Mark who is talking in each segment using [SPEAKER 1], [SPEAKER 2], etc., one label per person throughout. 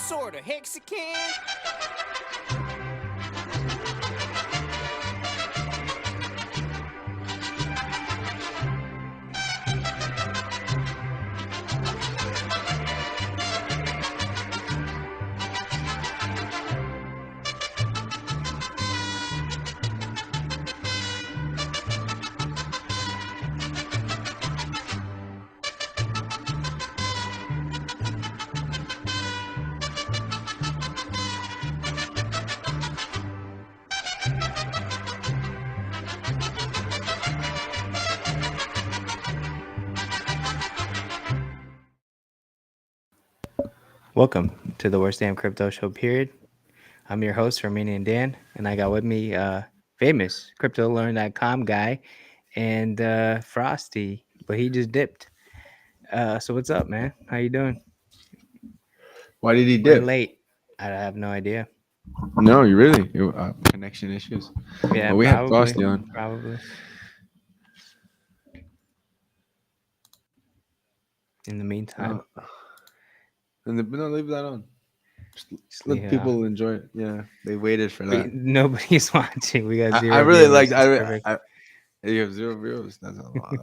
[SPEAKER 1] sort of hexacan.
[SPEAKER 2] Welcome to the Worst Damn Crypto Show, period. I'm your host, Romanian Dan, and I got with me famous CryptoLearn.com guy and Frosty, but he just dipped. So what's up, man? How you doing?
[SPEAKER 3] Why did he
[SPEAKER 2] We're
[SPEAKER 3] dip?
[SPEAKER 2] late. I have no idea.
[SPEAKER 3] No, you really connection issues.
[SPEAKER 2] Yeah,
[SPEAKER 3] Well, we had
[SPEAKER 2] probably.
[SPEAKER 3] Frosty on.
[SPEAKER 2] Probably. In the meantime,
[SPEAKER 3] And no, leave that on. Just let
[SPEAKER 2] leave it
[SPEAKER 3] people
[SPEAKER 2] off.
[SPEAKER 3] enjoy it. Yeah, they waited for that.
[SPEAKER 2] Nobody's watching. We got zero.
[SPEAKER 3] I really
[SPEAKER 2] viewers.
[SPEAKER 3] liked. You have 0 views. That's a lot.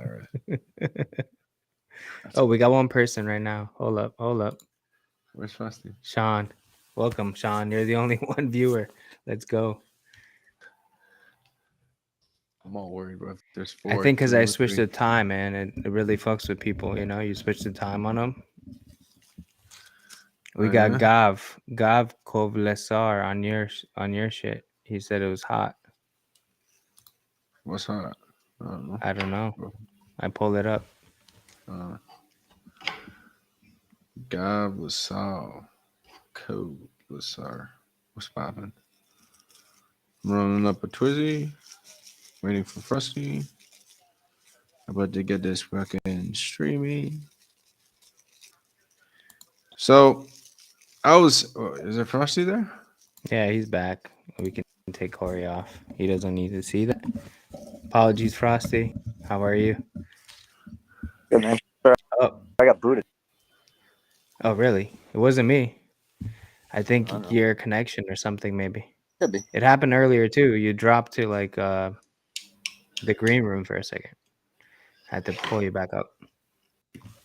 [SPEAKER 2] Oh, we got one person right now. Hold up.
[SPEAKER 3] Where's Frosty?
[SPEAKER 2] Sean. Welcome, Sean. You're the only one viewer. Let's go.
[SPEAKER 3] I'm all worried, bro. If there's 4.
[SPEAKER 2] I think because I switched the time, man, it really fucks with people. You know, you switch the time on them. We got Gav Kovlesar on your shit. He said it was hot.
[SPEAKER 3] What's hot?
[SPEAKER 2] I don't know. I pulled it up.
[SPEAKER 3] Gav LaSalle. Code LaSar. What's poppin'? I'm running up a Twizzy. Waiting for Frosty. About to get this fucking streaming. So, is there Frosty there?
[SPEAKER 2] Yeah, he's back. We can take Corey off. He doesn't need to see that. Apologies, Frosty. How are you?
[SPEAKER 4] Good, man.
[SPEAKER 2] Oh,
[SPEAKER 4] I got booted.
[SPEAKER 2] oh, really? It wasn't me. I think your connection or something, maybe.
[SPEAKER 4] Could be.
[SPEAKER 2] It happened earlier too. You dropped to like the green room for a second. I had to pull you back up.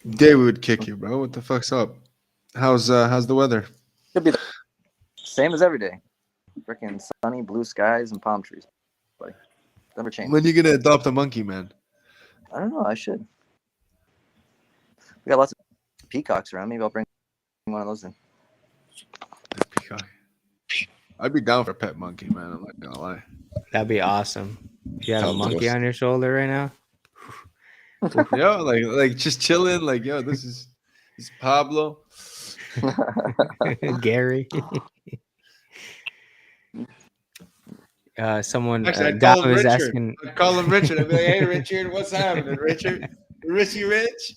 [SPEAKER 3] David would kick you, bro. What the fuck's up? How's the weather?
[SPEAKER 4] Could be the same as every day. Freaking sunny, blue skies, and palm trees. Buddy. Never changed.
[SPEAKER 3] When are you gonna adopt a monkey, man?
[SPEAKER 4] I don't know. I should. We got lots of peacocks around. Maybe I'll bring one of those in.
[SPEAKER 3] Peacock. I'd be down for a pet monkey, man. I'm not gonna lie.
[SPEAKER 2] That'd be awesome. If you had a monkey on your shoulder right now.
[SPEAKER 3] Yo, like just chilling. Like, yo, this is Pablo.
[SPEAKER 2] Gary. Someone
[SPEAKER 3] Actually,
[SPEAKER 2] was asking.
[SPEAKER 3] I'd call him Richard. I'd be like, hey, Richard, what's happening, Richard? Richie Rich?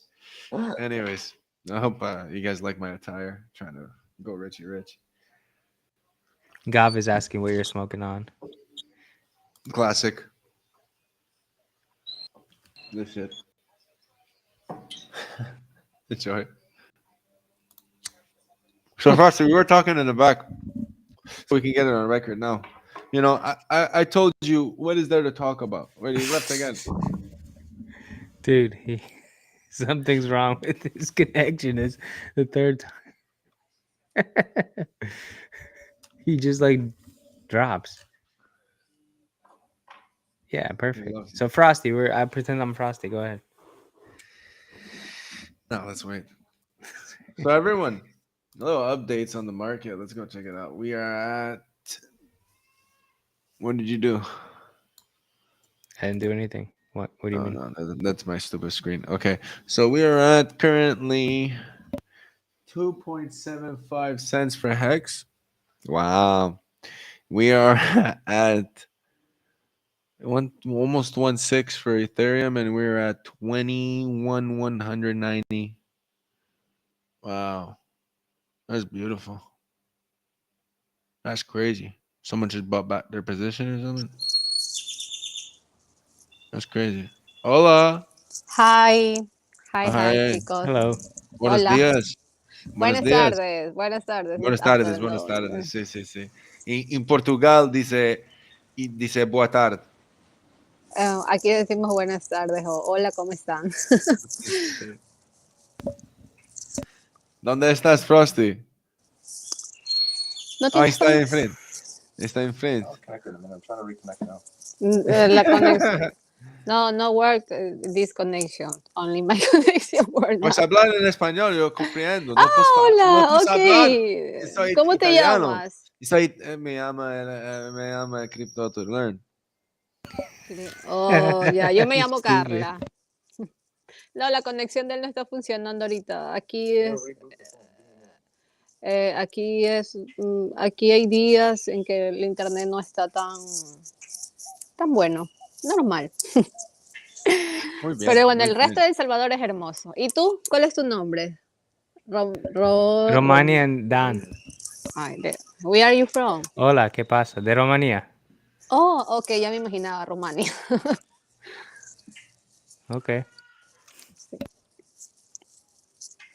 [SPEAKER 3] Anyways, I hope you guys like my attire. Trying to go Richie Rich.
[SPEAKER 2] Gav is asking what you're smoking on.
[SPEAKER 3] Classic. This shit. Enjoy. So, Foster, we were talking in the back. So we can get it on record now. You know, I told you, what is there to talk about? Wait, he left again.
[SPEAKER 2] Dude, something's wrong with his connection. Is the third time. He just like drops. Yeah, perfect. So Frosty, I pretend I'm Frosty. Go ahead.
[SPEAKER 3] No, let's wait. So everyone, little updates on the market. Let's go check it out. We are at. What did you do?
[SPEAKER 2] I didn't do anything. What do you mean?
[SPEAKER 3] No, that's my stupid screen. Okay, so we are at currently 2.75 cents for Hex. Wow. We are at almost 1.6 for Ethereum, and we're at 21,190. Wow. That's beautiful. That's crazy. Someone just bought back their position or something. That's crazy. Hola.
[SPEAKER 5] Hi, chicos.
[SPEAKER 2] Hello.
[SPEAKER 3] Buenos
[SPEAKER 5] Hola.
[SPEAKER 3] dias. Buenos
[SPEAKER 1] Buenas
[SPEAKER 3] días.
[SPEAKER 1] tardes, buenas tardes.
[SPEAKER 3] Buenas
[SPEAKER 1] Not
[SPEAKER 3] tardes, buenas
[SPEAKER 1] afternoon.
[SPEAKER 3] tardes. Sí, sí, sí. En Portugal dice boa tarde.
[SPEAKER 1] Aquí decimos buenas tardes o hola, ¿cómo están?
[SPEAKER 3] Sí. ¿Dónde estás, Frosty?
[SPEAKER 1] No
[SPEAKER 3] Ah,
[SPEAKER 1] tienes
[SPEAKER 3] está
[SPEAKER 1] conexión.
[SPEAKER 3] enfrente. Está enfrente.
[SPEAKER 1] La conexión. No, no work this connection. Only my connection work now.
[SPEAKER 3] Pues hablar en español, yo comprendo.
[SPEAKER 1] Ah,
[SPEAKER 3] No puedes, no
[SPEAKER 1] hola,
[SPEAKER 3] puedes hablar.
[SPEAKER 1] ok.
[SPEAKER 3] Soy
[SPEAKER 1] ¿Cómo te
[SPEAKER 3] italiano.
[SPEAKER 1] llamas?
[SPEAKER 3] Me llama Crypto to Learn.
[SPEAKER 1] Oh, ya, yo me llamo
[SPEAKER 2] Stupid.
[SPEAKER 1] Carla. No, la conexión de él no está funcionando ahorita. Aquí hay días en que el internet no está tan bueno, normal.
[SPEAKER 3] Muy bien.
[SPEAKER 1] Pero bueno,
[SPEAKER 3] muy
[SPEAKER 1] el resto
[SPEAKER 3] bien.
[SPEAKER 1] de El Salvador es hermoso. ¿Y tú? ¿Cuál es tu nombre? Rom-
[SPEAKER 2] Romanian Dan.
[SPEAKER 1] Ay, where are you from?
[SPEAKER 2] Hola, ¿qué pasa? De Rumanía.
[SPEAKER 1] Oh, ok, ya me imaginaba Rumania.
[SPEAKER 2] Ok.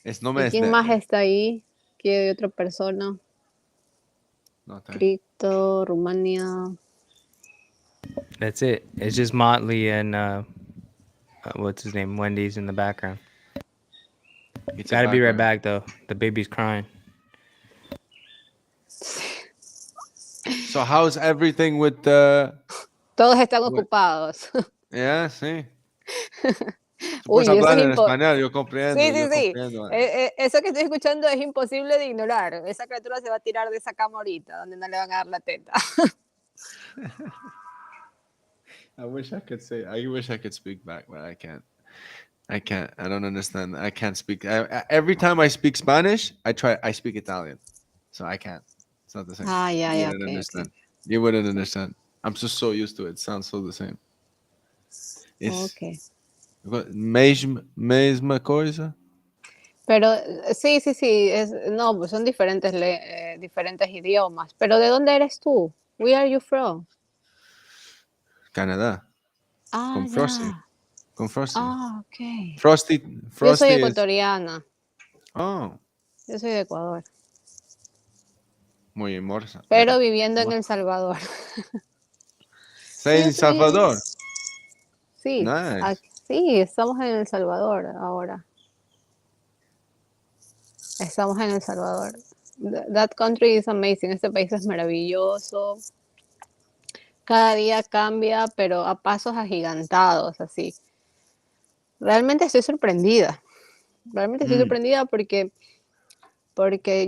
[SPEAKER 3] Es no
[SPEAKER 1] ¿Y
[SPEAKER 3] me es
[SPEAKER 1] quién
[SPEAKER 3] de.
[SPEAKER 1] más está ahí? ¿Qué hay otra persona?
[SPEAKER 3] No te.
[SPEAKER 1] Cripto, Rumania.
[SPEAKER 2] That's it. It's just Motley and what's his name? Wendy's in the background.
[SPEAKER 3] It's a
[SPEAKER 2] Gotta be right
[SPEAKER 3] background.
[SPEAKER 2] back though. The baby's crying.
[SPEAKER 3] So how's everything with the?
[SPEAKER 1] Todos están
[SPEAKER 3] What?
[SPEAKER 1] ocupados.
[SPEAKER 3] Yeah, sí. Tú puedes
[SPEAKER 1] Uy, eso
[SPEAKER 3] hablar
[SPEAKER 1] es
[SPEAKER 3] en
[SPEAKER 1] imposible.
[SPEAKER 3] español, yo
[SPEAKER 1] Sí,
[SPEAKER 3] comprendo,
[SPEAKER 1] sí,
[SPEAKER 3] yo
[SPEAKER 1] sí.
[SPEAKER 3] comprendo.
[SPEAKER 1] Eso que estoy escuchando es imposible de ignorar. Esa criatura se va a tirar de esa cama ahorita, donde no le van a dar la teta.
[SPEAKER 3] I wish I could speak back, but I can't. I can't. I don't understand. I can't speak. Every time I speak Spanish, I speak Italian. So I can't. It's not the same.
[SPEAKER 1] Ah, ya,
[SPEAKER 3] You
[SPEAKER 1] ya,
[SPEAKER 3] wouldn't
[SPEAKER 1] ok,
[SPEAKER 3] understand.
[SPEAKER 1] ok.
[SPEAKER 3] You wouldn't understand. I'm just so used to it. It sounds so the same. It's
[SPEAKER 1] Ok.
[SPEAKER 3] mesma coisa.
[SPEAKER 1] Pero sí, sí, sí. No, pues son diferentes idiomas. Pero ¿de dónde eres tú? Where are you from?
[SPEAKER 3] Canadá.
[SPEAKER 1] Ah,
[SPEAKER 3] Con Frosty.
[SPEAKER 1] ya.
[SPEAKER 3] Con Frosty.
[SPEAKER 1] Ah, ok.
[SPEAKER 3] Frosty.
[SPEAKER 1] Yo soy
[SPEAKER 3] Frosty is.
[SPEAKER 1] ecuatoriana.
[SPEAKER 3] Oh,
[SPEAKER 1] Yo soy de Ecuador.
[SPEAKER 3] muy hermosa.
[SPEAKER 1] Pero viviendo en El Salvador.
[SPEAKER 3] Está en
[SPEAKER 1] Yo soy.
[SPEAKER 3] Salvador.
[SPEAKER 1] Sí,
[SPEAKER 3] Nice.
[SPEAKER 1] sí, estamos en El Salvador ahora. Estamos en El Salvador. That country is amazing. Este país es maravilloso. Cada día cambia, pero a pasos agigantados, así. Realmente estoy sorprendida. Realmente estoy sorprendida porque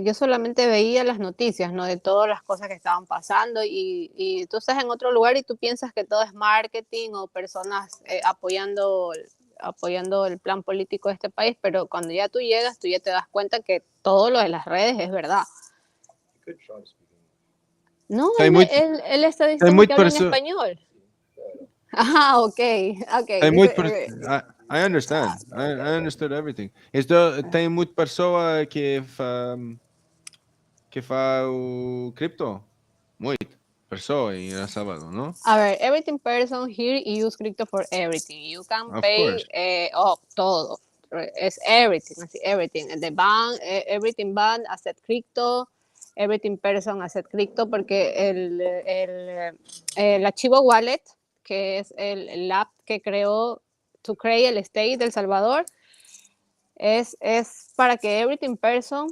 [SPEAKER 1] yo solamente veía las noticias, ¿no? De todas las cosas que estaban pasando y tú estás en otro lugar y tú piensas que todo es marketing o personas apoyando el plan político de este país, pero cuando ya tú llegas, tú ya te das cuenta que todo lo de las redes es verdad. No,
[SPEAKER 3] Tem muito,
[SPEAKER 1] él está
[SPEAKER 3] tem
[SPEAKER 1] diciendo
[SPEAKER 3] muito
[SPEAKER 1] que habla en
[SPEAKER 3] perso-
[SPEAKER 1] español. Ah, ok.
[SPEAKER 3] tem muito
[SPEAKER 1] Dice,
[SPEAKER 3] I understand. I understood everything. Tem muito pessoa que fa o cripto. Muito pessoa em El Salvador, ¿no?
[SPEAKER 1] a ver, everything person here use crypto for everything. You can
[SPEAKER 3] Of
[SPEAKER 1] pay
[SPEAKER 3] course.
[SPEAKER 1] todo. Es everything, así, everything. The bank, everything bank, accept crypto, everything person accept crypto, porque el archivo wallet, que es el app que creó to create el state del Salvador, es para que everything person.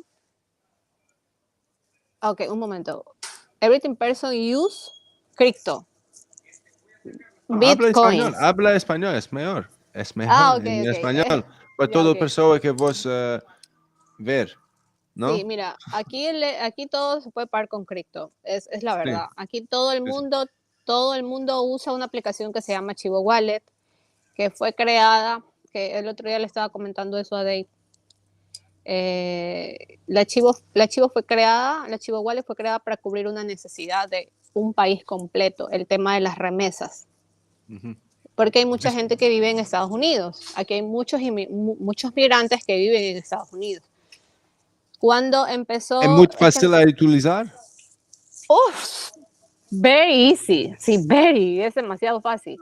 [SPEAKER 1] Ok, un momento. Everything person use crypto. Bitcoins.
[SPEAKER 3] Habla español, es mejor. Es
[SPEAKER 1] Ah,
[SPEAKER 3] mejor
[SPEAKER 1] ok,
[SPEAKER 3] en
[SPEAKER 1] ok.
[SPEAKER 3] español. Para
[SPEAKER 1] Ya,
[SPEAKER 3] toda
[SPEAKER 1] ok.
[SPEAKER 3] pessoa que vos ver, ¿no?
[SPEAKER 1] Sí, mira, aquí todo se puede pagar con cripto, es la
[SPEAKER 3] Sí,
[SPEAKER 1] verdad. Aquí
[SPEAKER 3] sí.
[SPEAKER 1] todo el mundo usa una aplicación que se llama Chivo Wallet, que fue creada, que el otro día le estaba comentando eso a Dave. La Chivo Wallet fue creada para cubrir una necesidad de un país completo, el tema de las remesas.
[SPEAKER 3] Ujú.
[SPEAKER 1] Porque hay mucha gente que vive en Estados Unidos. Aquí hay muchos migrantes que viven en Estados Unidos. Cuando empezó...
[SPEAKER 3] É muito fácil a utilizar?
[SPEAKER 1] ¡Uf! Very easy. Sí, very. Es demasiado fácil.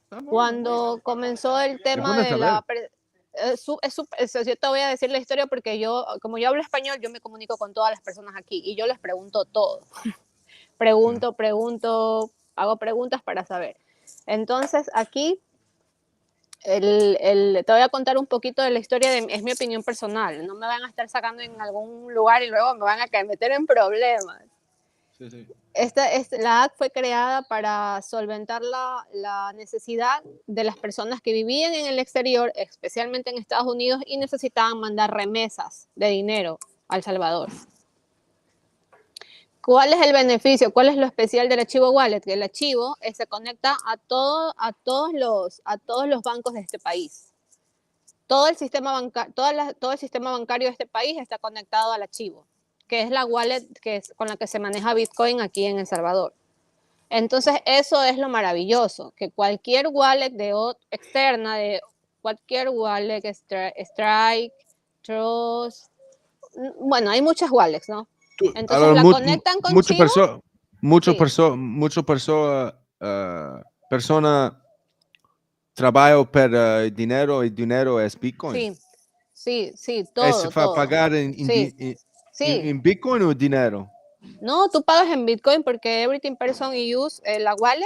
[SPEAKER 3] Tá bom.
[SPEAKER 1] Cuando comenzó el
[SPEAKER 3] É
[SPEAKER 1] tema
[SPEAKER 3] bueno
[SPEAKER 1] de
[SPEAKER 3] saber.
[SPEAKER 1] Yo te voy a decir la historia porque como yo hablo español, yo me comunico con todas las personas aquí y yo les pregunto todo. Pregunto, hago preguntas para saber. Entonces, aquí te voy a contar un poquito de la historia, es mi opinión personal. No me van a estar sacando en algún lugar y luego me van a meter en problemas.
[SPEAKER 3] Sí, sí.
[SPEAKER 1] La ACT fue creada para solventar la necesidad de las personas que vivían en el exterior, especialmente en Estados Unidos, y necesitaban mandar remesas de dinero a El Salvador. ¿Cuál es el beneficio? ¿Cuál es lo especial del archivo wallet? Que el archivo se conecta a todos los bancos de este país. Todo el sistema bancario de este país está conectado al archivo, que es la wallet con la que se maneja Bitcoin aquí en El Salvador. Entonces, eso es lo maravilloso, que cualquier wallet externa, de cualquier wallet, Strike, Trust, bueno, hay muchas wallets, ¿no? Entonces
[SPEAKER 3] Allora,
[SPEAKER 1] la conectan con Chivo.
[SPEAKER 3] Muchas
[SPEAKER 1] Sí.
[SPEAKER 3] personas trabajan per dinero y dinero es Bitcoin.
[SPEAKER 1] Sí,
[SPEAKER 3] Se fa
[SPEAKER 1] todo.
[SPEAKER 3] pagar
[SPEAKER 1] Sí.
[SPEAKER 3] en Bitcoin o dinero?
[SPEAKER 1] No, tú pagas en Bitcoin porque everything person use la wallet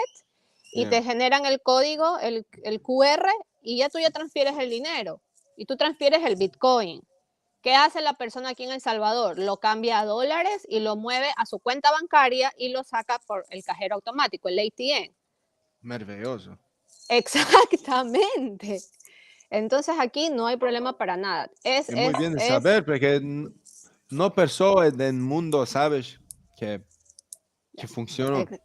[SPEAKER 1] y
[SPEAKER 3] Yeah.
[SPEAKER 1] te generan el código, el QR, y tú ya transfieres el dinero y tú transfieres el Bitcoin. ¿Qué hace la persona aquí en El Salvador? Lo cambia a dólares y lo mueve a su cuenta bancaria y lo saca por el cajero automático, el ATM.
[SPEAKER 3] Maravilloso.
[SPEAKER 1] Exactamente. Entonces aquí no hay problema para nada.
[SPEAKER 3] Es muy bien de saber porque no personas del mundo sabes que funciona muy bien.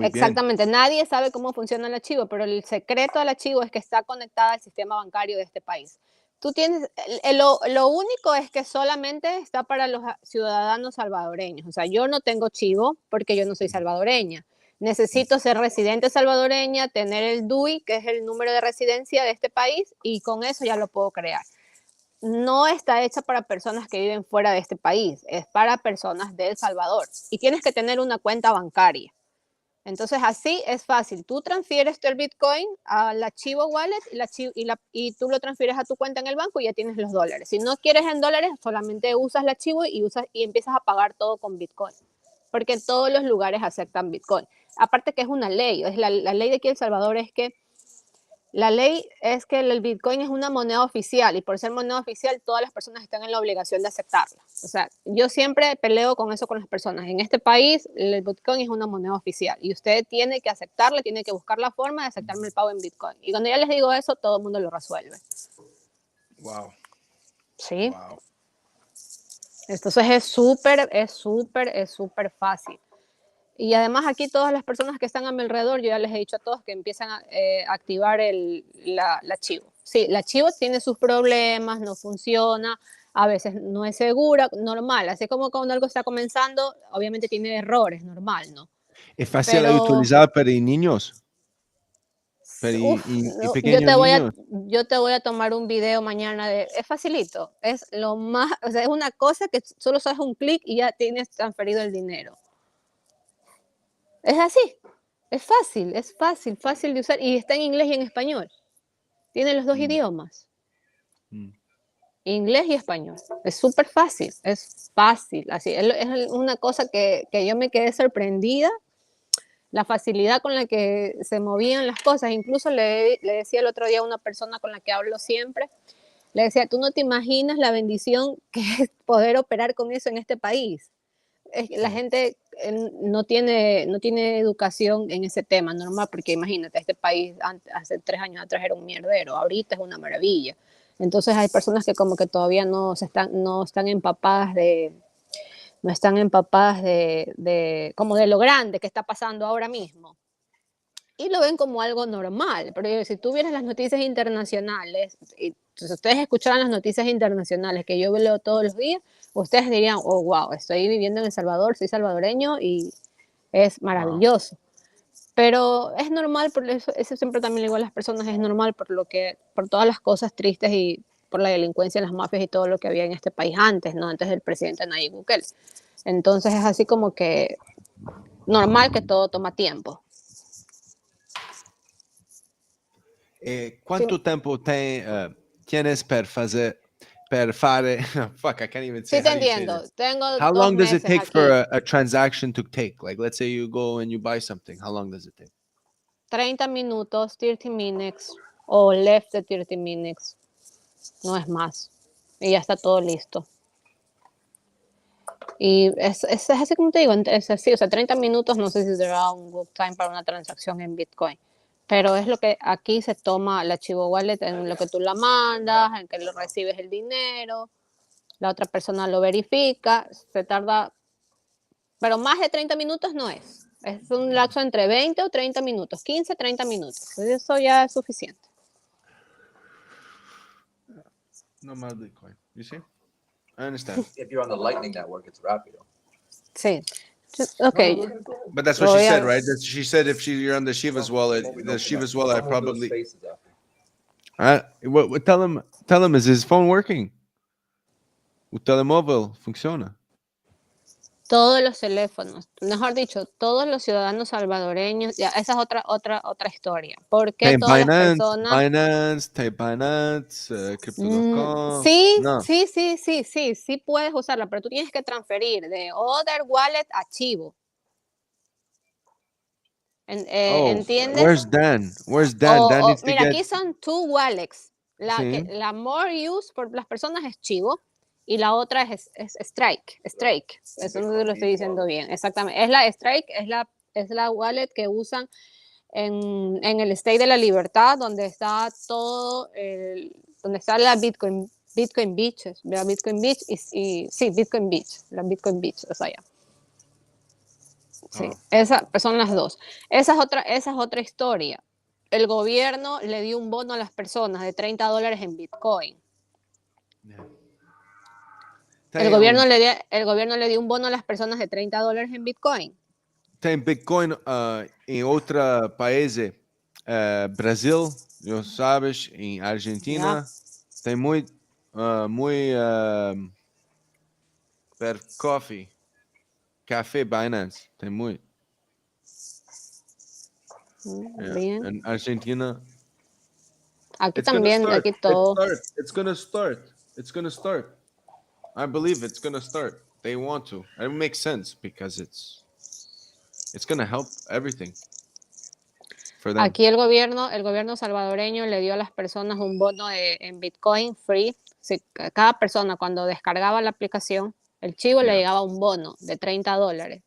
[SPEAKER 1] Exactamente, nadie sabe cómo funciona el archivo, pero el secreto del archivo es que está conectada al sistema bancario de este país. Tú tienes, lo único es que solamente está para los ciudadanos salvadoreños. O sea, yo no tengo chivo porque yo no soy salvadoreña. Necesito ser residente salvadoreña, tener el DUI, que es el número de residencia de este país, y con eso ya lo puedo crear. No está hecha para personas que viven fuera de este país, es para personas de El Salvador. Y tienes que tener una cuenta bancaria. Entonces así es fácil. Tú transfieres el Bitcoin al archivo wallet y tú lo transfieres a tu cuenta en el banco y ya tienes los dólares. Si no quieres en dólares, solamente usas el archivo y empiezas a pagar todo con Bitcoin. Porque en todos los lugares aceptan Bitcoin. Aparte que es una ley. La ley de aquí en El Salvador es que el Bitcoin es una moneda oficial y por ser moneda oficial todas las personas están en la obligación de aceptarla. O sea, yo siempre peleo con eso con las personas. En este país el Bitcoin es una moneda oficial y usted tiene que aceptarla, tiene que buscar la forma de aceptarme el pago en Bitcoin. Y cuando ya les digo eso, todo el mundo lo resuelve.
[SPEAKER 3] Wow.
[SPEAKER 1] Sí.
[SPEAKER 3] Wow.
[SPEAKER 1] Entonces es súper fácil. Y además aquí todas las personas que están a mi alrededor, yo ya les he dicho a todos que empiezan a activar el archivo. Sí, el archivo tiene sus problemas, no funciona, a veces no es segura, normal. Así como cuando algo está comenzando, obviamente tiene errores, normal, ¿no?
[SPEAKER 3] Es fácil de
[SPEAKER 1] Pero
[SPEAKER 3] utilizar para niños. Y pequeños niños.
[SPEAKER 1] yo te voy a tomar un video mañana es facilito, es lo más, o sea, es una cosa que solo haces un clic y ya tienes transferido el dinero. Es así, es fácil de usar y está en inglés y en español. Tiene los dos idiomas, inglés y español. Es súper fácil, así. Es una cosa que yo me quedé sorprendida, la facilidad con la que se movían las cosas. Incluso le decía el otro día a una persona con la que hablo siempre, le decía, tú no te imaginas la bendición que es poder operar con eso en este país. La gente no tiene educación en ese tema normal, porque imagínate, este país hace 3 años atrás era un mierdero, ahorita es una maravilla. Entonces hay personas que como que todavía no están empapadas como de lo grande que está pasando ahora mismo. Y lo ven como algo normal, pero si tú vieras las noticias internacionales, si ustedes escucharan las noticias internacionales que yo leo todos los días, ustedes dirían, oh, wow, estoy viviendo en El Salvador, soy salvadoreño y es maravilloso. Wow. Pero es normal, por eso siempre también le digo a las personas, es normal por todas las cosas tristes y por la delincuencia, las mafias y todo lo que había en este país antes, ¿no? Antes del presidente Nayib Bukele. Entonces es así como que normal que todo toma tiempo.
[SPEAKER 3] ¿Cuánto tiempo Tienes per fare. Fuck, I can't even say.
[SPEAKER 1] Sí te
[SPEAKER 3] How do you say
[SPEAKER 1] entiendo.
[SPEAKER 3] this?
[SPEAKER 1] Tengo
[SPEAKER 3] How
[SPEAKER 1] 2
[SPEAKER 3] long does it
[SPEAKER 1] meses
[SPEAKER 3] take for
[SPEAKER 1] aquí.
[SPEAKER 3] a transaction to take? Like, let's say you go and you buy something. How long does it take?
[SPEAKER 1] 30 minutos, 30 minutes o less de 30 minutes. No es más. Y ya está todo listo. Y es así como te digo, es así, o sea, 30 minutos no sé si será un good time para una transacción en Bitcoin. Pero es lo que aquí se toma el archivo wallet en lo que tú la mandas, en que lo recibes el dinero, la otra persona lo verifica, se tarda, pero más de 30 minutos no es. Es un lapso entre 20 o 30 minutos, 15, 30 minutos. Eso ya es suficiente.
[SPEAKER 3] No más Bitcoin. You see? I understand.
[SPEAKER 4] If you're on the Lightning Network, it's rápido.
[SPEAKER 1] Sí. Ok.
[SPEAKER 3] But that's what she said, right? She said if you're on the Shiva's wallet, the Shiva's wallet probably. Tell him, is his phone working? O telemóvel funciona.
[SPEAKER 1] Todos los teléfonos, mejor dicho, todos los ciudadanos salvadoreños, ya, esa es otra historia. ¿Por qué
[SPEAKER 3] Tem
[SPEAKER 1] todas las
[SPEAKER 3] Binance,
[SPEAKER 1] personas?
[SPEAKER 3] tem Binance, Crypto.com.
[SPEAKER 1] Sí,
[SPEAKER 3] No.
[SPEAKER 1] sí puedes usarla, pero tú tienes que transferir de Other Wallet a Chivo. ¿Entiendes?
[SPEAKER 3] Where's Dan? Where's Dan? Dan needs to
[SPEAKER 1] Mira,
[SPEAKER 3] get.
[SPEAKER 1] aquí son 2 wallets.
[SPEAKER 3] Sí.
[SPEAKER 1] La more use por las personas es Chivo y la otra es Strike. Eso no lo estoy diciendo bien. Exactamente. Es la Strike, es la wallet que usan en el State de la Libertad, donde está todo, donde está la Bitcoin Beach, la Bitcoin Beach y sí, Bitcoin Beach, la Bitcoin Beach, o sea, ya. Sí, son las dos. Esa es otra historia. El gobierno le dio un bono a las personas de $30 en Bitcoin. El gobierno le dio un bono a las personas de $30 en Bitcoin.
[SPEAKER 3] Tem Bitcoin em outro país, Brasil, já sabes, em Argentina. Tem muito per coffee, café Binance, tem muito.
[SPEAKER 1] Bien.
[SPEAKER 3] En Argentina.
[SPEAKER 1] Aquí también, aquí todo.
[SPEAKER 3] It's gonna start. I believe it's gonna start. They want to. It makes sense because it's gonna help everything for them.
[SPEAKER 1] Aquí el gobierno salvadoreño le dio a las personas un bono en Bitcoin free. Sí, cada persona cuando descargaba la aplicación, el chivo le llegaba un bono de $30.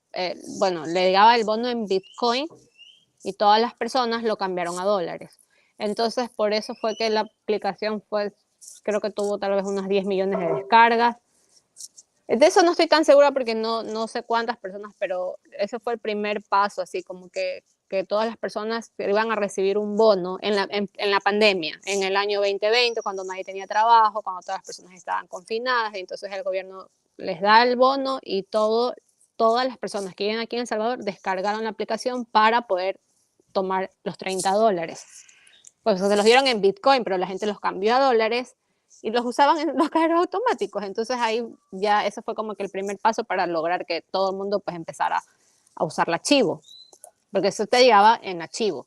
[SPEAKER 1] Bueno, le llegaba el bono en Bitcoin y todas las personas lo cambiaron a dólares. Entonces, por eso fue que la aplicación creo que tuvo tal vez unas 10 millones de descargas. De eso no estoy tan segura porque no sé cuántas personas, pero ese fue el primer paso, así como que todas las personas iban a recibir un bono en la pandemia, en el año 2020, cuando nadie tenía trabajo, cuando todas las personas estaban confinadas, y entonces el gobierno les da el bono y todas las personas que viven aquí en El Salvador descargaron la aplicación para poder tomar los $30. Pues se los dieron en Bitcoin, pero la gente los cambió a dólares y los usaban en los cajeros automáticos. Entonces ahí ya eso fue como que el primer paso para lograr que todo el mundo pues empezara a usar la Chivo. Porque eso te llegaba en la Chivo,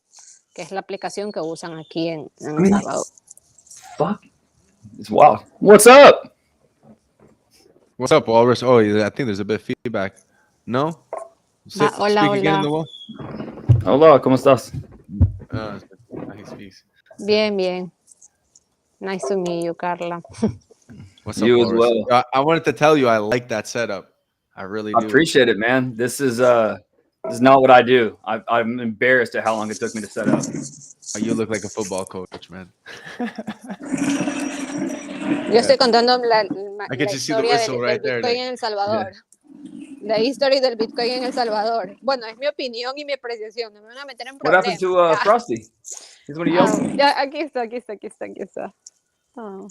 [SPEAKER 1] que es la aplicación que usan aquí en El Salvador.
[SPEAKER 5] Fuck. It's wild. What's up?
[SPEAKER 3] What's up, Walrus? Oh, I think there's a bit of feedback. No?
[SPEAKER 1] Hola, hola.
[SPEAKER 5] Hola, ¿cómo estás?
[SPEAKER 3] He speaks.
[SPEAKER 1] Bien, bien. Nice to meet you, Carla.
[SPEAKER 3] What's
[SPEAKER 5] You
[SPEAKER 3] up,
[SPEAKER 5] as
[SPEAKER 3] Walrus?
[SPEAKER 5] well.
[SPEAKER 3] I wanted to tell you I like that setup. I really do.
[SPEAKER 5] I appreciate it, man. This is not what I do. I'm embarrassed at how long it took me to set up.
[SPEAKER 3] Oh, you look like a football coach, man.
[SPEAKER 1] Yo estoy contando la
[SPEAKER 3] historia
[SPEAKER 1] del Bitcoin en El Salvador. La historia del Bitcoin en El Salvador. Bueno, es mi opinión y mi apreciación. No me van a meter en
[SPEAKER 5] What happened
[SPEAKER 1] problemas.
[SPEAKER 5] to Frosty? He's one of yelled.
[SPEAKER 1] Ya, aquí está. Oh.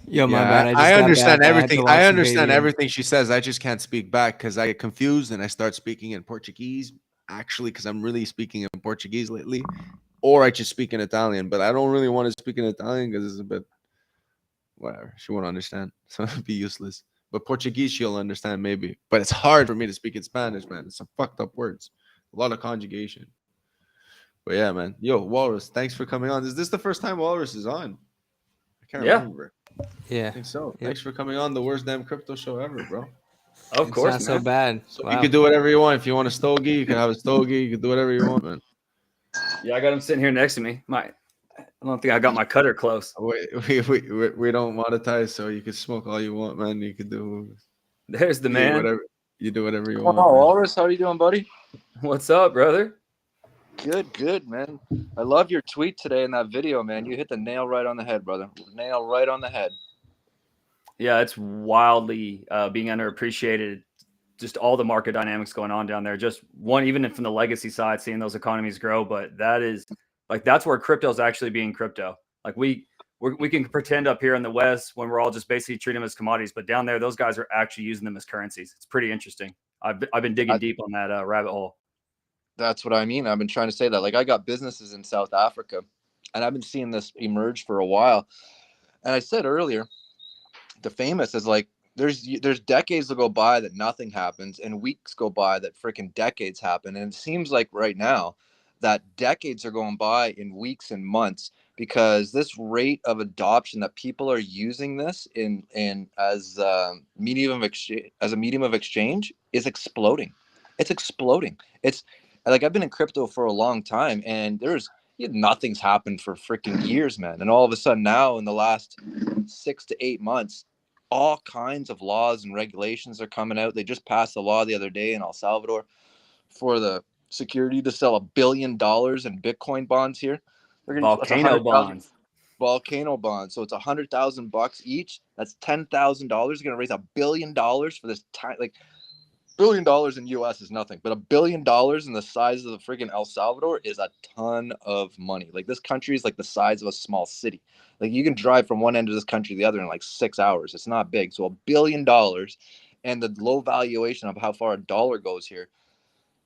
[SPEAKER 2] Yo, my bad.
[SPEAKER 3] I
[SPEAKER 2] got
[SPEAKER 3] understand
[SPEAKER 2] back.
[SPEAKER 3] everything.
[SPEAKER 2] I
[SPEAKER 3] I
[SPEAKER 2] had to watch some
[SPEAKER 3] understand
[SPEAKER 2] video.
[SPEAKER 3] everything she says. I just can't speak back because I get confused and I start speaking in Portuguese. Actually, because I'm really speaking in Portuguese lately, or I just speak in Italian. But I don't really want to speak in Italian because it's a bit whatever. She won't understand, so it'd be useless. But Portuguese, she'll understand maybe. But it's hard for me to speak in Spanish, man. It's some fucked up words, a lot of conjugation. But yeah, man. Yo, Walrus, thanks for coming on. Is this the first time Walrus is on? I can't
[SPEAKER 5] Yeah.
[SPEAKER 3] remember.
[SPEAKER 2] Yeah.
[SPEAKER 3] I think so.
[SPEAKER 2] Yep.
[SPEAKER 3] Thanks for coming on the worst damn crypto show ever, bro.
[SPEAKER 5] Of
[SPEAKER 2] It's
[SPEAKER 5] course,
[SPEAKER 2] not
[SPEAKER 5] man.
[SPEAKER 2] so bad.
[SPEAKER 3] So
[SPEAKER 2] Wow.
[SPEAKER 3] you can do whatever you want. If you want a stogie, you can have a stogie. You can do whatever you want, man.
[SPEAKER 5] Yeah, I got him sitting here next to me. I don't think I got my cutter close.
[SPEAKER 3] We don't monetize, so you can smoke all you want, man. You can do
[SPEAKER 5] There's the man.
[SPEAKER 3] whatever you do, whatever you
[SPEAKER 4] Oh,
[SPEAKER 3] want. Man.
[SPEAKER 4] Walrus, how are you doing, buddy?
[SPEAKER 5] What's up, brother?
[SPEAKER 4] Good, man. I love your tweet today in that video, man. You hit the nail right on the head, brother. Nail right on the head.
[SPEAKER 5] Yeah, it's wildly being underappreciated. Just all the market dynamics going on down there. Just one, even from the legacy side, seeing those economies grow. But that is like, that's where crypto is actually being crypto. Like we can pretend up here in the West when we're all just basically treating them as commodities, but down there, those guys are actually using them as currencies. It's pretty interesting. I've been digging deep on that rabbit hole.
[SPEAKER 4] That's what I mean. I've been trying to say that. Like, I got businesses in South Africa, and I've been seeing this emerge for a while. And I said earlier, the famous is like, there's decades that go by that nothing happens, and weeks go by that freaking decades happen. And it seems like right now that decades are going by in weeks and months, because this rate of adoption that people are using this in as a medium of exchange is exploding. It's exploding. It's like, I've been in crypto for a long time, and nothing's happened for freaking years, man. And all of a sudden now, in the last 6 to 8 months, all kinds of laws and regulations are coming out. They just passed a law the other day in El Salvador for the security to sell $1 billion in Bitcoin bonds here.
[SPEAKER 5] Volcano bonds.
[SPEAKER 4] Volcano bonds. So it's $100,000 each. That's $10,000. You're gonna raise $1 billion for this time. Like, $1 billion in US is nothing, but $1 billion in the size of the freaking El Salvador is a ton of money. Like, this country is like the size of a small city. Like, you can drive from one end of this country to the other in like 6 hours. It's not big. So $1 billion, and the low valuation of how far a dollar goes here,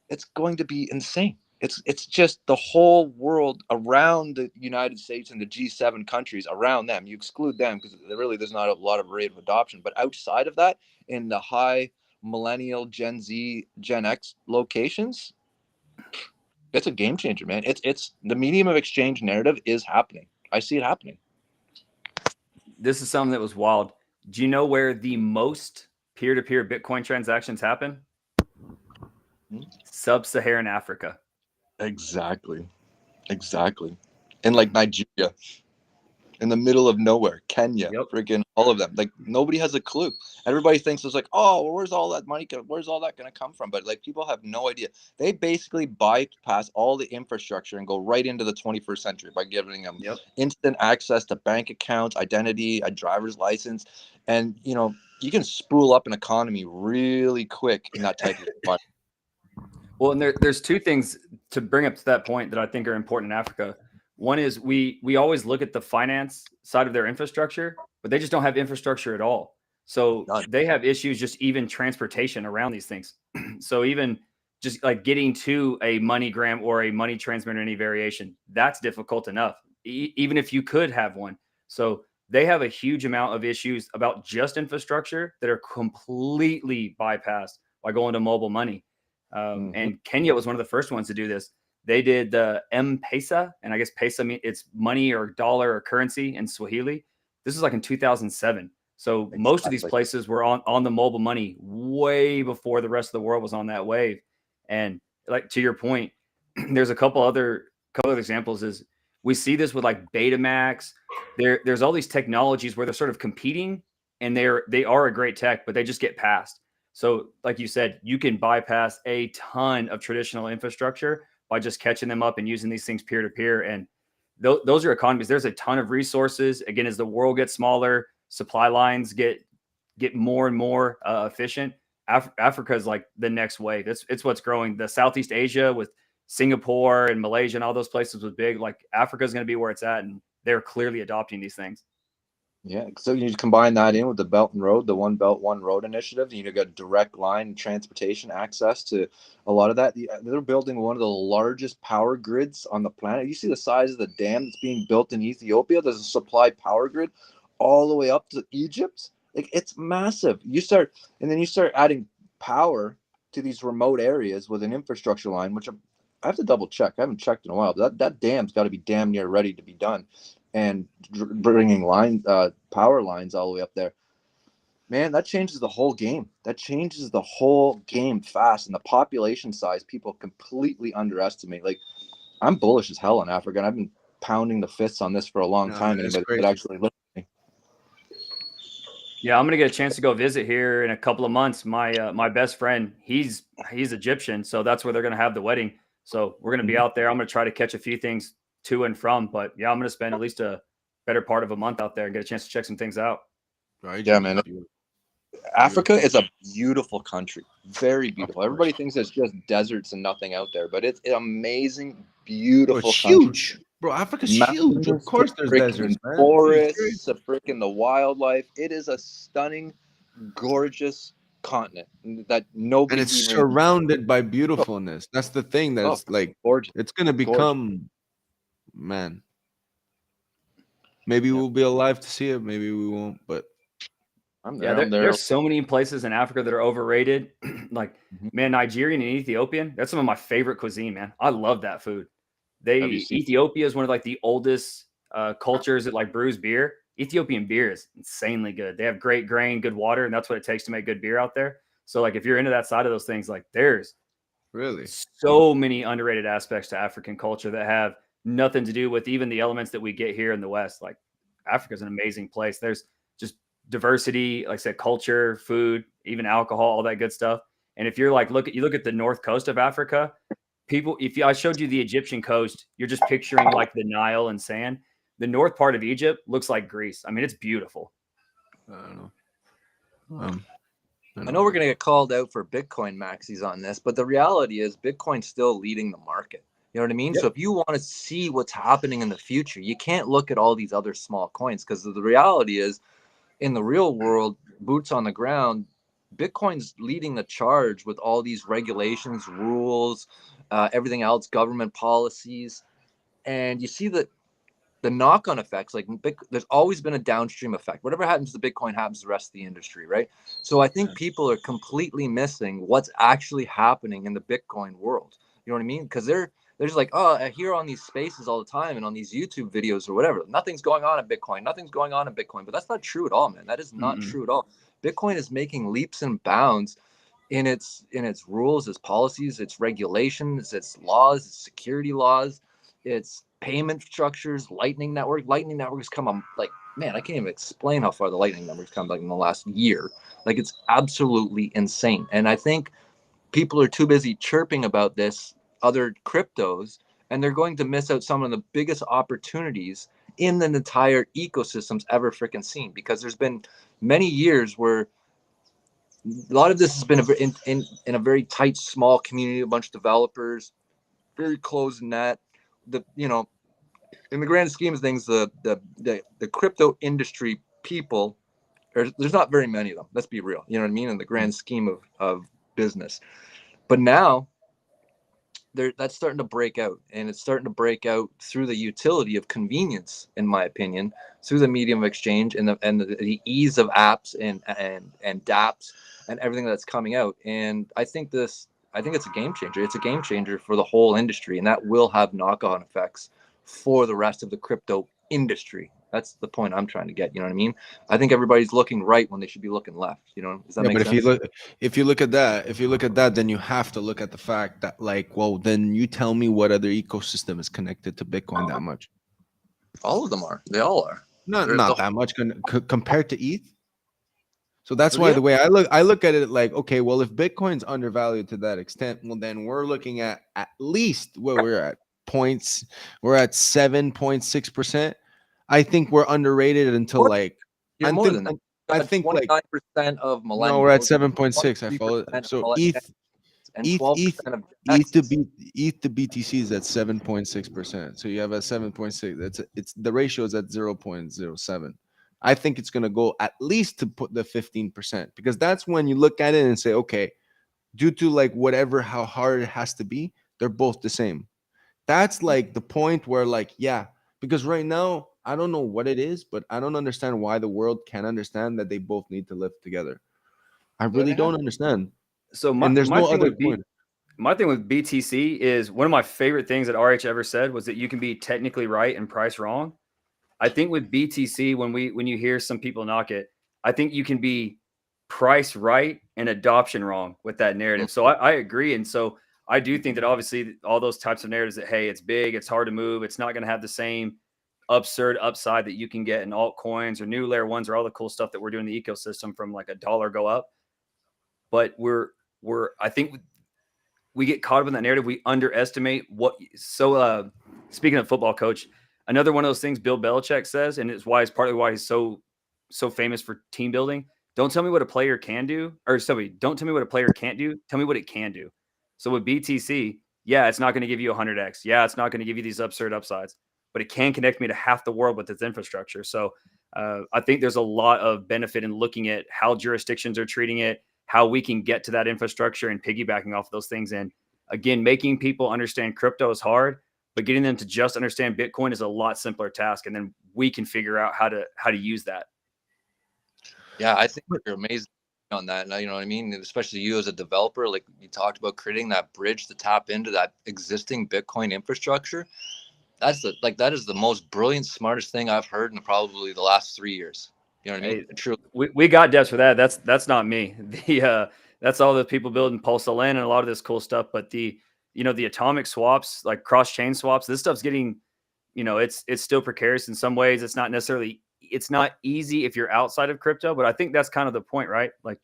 [SPEAKER 4] it's going to be insane. It's just the whole world around the United States and the G7 countries around them. You exclude them because really there's not a lot of rate of adoption. But outside of that, in the high millennial, Gen Z, Gen X locations, it's a game changer, man. It's the medium of exchange narrative is happening. I see it happening.
[SPEAKER 5] This is something that was wild. Do you know where the most peer-to-peer Bitcoin transactions happen? Sub-Saharan Africa.
[SPEAKER 4] Exactly. And like Nigeria, in the middle of nowhere, Kenya, freaking all of them. Like, nobody has a clue. Everybody thinks it's like, oh, well, where's all that money? Where's all that going to come from? But like, people have no idea. They basically bypass all the infrastructure and go right into the 21st century by giving them instant access to bank accounts, identity, a driver's license. And, you can spool up an economy really quick in that type of environment.
[SPEAKER 5] Well, and there's two things to bring up to that point that I think are important in Africa. One is we always look at the finance side of their infrastructure, but they just don't have infrastructure at all. So they have issues just even transportation around these things. So even just like getting to a MoneyGram or a money transmitter, any variation, that's difficult enough, even if you could have one. So they have a huge amount of issues about just infrastructure that are completely bypassed by going to mobile money. And Kenya was one of the first ones to do this. They did the M-Pesa, and I guess Pesa, it's money or dollar or currency in Swahili. This was like in 2007. So most of these places were on the mobile money way before the rest of the world was on that wave. And like, to your point, there's a couple other examples. Is we see this with like Betamax. There's all these technologies where they're sort of competing, and they are a great tech, but they just get passed. So like you said, you can bypass a ton of traditional infrastructure by just catching them up and using these things peer to peer. And those are economies. There's a ton of resources. Again, as the world gets smaller, supply lines get more and more efficient. Africa is like the next wave. It's what's growing. The Southeast Asia with Singapore and Malaysia and all those places was big. Like, Africa is going to be where it's at, and they're clearly adopting these things.
[SPEAKER 4] Yeah, so you combine that in with the Belt and Road, the One Belt, One Road initiative. You got direct line transportation access to a lot of that. They're building one of the largest power grids on the planet. You see the size of the dam that's being built in Ethiopia. There's a supply power grid all the way up to Egypt. Like, it's massive. You start adding power to these remote areas with an infrastructure line, which I have to double check. I haven't checked in a while, but that dam's got to be damn near ready to be done, and bringing power lines all the way up there. Man, that changes the whole game. That changes the whole game fast, and the population size people completely underestimate. Like, I'm bullish as hell on Africa, and I've been pounding the fists on this for a long time.
[SPEAKER 3] It's
[SPEAKER 4] Anybody
[SPEAKER 3] crazy.
[SPEAKER 4] that actually listens to me.
[SPEAKER 5] Yeah, I'm gonna get a chance to go visit here in a couple of months. My best friend, he's Egyptian, so that's where they're gonna have the wedding. So we're gonna be out there. I'm gonna try to catch a few things to and from, but yeah, I'm gonna spend at least a better part of a month out there and get a chance to check some things out.
[SPEAKER 3] Right?
[SPEAKER 4] Yeah, man. Africa is a beautiful country, very beautiful. Everybody thinks it's just deserts and nothing out there, but it's an amazing, beautiful
[SPEAKER 3] Bro, it's
[SPEAKER 4] country.
[SPEAKER 3] huge. Bro, Africa's huge. Of course there's deserts, man.
[SPEAKER 4] Forests, the freaking the wildlife. It is a stunning, gorgeous continent that nobody
[SPEAKER 3] And it's
[SPEAKER 4] even
[SPEAKER 3] surrounded by beautifulness. That's the thing that's like
[SPEAKER 4] gorgeous.
[SPEAKER 3] it's gonna become, man. Maybe we'll be alive to see it, maybe we won't, but
[SPEAKER 4] I'm
[SPEAKER 5] Yeah,
[SPEAKER 4] there. I'm there.
[SPEAKER 5] there's so many places in Africa that are overrated. Like, man, Nigerian and Ethiopian, that's some of my favorite cuisine, man. I love that food. Ethiopia is one of like the oldest cultures that like brews beer. Ethiopian beer is insanely good. They have great grain, good water, and that's what it takes to make good beer out there. So like if you're into that side of those things, like there's
[SPEAKER 3] really
[SPEAKER 5] so many underrated aspects to African culture that have nothing to do with even the elements that we get here in the West. Like Africa's an amazing place. There's just diversity, like I said, culture, food, even alcohol, all that good stuff. And if you're like, look at the north coast of Africa, people, I showed you the Egyptian coast, you're just picturing like the Nile and sand. The north part of Egypt looks like Greece. I mean, it's beautiful.
[SPEAKER 3] I don't know.
[SPEAKER 4] I know we're going to get called out for Bitcoin maxis on this, but the reality is Bitcoin's still leading the market. You know what I mean? Yep. So if you want to see what's happening in the future, you can't look at all these other small coins, because the reality is in the real world, boots on the ground, Bitcoin's leading the charge with all these regulations, rules, everything else, government policies. And you see that the knock-on effects, like there's always been a downstream effect. Whatever happens to Bitcoin happens to the rest of the industry, right? So I think people are completely missing what's actually happening in the Bitcoin world. You know what I mean? Because they're just like, oh, I hear on these spaces all the time and on these YouTube videos or whatever, nothing's going on in Bitcoin. Nothing's going on in Bitcoin. But that's not true at all, man. That is not true at all. Bitcoin is making leaps and bounds in its rules, its policies, its regulations, its laws, its security laws, its payment structures, Lightning Network. Lightning Network has come on, like, man, I can't even explain how far the Lightning Network's come like in the last year. Like, it's absolutely insane. And I think people are too busy chirping about this other cryptos, and they're going to miss out some of the biggest opportunities in the entire ecosystems ever freaking seen, because there's been many years where a lot of this has been in a very tight, small community, a bunch of developers, very close net. In the grand scheme of things, the crypto industry people, there's not very many of them. Let's be real. You know what I mean? In the grand scheme of business. But now that's starting to break out, and it's starting to break out through the utility of convenience, in my opinion, through the medium of exchange and the ease of apps and dApps and everything that's coming out. And I think it's a game changer. It's a game changer for the whole industry, and that will have knock-on effects for the rest of the crypto industry. That's the point I'm trying to get. You know what I mean? I think everybody's looking right when they should be looking left. You know, does that make sense?
[SPEAKER 3] If you look at that, then you have to look at the fact that, like, well, then you tell me what other ecosystem is connected to Bitcoin that much.
[SPEAKER 4] All of them are. They all are.
[SPEAKER 3] Not that much compared to ETH. So that's why the way I look at it, like, okay, well, if Bitcoin's undervalued to that extent, well, then we're looking at least where we're at points. We're at 7.6%. I think we're underrated until like
[SPEAKER 4] I think 29% of millennials.
[SPEAKER 3] No, we're at 7.6. I follow it. So ETH to BTC is at 7.6%. So you have a 7.6. It's the ratio is at 0.07. I think it's going to go at least to put the 15%, because that's when you look at it and say, okay, due to like whatever, how hard it has to be, they're both the same. That's like the point where, like, yeah, because right now, I don't know what it is, but I don't understand why the world can't understand that they both need to live together. I really don't understand.
[SPEAKER 5] So
[SPEAKER 3] there's no other point.
[SPEAKER 5] my thing with BTC is one of my favorite things that RH ever said was that you can be technically right and price wrong. I think with BTC, when you hear some people knock it, I think you can be price right and adoption wrong with that narrative. So I agree. And so I do think that obviously all those types of narratives that, hey, it's big, it's hard to move, it's not going to have the same absurd upside that you can get in altcoins or new layer ones or all the cool stuff that we're doing in the ecosystem from like $1 go up. But I think we get caught up in that narrative. We underestimate what. So speaking of football, coach, another one of those things Bill Belichick says, and it's partly why he's so famous for team building. Don't tell me what a player can do, or don't tell me what a player can't do. Tell me what it can do. So with BTC, yeah, it's not going to give you 100x. Yeah, it's not going to give you these absurd upsides, but it can connect me to half the world with its infrastructure. So I think there's a lot of benefit in looking at how jurisdictions are treating it, how we can get to that infrastructure and piggybacking off those things. And again, making people understand crypto is hard, but getting them to just understand Bitcoin is a lot simpler task. And then we can figure out how to use that.
[SPEAKER 4] Yeah, I think you're amazing on that. You know what I mean? Especially you as a developer, like you talked about creating that bridge to tap into that existing Bitcoin infrastructure. That is the most brilliant, smartest thing I've heard in probably the last 3 years. You know what I mean? True.
[SPEAKER 5] We got devs for that. That's not me. That's all the people building PulseChain and a lot of this cool stuff. But the atomic swaps, like cross chain swaps, this stuff's getting, it's still precarious in some ways. It's not easy if you're outside of crypto, but I think that's kind of the point, right? Like,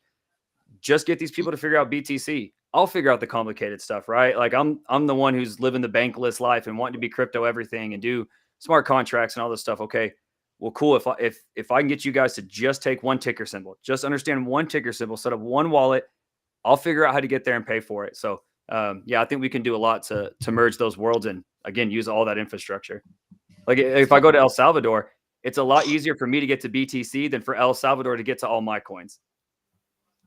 [SPEAKER 5] just get these people to figure out BTC. I'll figure out the complicated stuff, right? Like I'm the one who's living the bankless life and wanting to be crypto everything and do smart contracts and all this stuff. Okay, well, cool. If I can get you guys to just take one ticker symbol, just understand one ticker symbol, set up one wallet, I'll figure out how to get there and pay for it. So yeah, I think we can do a lot to merge those worlds and again use all that infrastructure. Like if I go to El Salvador, it's a lot easier for me to get to BTC than for El Salvador to get to all my coins.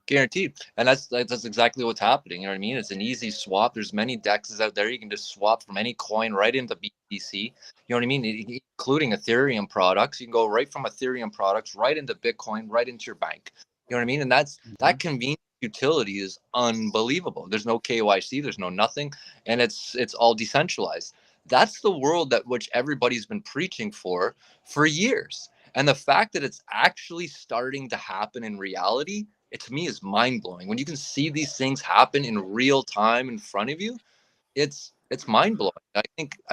[SPEAKER 4] Guaranteed. And that's exactly what's happening. You know what I mean? It's an easy swap. There's many dexes out there. You can just swap from any coin right into BTC. You know what I mean? Including Ethereum products. You can go right from Ethereum products right into Bitcoin, right into your bank. You know what I mean? And that convenient utility is unbelievable. There's no KYC, there's no nothing, and it's all decentralized. That's the world that which everybody's been preaching for years. And the fact that it's actually starting to happen in reality, it to me is mind-blowing. When you can see these things happen in real time in front of you, it's mind-blowing. I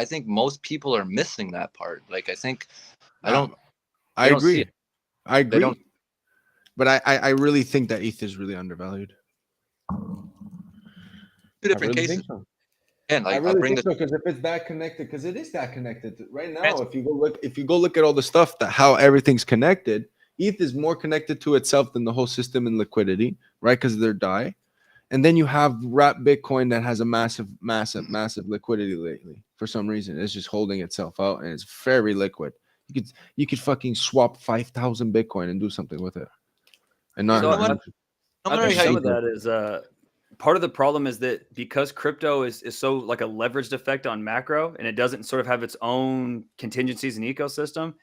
[SPEAKER 4] think most people are missing that part. Like I agree.
[SPEAKER 3] I agree. But I really think that ETH is really undervalued.
[SPEAKER 4] Two different cases.
[SPEAKER 3] So.
[SPEAKER 4] And
[SPEAKER 3] I really think so, because if it's that connected, because it is that connected right now. If you go look at all the stuff how everything's connected, ETH is more connected to itself than the whole system in liquidity, right? Because they're DAI. And then you have wrapped Bitcoin that has a massive liquidity lately. For some reason, it's just holding itself out and it's very liquid. You could fucking swap 5,000 Bitcoin and do something with it. And not.
[SPEAKER 5] So I think some of that is part of the problem is that because crypto is so like a leveraged effect on macro and it doesn't sort of have its own contingencies and ecosystem,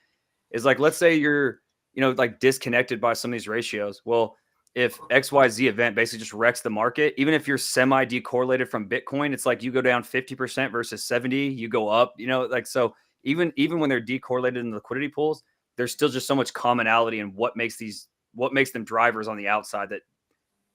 [SPEAKER 5] is like, let's say you're, like disconnected by some of these ratios. Well, if XYZ event basically just wrecks the market, even if you're semi decorrelated from Bitcoin, it's like you go down 50% versus 70, you go up, so even when they're decorrelated in the liquidity pools, there's still just so much commonality in what makes them drivers on the outside, that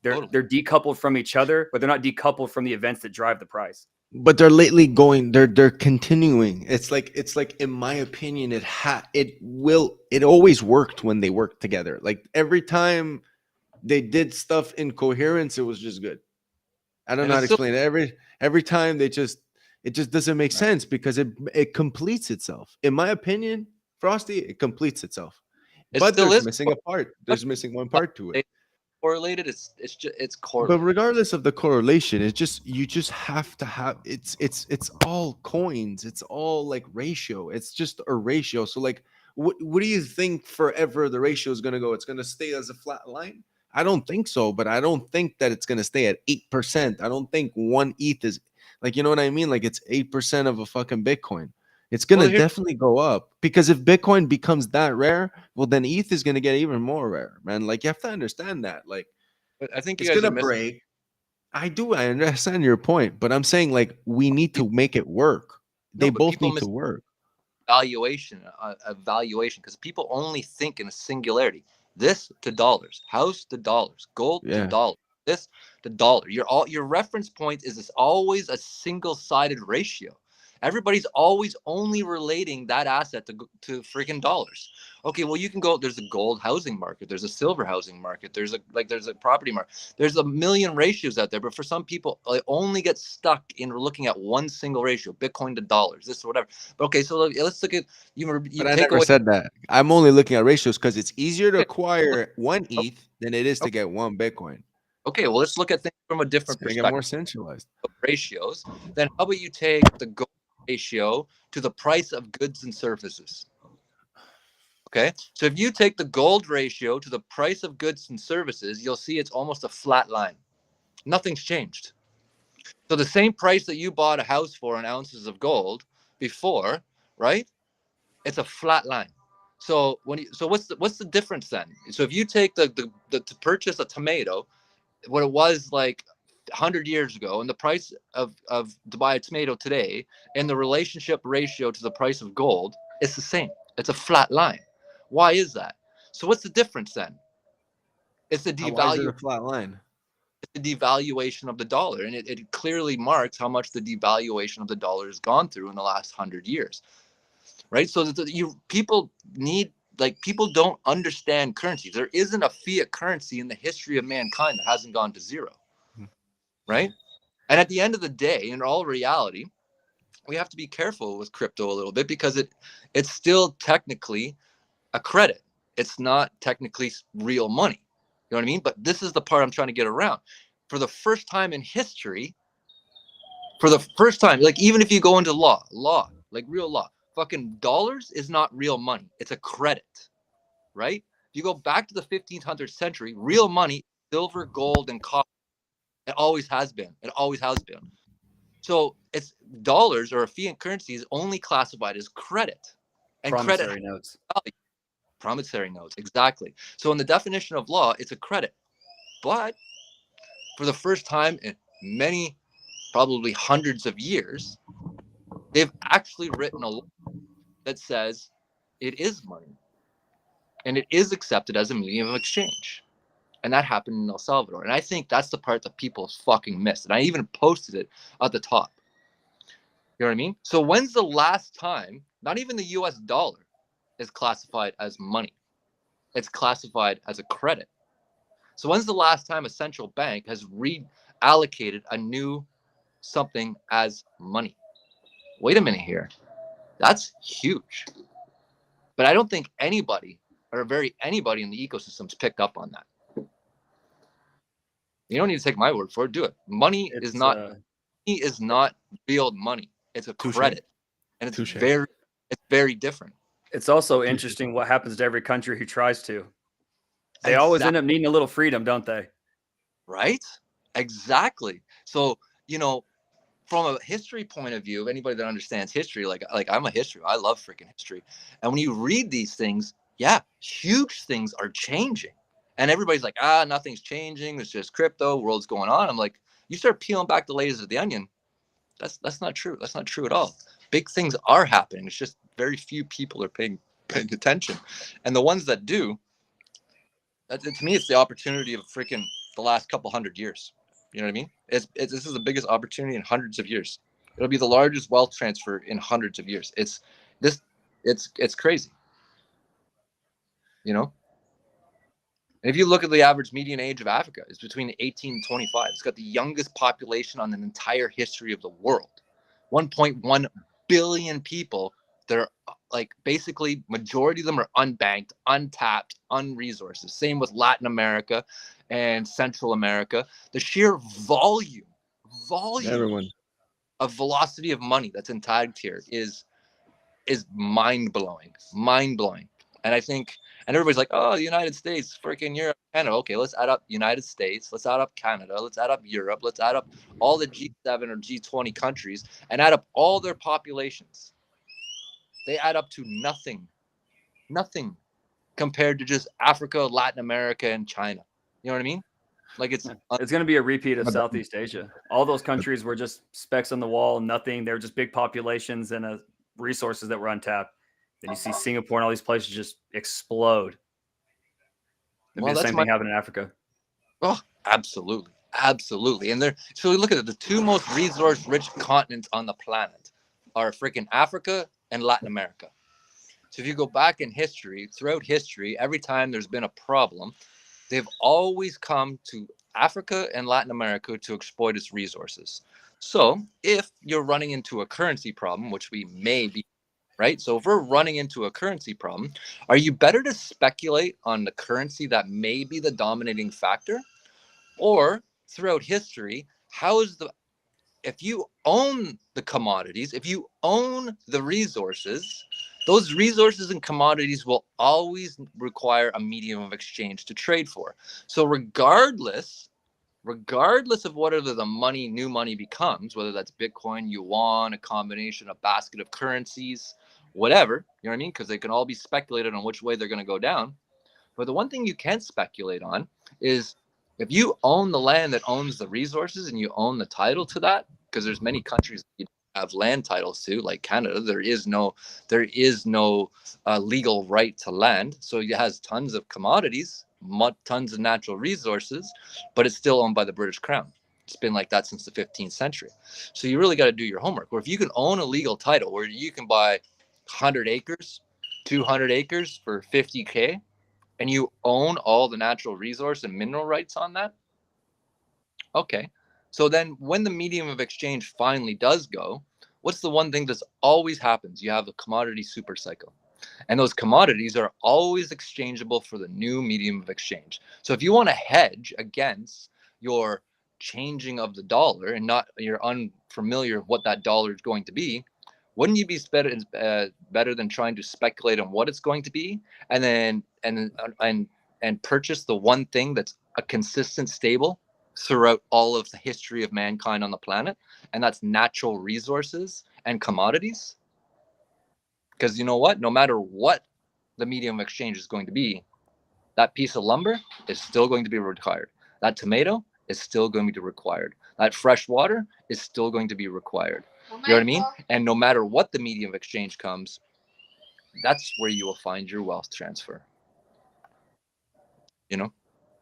[SPEAKER 5] they're decoupled from each other, but they're not decoupled from the events that drive the price.
[SPEAKER 3] But they're lately going, they're continuing. It's like in my opinion, it always worked when they worked together. Like every time they did stuff in coherence, it was just good. I don't know how to explain it. Every time it just doesn't make sense because it completes itself. In my opinion, Frosty, it completes itself. But there's missing a part. There's missing one part to it.
[SPEAKER 4] Correlated, it's correlated.
[SPEAKER 3] But regardless of the correlation, you just have to have it's all coins. It's all like ratio. It's just a ratio. So like, what do you think forever the ratio is gonna go? It's gonna stay as a flat line? I don't think so. But I don't think that it's gonna stay at 8%. I don't think one ETH is like, you know what I mean? Like it's 8% of a fucking Bitcoin. It's going to definitely go up, because if Bitcoin becomes that rare, well, then ETH is going to get even more rare, man. Like, you have to understand that. Like,
[SPEAKER 4] but I think
[SPEAKER 3] it's going to break. I do. I understand your point, but I'm saying like we need to make it work. They
[SPEAKER 4] No, but
[SPEAKER 3] both
[SPEAKER 4] people
[SPEAKER 3] need to work.
[SPEAKER 4] valuation, a valuation, because people only think in a singularity. This to dollars, house to dollars, gold to
[SPEAKER 3] Yeah.
[SPEAKER 4] dollars, this to dollar. Your reference point is always a single-sided ratio. Everybody's always only relating that asset to freaking dollars. Okay, well, you can go, there's a gold housing market, there's a silver housing market, there's a property market, there's a million ratios out there, but for some people they only get stuck in looking at one single ratio, Bitcoin to dollars, this or whatever. But okay, so let's look at you
[SPEAKER 3] But I
[SPEAKER 4] take
[SPEAKER 3] never
[SPEAKER 4] away.
[SPEAKER 3] said that. I'm only looking at ratios because it's easier to acquire one ETH than it is to get one Bitcoin.
[SPEAKER 4] Okay, well, let's look at things from a
[SPEAKER 3] It's
[SPEAKER 4] different
[SPEAKER 3] gonna get more
[SPEAKER 4] perspective
[SPEAKER 3] centralized.
[SPEAKER 4] of ratios. Then how about you take the gold ratio to the price of goods and services? Okay, so if you take the gold ratio to the price of goods and services, you'll see it's almost a flat line. Nothing's changed. So the same price that you bought a house for in ounces of gold before, right? It's a flat line. So what's the difference then? So if you take the to purchase a tomato, what it was like 100 years ago, and the price of to buy a tomato today, and the relationship ratio to the price of gold, it's the same. It's a flat line. Why is that? So what's the difference then? It's the
[SPEAKER 3] Why is it a flat line?
[SPEAKER 4] devaluation of the dollar, and it clearly marks how much the devaluation of the dollar has gone through in the last 100 years, right? So that people need, like, people don't understand currency. There isn't a fiat currency in the history of mankind that hasn't gone to zero, right? And at the end of the day, in all reality, we have to be careful with crypto a little bit because it's still technically a credit. It's not technically real money. You know what I mean? But this is the part I'm trying to get around. For the first time in history, like, even if you go into law, like real law, fucking dollars is not real money. It's a credit, right? If you go back to the 1500th century, real money, silver, gold, and copper. It always has been. It always has been. So it's dollars, or a fiat currency, is only classified as credit. And
[SPEAKER 5] Promissory notes.
[SPEAKER 4] Promissory notes, exactly. So in the definition of law, it's a credit. But for the first time in many, probably hundreds of years, they've actually written a law that says it is money and it is accepted as a medium of exchange. And that happened in El Salvador. And I think that's the part that people fucking missed. And I even posted it at the top. You know what I mean? So when's the last time, not even the US dollar is classified as money? It's classified as a credit. So when's the last time a central bank has reallocated a new something as money? Wait a minute here. That's huge. But I don't think anybody in the ecosystems picked up on that. You don't need to take my word for it. Do it. Money is not real money. It's a credit, and it's very different.
[SPEAKER 5] It's also interesting what happens to every country who tries to. They always end up needing a little freedom, don't they?
[SPEAKER 4] Right? Exactly. So, from a history point of view, of anybody that understands history, like I'm a history, I love freaking history. And when you read these things, yeah, huge things are changing. And everybody's like, nothing's changing. It's just crypto, world's going on. I'm like, you start peeling back the layers of the onion. That's not true. That's not true at all. Big things are happening. It's just very few people are paying attention. And the ones that do, to me, it's the opportunity of freaking the last couple 100 years. You know what I mean? This is the biggest opportunity in hundreds of years. It'll be the largest wealth transfer in hundreds of years. It's crazy. And if you look at the average median age of Africa, it's between 18 and 25. It's got the youngest population on the entire history of the world. 1.1 billion people. They're like, basically, majority of them are unbanked, untapped, unresources. Same with Latin America and Central America. The sheer volume of velocity of money that's entagged here is mind-blowing. And I think, and everybody's like, oh, the United States, freaking Europe, Canada. Okay, let's add up United States, let's add up Canada, let's add up Europe, let's add up all the G7 or G20 countries and add up all their populations. They add up to nothing compared to just Africa, Latin America, and China. You know what I mean? Like it's
[SPEAKER 5] It's going to be a repeat of
[SPEAKER 3] But-
[SPEAKER 5] Southeast Asia. All those countries were just specks on the wall, nothing. They were just big populations and resources that were untapped. Then you see Singapore and all these places just explode. It'd be the same thing happen in Africa.
[SPEAKER 4] Oh, absolutely. Absolutely. And so we look at it, the two most resource rich continents on the planet are freaking Africa and Latin America. So if you go back in history, throughout history, every time there's been a problem, they've always come to Africa and Latin America to exploit its resources. So if you're running into a currency problem, which we may be, right? So if we're running into a currency problem, are you better to speculate on the currency that may be the dominating factor? Or throughout history, if you own the commodities, if you own the resources, those resources and commodities will always require a medium of exchange to trade for. So regardless of whatever the new money becomes, whether that's Bitcoin, yuan, a combination, a basket of currencies, whatever, you know what I mean? Because they can all be speculated on which way they're going to go down. But the one thing you can't speculate on is if you own the land that owns the resources and you own the title to that, because there's many countries that you have land titles to, like Canada, there is no legal right to land. So it has tons of commodities, tons of natural resources, but it's still owned by the British Crown. It's been like that since the 15th century. So you really got to do your homework. Or if you can own a legal title where you can buy 100 acres, 200 acres for 50K, and you own all the natural resource and mineral rights on that, okay. So then when the medium of exchange finally does go, what's the one thing that's always happens? You have a commodity super cycle. And those commodities are always exchangeable for the new medium of exchange. So if you want to hedge against your changing of the dollar and you're unfamiliar with what that dollar is going to be, wouldn't you be better than trying to speculate on what it's going to be and purchase the one thing that's a consistent stable throughout all of the history of mankind on the planet, and that's natural resources and commodities? Because you know what? No matter what the medium of exchange is going to be, that piece of lumber is still going to be required. That tomato is still going to be required. That fresh water is still going to be required. You know what I mean? And no matter what the medium of exchange comes, that's where you will find your wealth transfer. You know?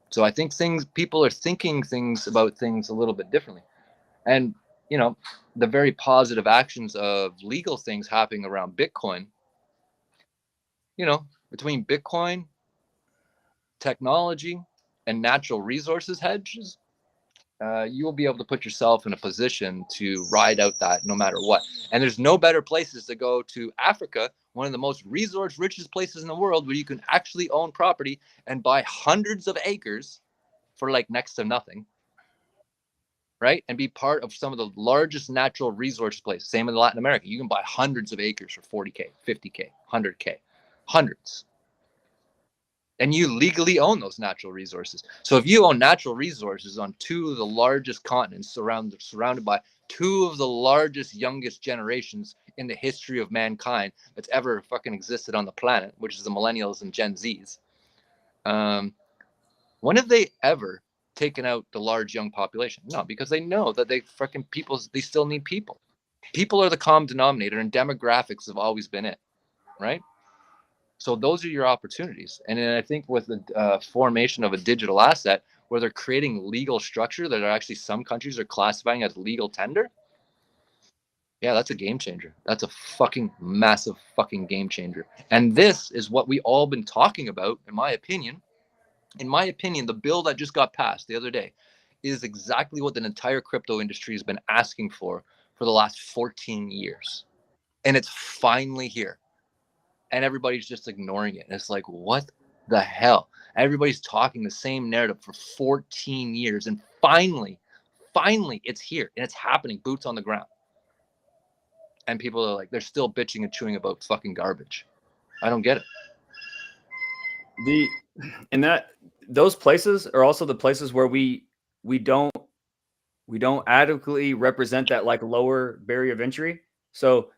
[SPEAKER 4] So I think people are thinking about things a little bit differently. And, you know, the very positive actions of legal things happening around Bitcoin, you know, between Bitcoin, technology, and natural resources hedges, you will be able to put yourself in a position to ride out that no matter what. And there's no better places to go to Africa, one of the most resource richest places in the world, where you can actually own property and buy hundreds of acres for like next to nothing, right? And be part of some of the largest natural resource places. Same in Latin America. You can buy hundreds of acres for 40K, 50K, 100K, hundreds. And you legally own those natural resources. So if you own natural resources on two of the largest continents, surrounded by two of the largest, youngest generations in the history of mankind that's ever fucking existed on the planet, which is the millennials and Gen Zs, when have they ever taken out the large young population? No, because they know that they still need people. People are the common denominator, and demographics have always been it, right? So those are your opportunities. And then I think with the formation of a digital asset where they're creating legal structure that are actually some countries are classifying as legal tender, yeah, that's a game changer. That's a fucking massive fucking game changer. And this is what we all been talking about, in my opinion. In my opinion, the bill that just got passed the other day is exactly what the entire crypto industry has been asking for the last 14 years. And it's finally here. And everybody's just ignoring it. And it's like, what the hell? Everybody's talking the same narrative for 14 years. And finally, it's here. And it's happening, boots on the ground. And people are like, they're still bitching and chewing about fucking garbage. I don't get it.
[SPEAKER 5] Those places are also the places where we don't adequately represent that like lower barrier of entry. So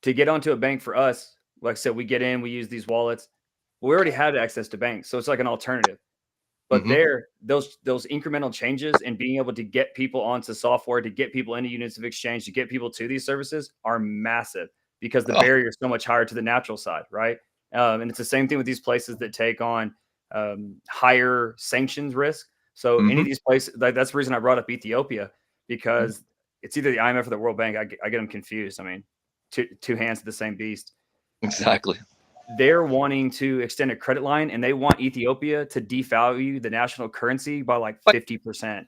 [SPEAKER 5] to get onto a bank for us, like I said, we get in, we use these wallets. We already had access to banks, so it's like an alternative. But those incremental changes and being able to get people onto software, to get people into units of exchange, to get people to these services are massive because the barrier is so much higher to the natural side, right? And it's the same thing with these places that take on higher sanctions risk. So any of these places, that's the reason I brought up Ethiopia, because it's either the IMF or the World Bank. I get them confused. I mean, two hands of the same beast.
[SPEAKER 4] Exactly.
[SPEAKER 5] They're wanting to extend a credit line, and they want Ethiopia to devalue the national currency by like 50%.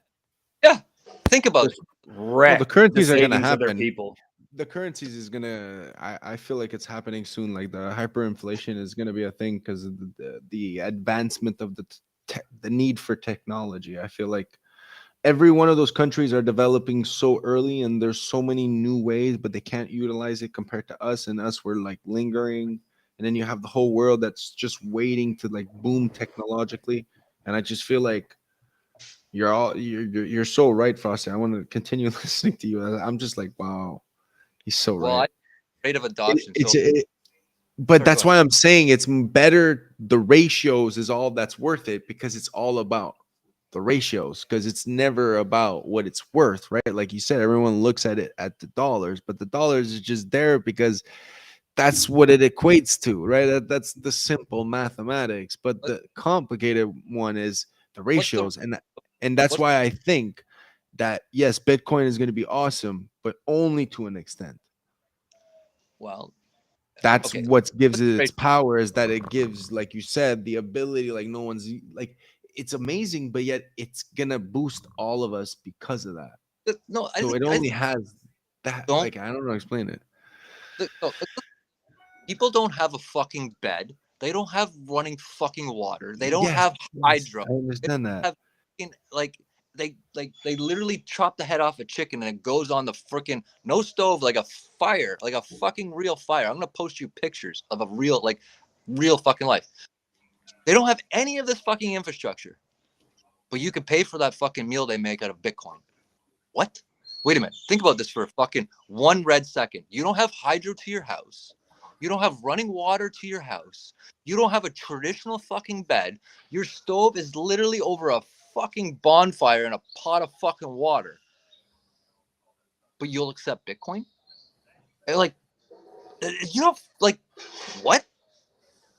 [SPEAKER 4] Yeah, think about it.
[SPEAKER 3] Well, the currencies are going to
[SPEAKER 5] savings of their
[SPEAKER 3] happen.
[SPEAKER 5] people.
[SPEAKER 3] The currencies is going to, I feel like it's happening soon. Like the hyperinflation is going to be a thing because of the advancement of the need for technology. I feel like every one of those countries are developing so early, and there's so many new ways, but they can't utilize it compared to us. And us, we're like lingering. And then you have the whole world that's just waiting to like boom technologically. And I just feel like you're so right, Frosty. I want to continue listening to you. I'm just like, wow, he's so right.
[SPEAKER 4] Rate of adoption.
[SPEAKER 3] But that's why I'm saying it's better. The ratios is all that's worth it, because it's all about the ratios, because it's never about what it's worth, right? Like you said, everyone looks at it at the dollars, but the dollars is just there because that's what it equates to, right? That's the simple mathematics. But the complicated one is the ratios, and that's why I think that yes, Bitcoin is going to be awesome, but only to an extent.
[SPEAKER 4] Well,
[SPEAKER 3] that's what gives it its power, is that it gives, like you said, the ability, like no one's like, it's amazing, but yet it's gonna boost all of us because of that.
[SPEAKER 4] No,
[SPEAKER 3] so it only has that. Like, I don't know how to explain it.
[SPEAKER 4] People don't have a fucking bed. They don't have running fucking water. They don't have hydro.
[SPEAKER 3] I understand that.
[SPEAKER 4] They literally chop the head off a chicken and it goes on the freaking no stove, like a fire, like a fucking real fire. I'm gonna post you pictures of a real fucking life. They don't have any of this fucking infrastructure, but you can pay for that fucking meal they make out of Bitcoin. What? Wait a minute. Think about this for a fucking one red second. You don't have hydro to your house. You don't have running water to your house. You don't have a traditional fucking bed. Your stove is literally over a fucking bonfire in a pot of fucking water. But you'll accept Bitcoin? Like, you know, like, what?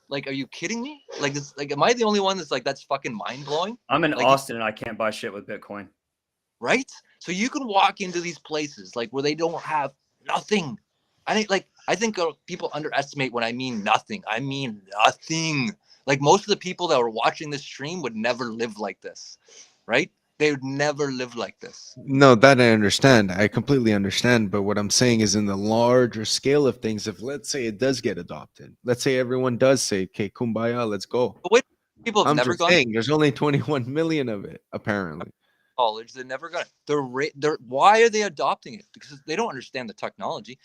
[SPEAKER 4] Like, are you kidding me? Like, this, like, am I the only one that's like, that's fucking mind blowing?
[SPEAKER 5] I'm in Austin and I can't buy shit with Bitcoin.
[SPEAKER 4] Right? So you can walk into these places like where they don't have nothing. I think people underestimate when I mean nothing. I mean nothing. Like, most of the people that are watching this stream would never live like this, right? They would never live like this.
[SPEAKER 3] No, that I understand. I completely understand. But what I'm saying is, in the larger scale of things, if let's say it does get adopted, let's say everyone does say, okay, kumbaya, let's go.
[SPEAKER 4] But wait, people have
[SPEAKER 3] I'm
[SPEAKER 4] never
[SPEAKER 3] just
[SPEAKER 4] gone.
[SPEAKER 3] saying, there's only 21 million of it, apparently.
[SPEAKER 4] College, they're never gonna. Why are they adopting it? Because they don't understand the technology.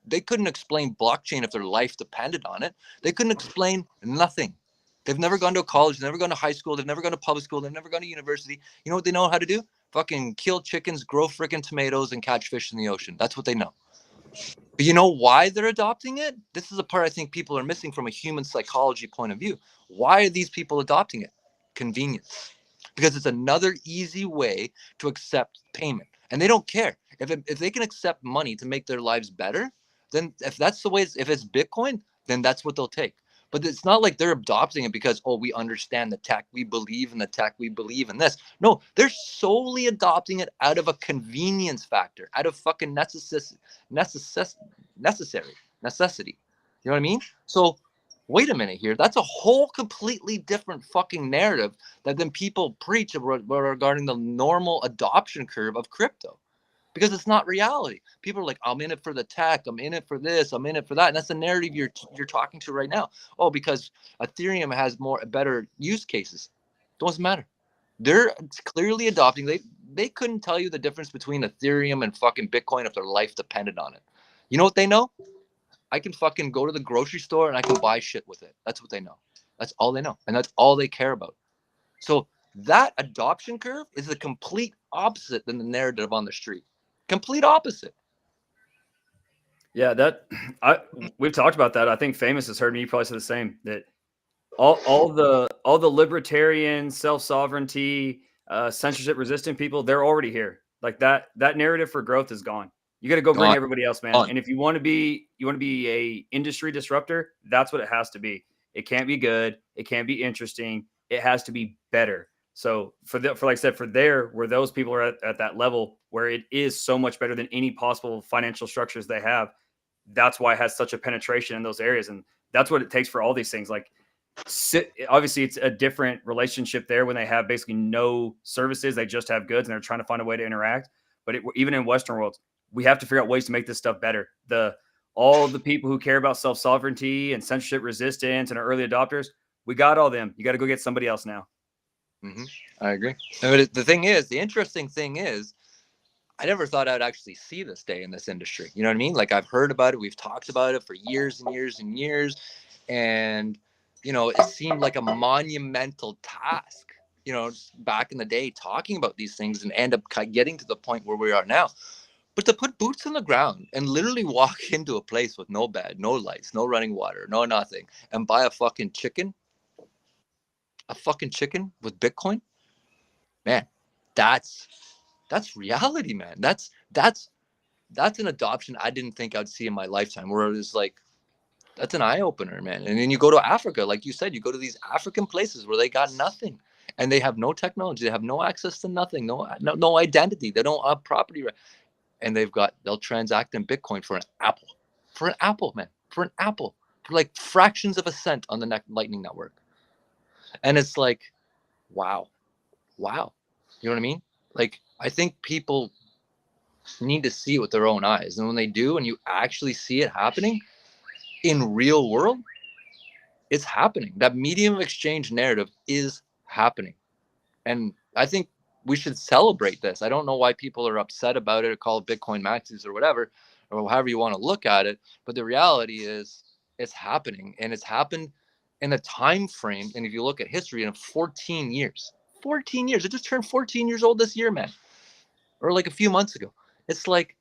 [SPEAKER 4] They couldn't explain blockchain if their life depended on it. They couldn't explain nothing. They've never gone to a college. They've never gone to high school. They've never gone to public school. They've never gone to university. You know what they know how to do? Fucking kill chickens, grow freaking tomatoes, and catch fish in the ocean. That's what they know. But you know why they're adopting it? This is a part I think people are missing from a human psychology point of view. Why are these people adopting it? Convenience. Because it's another easy way to accept payment. And they don't care. If they can accept money to make their lives better, then if that's the way, if it's Bitcoin, then that's what they'll take. But it's not like they're adopting it because, oh, we understand the tech, we believe in the tech, we believe in this. No, they're solely adopting it out of a convenience factor, out of fucking necessity. You know what I mean? So wait a minute here. That's a whole completely different fucking narrative that then people preach regarding the normal adoption curve of crypto. Because it's not reality. People are like, I'm in it for the tech. I'm in it for this. I'm in it for that. And that's the narrative you're talking to right now. Oh, because Ethereum has better use cases. Doesn't matter. They're clearly adopting. They couldn't tell you the difference between Ethereum and fucking Bitcoin if their life depended on it. You know what they know? I can fucking go to the grocery store and I can buy shit with it. That's what they know. That's all they know. And that's all they care about. So that adoption curve is the complete opposite than the narrative on the street. Complete opposite.
[SPEAKER 5] Yeah, we've talked about that. I think Famous has heard me. You probably said the same, that all the libertarian, self-sovereignty, censorship-resistant people, they're already here. Like that narrative for growth is gone. You got to go bring
[SPEAKER 4] Gone.
[SPEAKER 5] everybody else, man.
[SPEAKER 4] Gone.
[SPEAKER 5] And if you want to be a industry disruptor, that's what it has to be. It can't be good. It can't be interesting. It has to be better. So for like I said, where those people are at that level where it is so much better than any possible financial structures they have, that's why it has such a penetration in those areas. And that's what it takes for all these things. Like, obviously it's a different relationship there when they have basically no services. They just have goods and they're trying to find a way to interact. But even in Western worlds, we have to figure out ways to make this stuff better. All the people who care about self-sovereignty and censorship resistance and are early adopters, we got all them. You got to go get somebody else now.
[SPEAKER 4] Mm-hmm. I agree. But the interesting thing is, I never thought I'd actually see this day in this industry. You know what I mean? Like, I've heard about it. We've talked about it for years and years and years. And, you know, it seemed like a monumental task, you know, back in the day, talking about these things and end up getting to the point where we are now. But to put boots on the ground and literally walk into a place with no bed, no lights, no running water, no nothing, and buy a fucking chicken with Bitcoin, man, that's reality, man. That's an adoption I didn't think I'd see in my lifetime, where it was like, that's an eye opener, man. And then you go to Africa, like you said, you go to these African places where they got nothing and they have no technology, they have no access to nothing, no identity, they don't have property, and they'll transact in Bitcoin for an apple, man, for like fractions of a cent on the Lightning Network. And it's like, wow. You know what I mean? Like, I think people need to see it with their own eyes. And when they do, and you actually see it happening in real world, it's happening. That medium of exchange narrative is happening. And I think we should celebrate this. I don't know why people are upset about it or call it Bitcoin maxis or whatever, or however you want to look at it. But the reality is it's happening, and it's happened in a time frame. And if you look at history, in 14 years, it just turned 14 years old this year, man, or like a few months ago. It's like,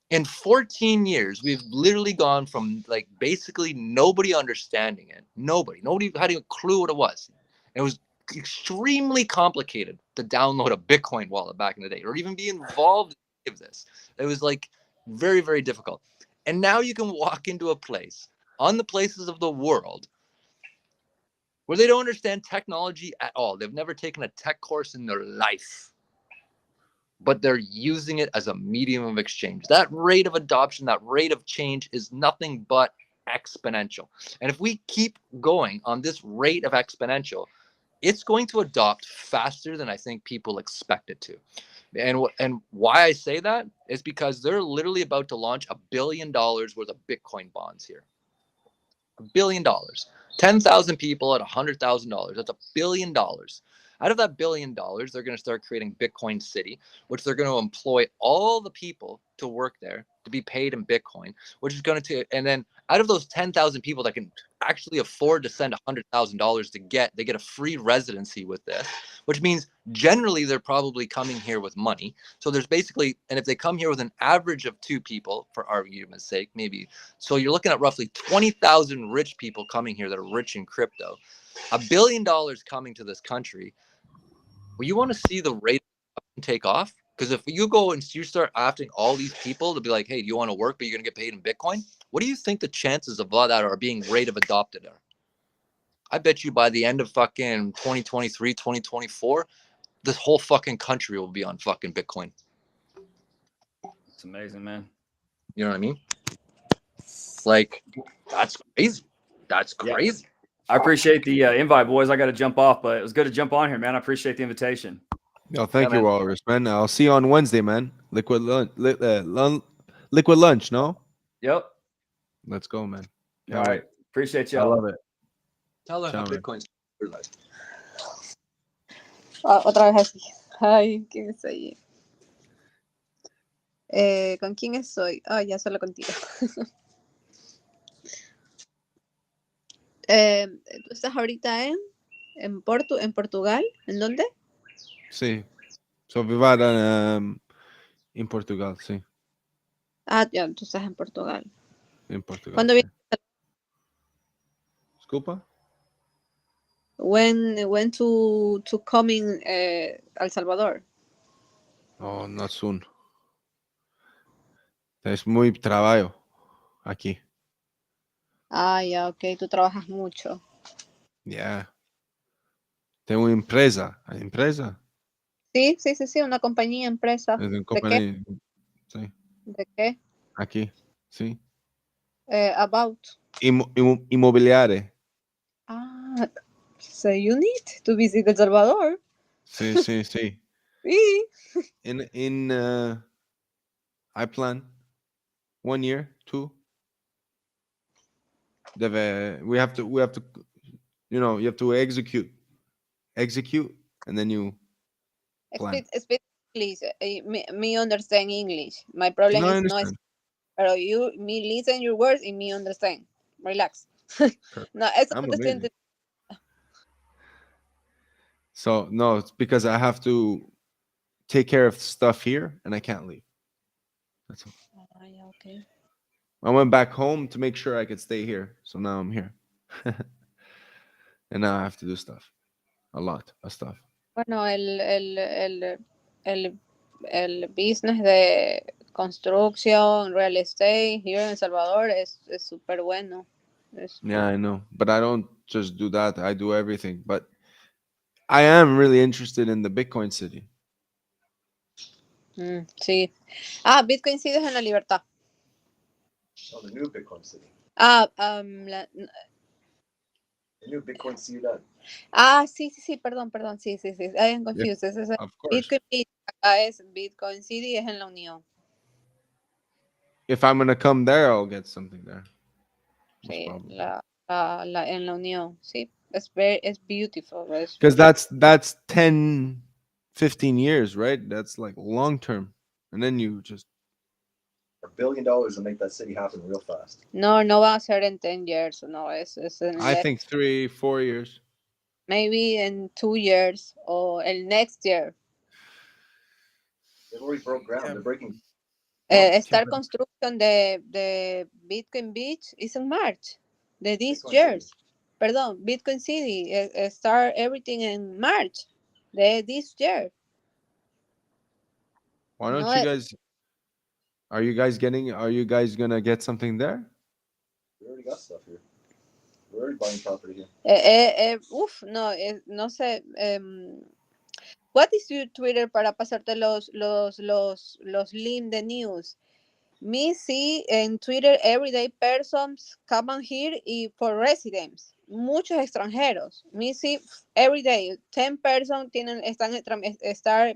[SPEAKER 4] in 14 years, we've literally gone from like basically nobody understanding it. Nobody had a clue what it was. It was extremely complicated to download a Bitcoin wallet back in the day, or even be involved in this. It was like very, very difficult. And now you can walk into a place on the places of the world where they don't understand technology at all. They've never taken a tech course in their life, but they're using it as a medium of exchange. That rate of adoption, that rate of change is nothing but exponential. And if we keep going on this rate of exponential, it's going to adopt faster than I think people expect it to. And why I say that is because they're literally about to launch $1 billion worth of Bitcoin bonds here. $1 billion. 10,000 people at $100,000. That's $1 billion. Out of that $1 billion, they're going to start creating Bitcoin City, which they're going to employ all the people to work there to be paid in Bitcoin, which is going to, and then out of those 10,000 people that can actually afford to send $100,000 they get a free residency with this, which means generally they're probably coming here with money. So there's basically, and if they come here with an average of 2 people, for argument's sake, maybe, so you're looking at roughly 20,000 rich people coming here that are rich in crypto. $1 billion coming to this country. Well, you want to see the rate take off? Because if you go and you start asking all these people to be like, hey, do you want to work, but you're going to get paid in Bitcoin? What do you think the chances of that are being rate of adopted are? I bet you by the end of fucking 2023, 2024, this whole fucking country will be on fucking Bitcoin.
[SPEAKER 5] It's amazing, man.
[SPEAKER 4] You know what I mean? Like, that's crazy. That's crazy.
[SPEAKER 5] Yeah. I appreciate the invite, boys. I got to jump off, but it was good to jump on here, man. I appreciate the invitation.
[SPEAKER 3] Yo, thank
[SPEAKER 4] Yeah,
[SPEAKER 3] you,
[SPEAKER 4] man.
[SPEAKER 3] Walrus, man. I'll see you on Wednesday, man. Liquid lunch, no?
[SPEAKER 5] Yep.
[SPEAKER 3] Let's go, man.
[SPEAKER 5] All right. Appreciate
[SPEAKER 3] I
[SPEAKER 5] y'all.
[SPEAKER 3] love it.
[SPEAKER 4] Tell her how
[SPEAKER 3] Ciao, man.
[SPEAKER 4] Bitcoin's your life.
[SPEAKER 1] Otra vez así. Ay, ¿quién es ahí? ¿Con quién estoy? Ah, ya solo contigo. ¿Tú estás ahorita en Portugal? ¿En dónde?
[SPEAKER 3] Sí. So vi var en Portugal, sí.
[SPEAKER 1] Ah, ya, tú estás en Portugal.
[SPEAKER 3] En Portugal.
[SPEAKER 1] ¿Cuándo
[SPEAKER 3] sí.
[SPEAKER 1] vienes?
[SPEAKER 3] Desculpa?
[SPEAKER 1] when to coming El Salvador?
[SPEAKER 3] Oh, not soon. Es muy trabajo aquí.
[SPEAKER 1] Ah, ya, ok, tú trabajas mucho.
[SPEAKER 3] Yeah. Tengo empresa. ¿Empresa?
[SPEAKER 1] Sí, sí, sí, sí, una compañía, empresa.
[SPEAKER 3] Es una
[SPEAKER 1] ¿De qué?
[SPEAKER 3] compañía. Sí.
[SPEAKER 1] ¿De qué?
[SPEAKER 3] Aquí. Sí.
[SPEAKER 1] About.
[SPEAKER 3] Inmobiliaria.
[SPEAKER 1] Ah, so you need to visit El Salvador.
[SPEAKER 3] Sí, sí, sí.
[SPEAKER 1] Sí.
[SPEAKER 3] I plan 1 year, 2. We have to, you have to execute, and then you plan.
[SPEAKER 1] Speak English. Me understand English. My problem
[SPEAKER 3] No, I
[SPEAKER 1] is no,
[SPEAKER 3] understand.
[SPEAKER 1] pero me listen your words y me understand. Relax.
[SPEAKER 3] Perfect.
[SPEAKER 1] No, eso
[SPEAKER 3] I'm
[SPEAKER 1] no te
[SPEAKER 3] amazing.
[SPEAKER 1] sientes.
[SPEAKER 3] So no, it's because I have to take care of stuff here, and I can't leave. That's all.
[SPEAKER 1] Ah, ya, okay.
[SPEAKER 3] I went back home to make sure I could stay here, so now I'm here, and now I have to do stuff, a lot of stuff.
[SPEAKER 1] Bueno, el business de construcción, real estate here en El Salvador es súper bueno.
[SPEAKER 3] Yeah, I know, but I don't just do that. I do everything. But I am really interested in the Bitcoin city.
[SPEAKER 1] Sí. Ah, Bitcoin City es en La Libertad.
[SPEAKER 6] Oh, the new Bitcoin city.
[SPEAKER 1] Ah,
[SPEAKER 6] The new Bitcoin ciudad.
[SPEAKER 1] sí, sí, sí, perdón, sí, sí, sí. I am confused.
[SPEAKER 3] Yeah,
[SPEAKER 1] Ese es
[SPEAKER 3] of course.
[SPEAKER 1] Bitcoin Beach, acá es Bitcoin City, es en La Unión.
[SPEAKER 3] If I'm gonna come there, I'll get something there. Most
[SPEAKER 1] Sí,
[SPEAKER 3] probably.
[SPEAKER 1] en La Unión. Sí, es beautiful.
[SPEAKER 3] Because that's 10, 15 years, right? That's like long term. And then you just
[SPEAKER 6] $1 billion will make that city happen real fast.
[SPEAKER 1] No, no va a ser en 10 years. No, es en
[SPEAKER 3] I think 3, 4 years.
[SPEAKER 1] maybe in 2 years or el next year.
[SPEAKER 6] They've already broke ground.
[SPEAKER 3] Yeah.
[SPEAKER 6] They're breaking.
[SPEAKER 1] Start construction de Bitcoin Beach is in March. De this
[SPEAKER 6] Bitcoin
[SPEAKER 1] years.
[SPEAKER 6] City.
[SPEAKER 1] Perdón, Bitcoin City start everything in March de this year.
[SPEAKER 3] Why don't
[SPEAKER 1] No,
[SPEAKER 3] you guys are you guys gonna get something there?
[SPEAKER 6] We already got stuff here. We're already buying property here.
[SPEAKER 1] no, no sé. What is your Twitter para pasarte los links de news? Me see en Twitter everyday persons come on here y for residents. Muchos extranjeros. Me see everyday 10 persons están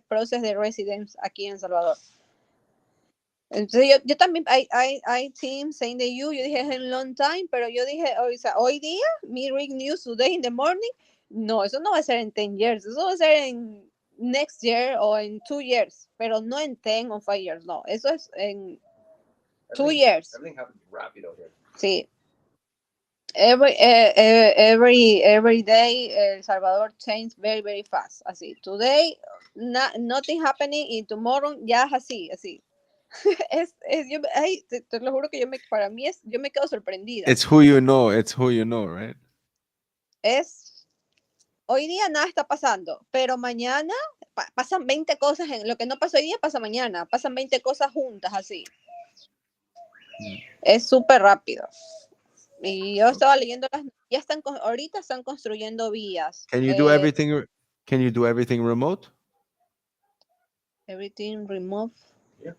[SPEAKER 1] process de residents aquí en Salvador. Entonces yo también, I team saying the yo dije en long time, pero yo dije, o sea, hoy día, me read news today in the morning, no, eso no va a ser en 10 years, eso va a ser en next year o en 2 years, pero no en 10 o 5 years, no, eso es en 2 years.
[SPEAKER 6] Everything happens rapid out here.
[SPEAKER 1] Sí. Every day El Salvador change very, very fast, así, today, nothing happening y tomorrow ya es así. Te lo juro que yo me quedo sorprendida.
[SPEAKER 3] It's who you know, right?
[SPEAKER 1] Hoy día nada está pasando, pero mañana pasan 20 cosas, lo que no pasó hoy día pasa mañana, pasan 20 cosas juntas así. Es súper rápido. Y yo estaba leyendo ahorita están construyendo vías.
[SPEAKER 3] Can you do everything remote?
[SPEAKER 1] Everything remote.
[SPEAKER 6] Yeah.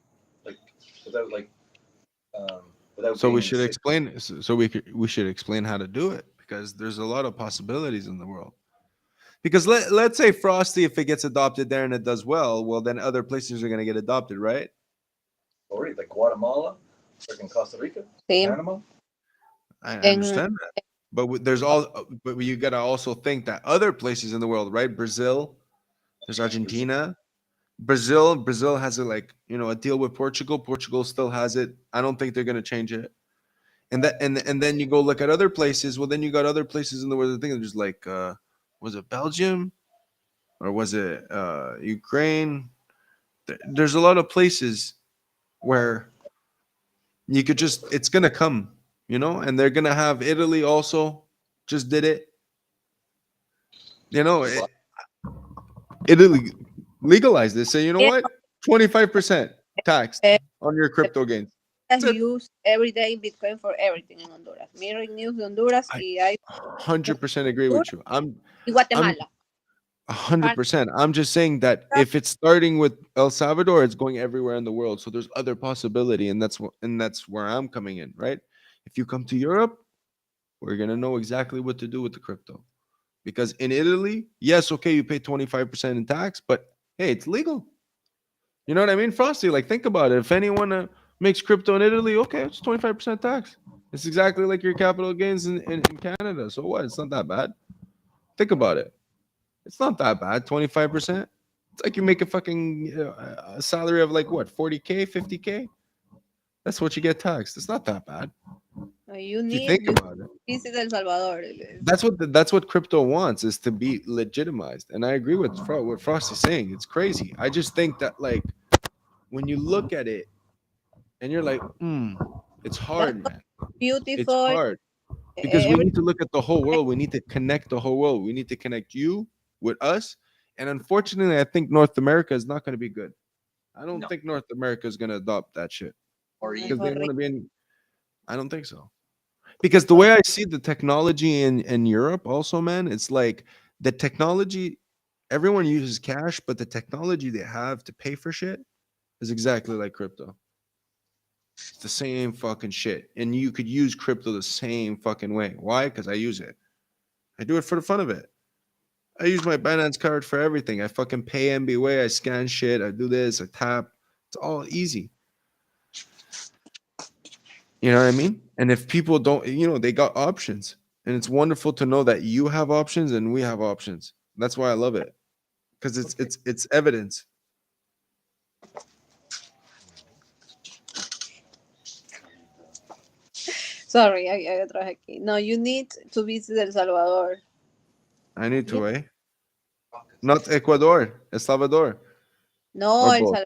[SPEAKER 6] Without
[SPEAKER 3] So we
[SPEAKER 6] being
[SPEAKER 3] should
[SPEAKER 6] sick.
[SPEAKER 3] explain we should explain how to do it, because there's a lot of possibilities in the world. Because let's say Frosty, if it gets adopted there and it does well, then other places are going to get adopted, right?
[SPEAKER 6] Already, like Guatemala, freaking Costa Rica,
[SPEAKER 1] Sí.
[SPEAKER 6] Panama.
[SPEAKER 3] I understand that. But but you got to also think that other places in the world, right? Brazil, there's Argentina. Brazil has a deal with Portugal. Portugal still has it. I don't think they're going to change it. And then you go look at other places. Well, then you got other places in the world. I think there's like was it Belgium or was it Ukraine? There's a lot of places where you could it's going to come, and they're going to have Italy also just did it. You know, Italy legalized this. Say, you know
[SPEAKER 7] Yeah.
[SPEAKER 3] what? 25% tax on your crypto gains. That's it.
[SPEAKER 7] Use every day Bitcoin for everything in Honduras. Mirroring News de Honduras y hay
[SPEAKER 3] 100% agree with you.
[SPEAKER 7] y Guatemala.
[SPEAKER 3] 100%. I'm just saying that if it's starting with El Salvador, it's going everywhere in the world. So there's other possibility, and that's where I'm coming in, right? If you come to Europe, we're gonna know exactly what to do with the crypto. Because in Italy, yes, okay, you pay 25% in tax, but hey, it's legal. You know what I mean, Frosty? Like, think about it. If anyone makes crypto in Italy, okay, it's 25% tax. It's exactly like your capital gains in Canada. So what? It's not that bad. Think about it. It's not that bad. 25%. It's like you make a fucking a salary of like what, 40K, 50K. That's what you get taxed. It's not that bad.
[SPEAKER 7] You
[SPEAKER 3] If you
[SPEAKER 7] need
[SPEAKER 3] think about it.
[SPEAKER 7] visit El Salvador.
[SPEAKER 3] That's what crypto wants, is to be legitimized. And I agree with what Frosty's saying. It's crazy. I just think that, like, when you look at it and you're like, it's hard, man. It's
[SPEAKER 7] Beautiful.
[SPEAKER 3] hard. Because we need to look at the whole world. We need to connect the whole world. We need to connect you with us. And unfortunately, I think North America is not going to be good. I don't think North America is going to adopt that shit.
[SPEAKER 4] Or
[SPEAKER 3] Because they want to be in. I don't think so. Because the way I see the technology in Europe also, man, it's like the technology, everyone uses cash, but the technology they have to pay for shit is exactly like crypto. It's the same fucking shit. And you could use crypto the same fucking way. Why? Because I use it. I do it for the fun of it. I use my Binance card for everything. I fucking pay MBWay. I scan shit. I do this. I tap. It's all easy. You know what I mean? And if people don't, they got options. And it's wonderful to know that you have options and we have options. That's why I love it. Because it's evidence.
[SPEAKER 7] Sorry, I traje aquí. No, you need to visit El Salvador.
[SPEAKER 3] I need to, eh? Not Ecuador, El Salvador.
[SPEAKER 7] No,
[SPEAKER 3] Or
[SPEAKER 7] El
[SPEAKER 3] both.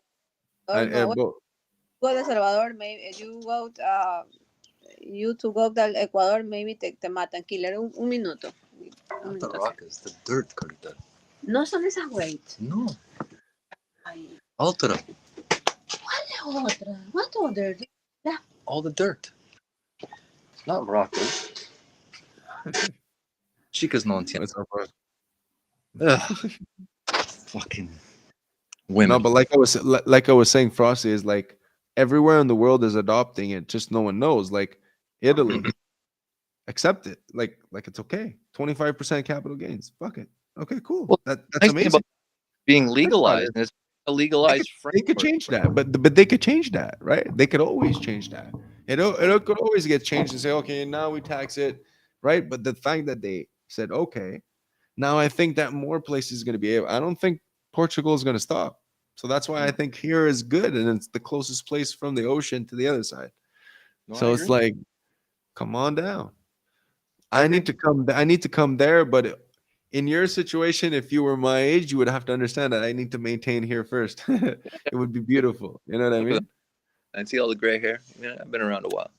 [SPEAKER 7] Salvador. No.
[SPEAKER 3] Both.
[SPEAKER 7] Go to El Salvador, maybe you go. You to go to Ecuador, maybe te matan. Killer, un minuto.
[SPEAKER 6] Not the rock, is the dirt, Carita.
[SPEAKER 7] No son esas weights.
[SPEAKER 6] No. Otra.
[SPEAKER 7] ¿Cuál es otra? What other?
[SPEAKER 6] All the dirt. Not Morocco. Chicas no entienden. Ugh. Fucking women.
[SPEAKER 3] No, but like I was saying, Frosty, is like everywhere in the world is adopting it. Just no one knows. Like Italy, accept it. Like it's okay. 25% capital gains. Fuck it. Okay, cool.
[SPEAKER 4] Well,
[SPEAKER 3] That's
[SPEAKER 4] nice thing
[SPEAKER 3] amazing.
[SPEAKER 4] about being legalized, and it's a legalized
[SPEAKER 3] They could
[SPEAKER 4] framework.
[SPEAKER 3] change that, but they could change that, right? They could always change that. It could always get changed and say, okay, now we tax it, right? But the fact that they said, okay, now I think that more places going to be able. I don't think Portugal is going to stop. So that's why I think here is good, and it's the closest place from the ocean to the other side.
[SPEAKER 4] No,
[SPEAKER 3] So
[SPEAKER 4] I
[SPEAKER 3] it's
[SPEAKER 4] agree.
[SPEAKER 3] like, come on down. I need to come there, but in your situation, if you were my age, you would have to understand that I need to maintain here first. It would be beautiful. You know what I mean?
[SPEAKER 6] I see all the gray hair. I mean, I've been around a while.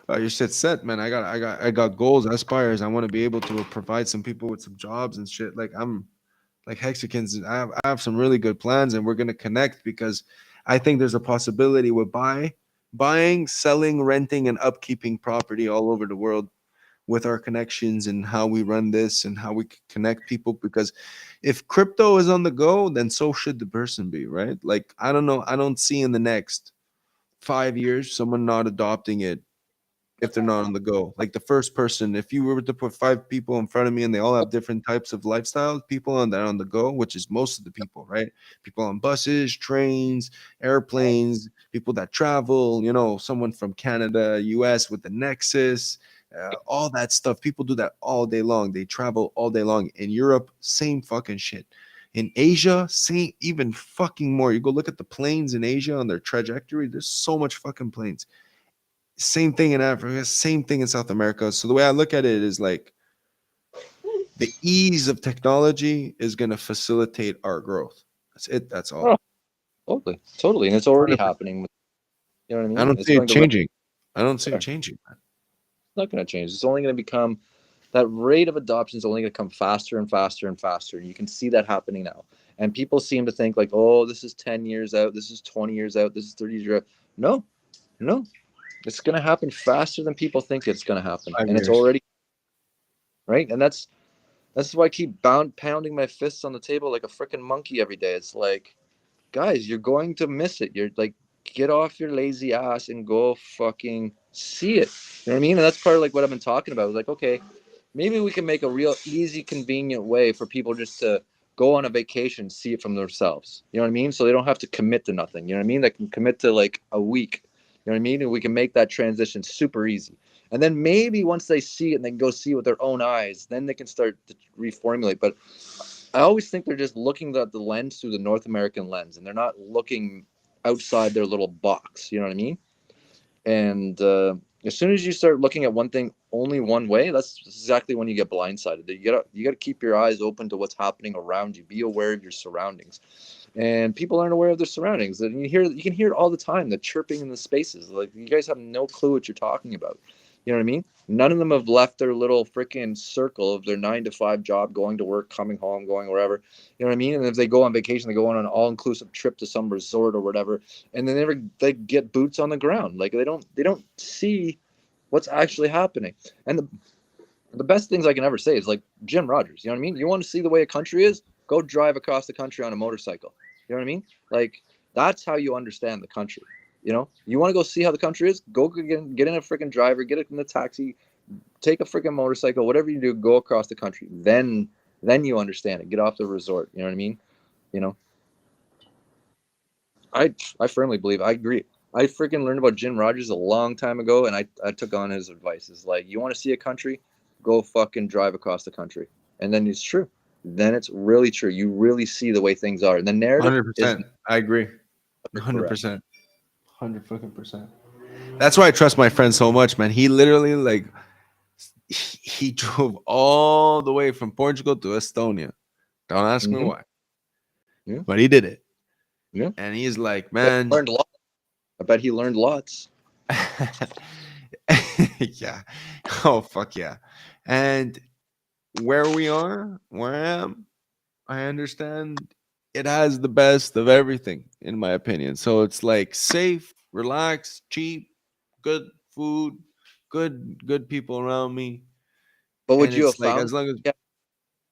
[SPEAKER 3] Oh, your shit's set, man. I got goals, aspires. I want to be able to provide some people with some jobs and shit. Like I'm like Hexicans. I have some really good plans, and we're gonna connect because I think there's a possibility with buying, selling, renting, and upkeeping property all over the world with our connections and how we run this and how we connect people. Because if crypto is on the go, then so should the person be, right? Like I don't know. I don't see in the next 5 years someone not adopting it if they're not on the go. Like the first person, if you were to put 5 people in front of me and they all have different types of lifestyles, people on that on the go, which is most of the people, right? People on buses, trains, airplanes, people that travel, someone from Canada, US with the Nexus, all that stuff. People do that all day long. They travel all day long. In Europe, same fucking shit. In Asia, same, even fucking more. You go look at the planes in Asia on their trajectory. There's so much fucking planes. Same thing in Africa, same thing in South America. So the way I look at it is like the ease of technology is going to facilitate our growth. That's it. That's all.
[SPEAKER 4] Oh, totally. And it's already happening. You know what I mean?
[SPEAKER 3] I don't see it changing. I don't see it changing.
[SPEAKER 4] It's not going to change. It's only going to become That rate of adoption is only going to come faster and faster and faster. And you can see that happening now. And people seem to think like, oh, this is 10 years out. This is 20 years out. This is 30 years out. No, no. It's going to happen faster than people think it's going to happen.
[SPEAKER 3] 5
[SPEAKER 4] And it's
[SPEAKER 3] years.
[SPEAKER 4] already, right? And that's why I keep pounding my fists on the table like a freaking monkey every day. It's like, guys, you're going to miss it. You're like, get off your lazy ass and go fucking see it. You know what I mean? And that's part of like what I've been talking about. I was like, okay, maybe we can make a real easy, convenient way for people just to go on a vacation, see it from themselves. You know what I mean? So they don't have to commit to nothing. You know what I mean? They can commit to like a week. You know what I mean? And we can make that transition super easy. And then maybe once they see it and they can go see it with their own eyes, then they can start to reformulate. But I always think they're just looking at the lens through the North American lens, and they're not looking outside their little box. You know what I mean? And as soon as you start looking at one thing only one way, that's exactly when you get blindsided. You gotta keep your eyes open to what's happening around you. Be aware of your surroundings. And people aren't aware of their surroundings. And you can hear it all the time, the chirping in the spaces. Like, you guys have no clue what you're talking about. You know what I mean? None of them have left their little freaking circle of their 9 to 5 job, going to work, coming home, going wherever. You know what I mean? And if they go on vacation, they go on an all-inclusive trip to some resort or whatever, and they get boots on the ground. Like, they don't see what's actually happening. And the best things I can ever say is like Jim Rogers. You know what I mean? You want to see the way a country is? Go drive across the country on a motorcycle. You know what I mean? Like, that's how you understand the country. You know, you want to go see how the country is? Go get in a freaking driver, get it in a taxi, take a freaking motorcycle, whatever you do, go across the country. Then you understand it. Get off the resort. You know what I mean? You know, I firmly believe, I agree. I freaking learned about Jim Rogers a long time ago, and I took on his advice. It's like, you want to see a country? Go fucking drive across the country. And then it's true. Then it's really true. You really see the way things are. And the narrative
[SPEAKER 3] 100%.
[SPEAKER 4] is
[SPEAKER 3] I agree.
[SPEAKER 4] correct.
[SPEAKER 3] 100%. 100%. That's why I trust my friend so much, man. He literally, like, he drove all the way from Portugal to Estonia. Don't ask me
[SPEAKER 4] Mhm.
[SPEAKER 3] why.
[SPEAKER 4] Yeah.
[SPEAKER 3] But he did it.
[SPEAKER 4] Yeah.
[SPEAKER 3] And he's like,
[SPEAKER 4] Man,
[SPEAKER 3] man.
[SPEAKER 4] learned a lot. I bet he learned lots.
[SPEAKER 3] Yeah. Oh, fuck yeah. And where I am, I understand it has the best of everything, in my opinion. So it's like safe, relaxed, cheap, good food, good people around me.
[SPEAKER 4] But would
[SPEAKER 3] And
[SPEAKER 4] you have
[SPEAKER 3] it's like,
[SPEAKER 4] found?
[SPEAKER 3] as long as
[SPEAKER 4] Yeah,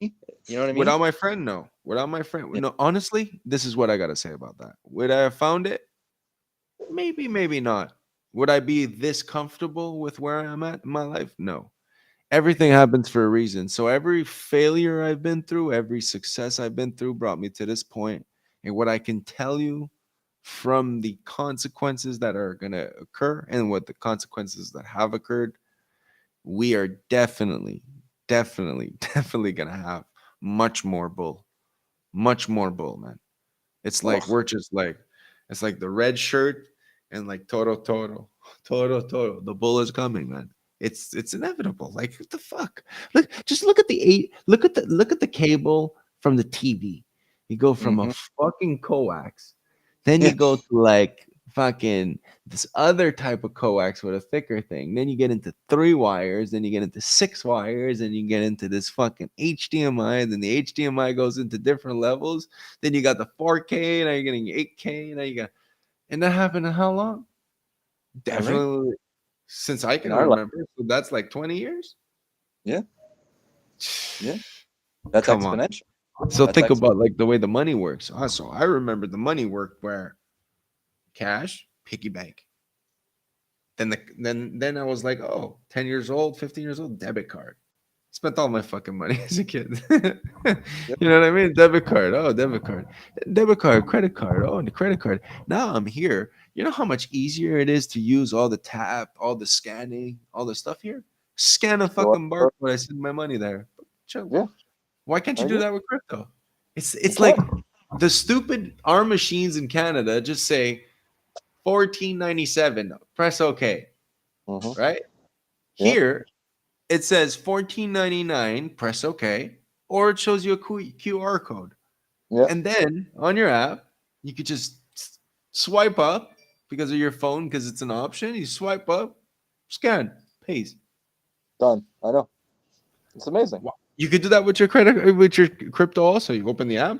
[SPEAKER 4] you know what I mean?
[SPEAKER 3] without my friend, no. Without my friend,
[SPEAKER 4] Yeah.
[SPEAKER 3] no. Honestly, this is what I gotta say about that. Would I have found it? Maybe, maybe not. Would I be this comfortable with where I'm at in my life? No. Everything happens for a reason. So every failure I've been through, every success I've been through brought me to this point. And what I can tell you from the consequences that are going to occur and what the consequences that have occurred, we are definitely, definitely going to have much more bull, man. It's like, we're just like, it's like the red shirt and like Toro. The bull is coming, man. It's inevitable. Like, what the fuck? Just look at look at the cable from the TV. You go from a
[SPEAKER 4] Mhm.
[SPEAKER 3] fucking coax, then
[SPEAKER 4] Yeah.
[SPEAKER 3] you go to like fucking this other type of coax with a thicker thing. Then you get into 3 wires, then you get into 6 wires, and you get into this fucking HDMI. And then the HDMI goes into different levels. Then you got the 4K, now you're getting 8K, now you got, and that happened in how long?
[SPEAKER 4] Yeah, right.
[SPEAKER 3] Definitely since I can
[SPEAKER 4] In our life.
[SPEAKER 3] remember. So that's like 20 years.
[SPEAKER 4] Yeah. Yeah. That's
[SPEAKER 3] Come on.
[SPEAKER 4] exponential.
[SPEAKER 3] So
[SPEAKER 4] That's
[SPEAKER 3] think about like the way the money works. So I remember the money worked where cash, piggy bank. Then I was like, oh, 10 years old, 15 years old, debit card. Spent all my fucking money as a kid. You know what I mean? Debit card. Oh, debit card. Debit card, credit card. Oh, and the credit card. Now I'm here. You know how much easier it is to use all the tap, all the scanning, all the stuff here? Scan a fucking barcode. I send my money there. Chill.
[SPEAKER 4] Yeah.
[SPEAKER 3] Why can't you
[SPEAKER 4] I
[SPEAKER 3] do
[SPEAKER 4] agree.
[SPEAKER 3] that with crypto? It's like the stupid arm machines in Canada just say $14.97. Press OK.
[SPEAKER 4] Mhm.
[SPEAKER 3] Right?
[SPEAKER 4] Yeah.
[SPEAKER 3] Here it says $14.99. Press OK, or it shows you a QR code.
[SPEAKER 4] Yeah.
[SPEAKER 3] And then on your app, you could just swipe up because of your phone, because it's an option. You swipe up, scan, pays.
[SPEAKER 4] Done. I know. It's amazing.
[SPEAKER 3] You could do that with your credit, with your crypto also. You open the app,